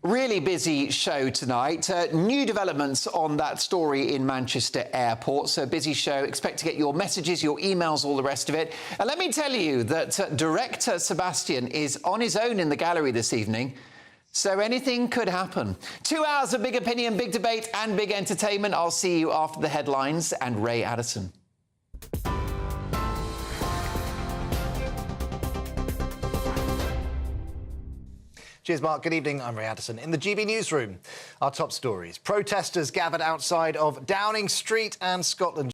Really busy show tonight. New developments on that story in Manchester Airport. So busy show. Expect to get your messages, your emails, all the rest of it. And let me tell you that director Sebastian is on his own in the gallery this evening. So anything could happen. 2 hours of big opinion, big debate and big entertainment. I'll see you after the headlines and Ray Addison. Cheers, Mark. Good evening. I'm Ray Addison. In the GB newsroom, our top stories. Protesters gathered outside of Downing Street and Scotland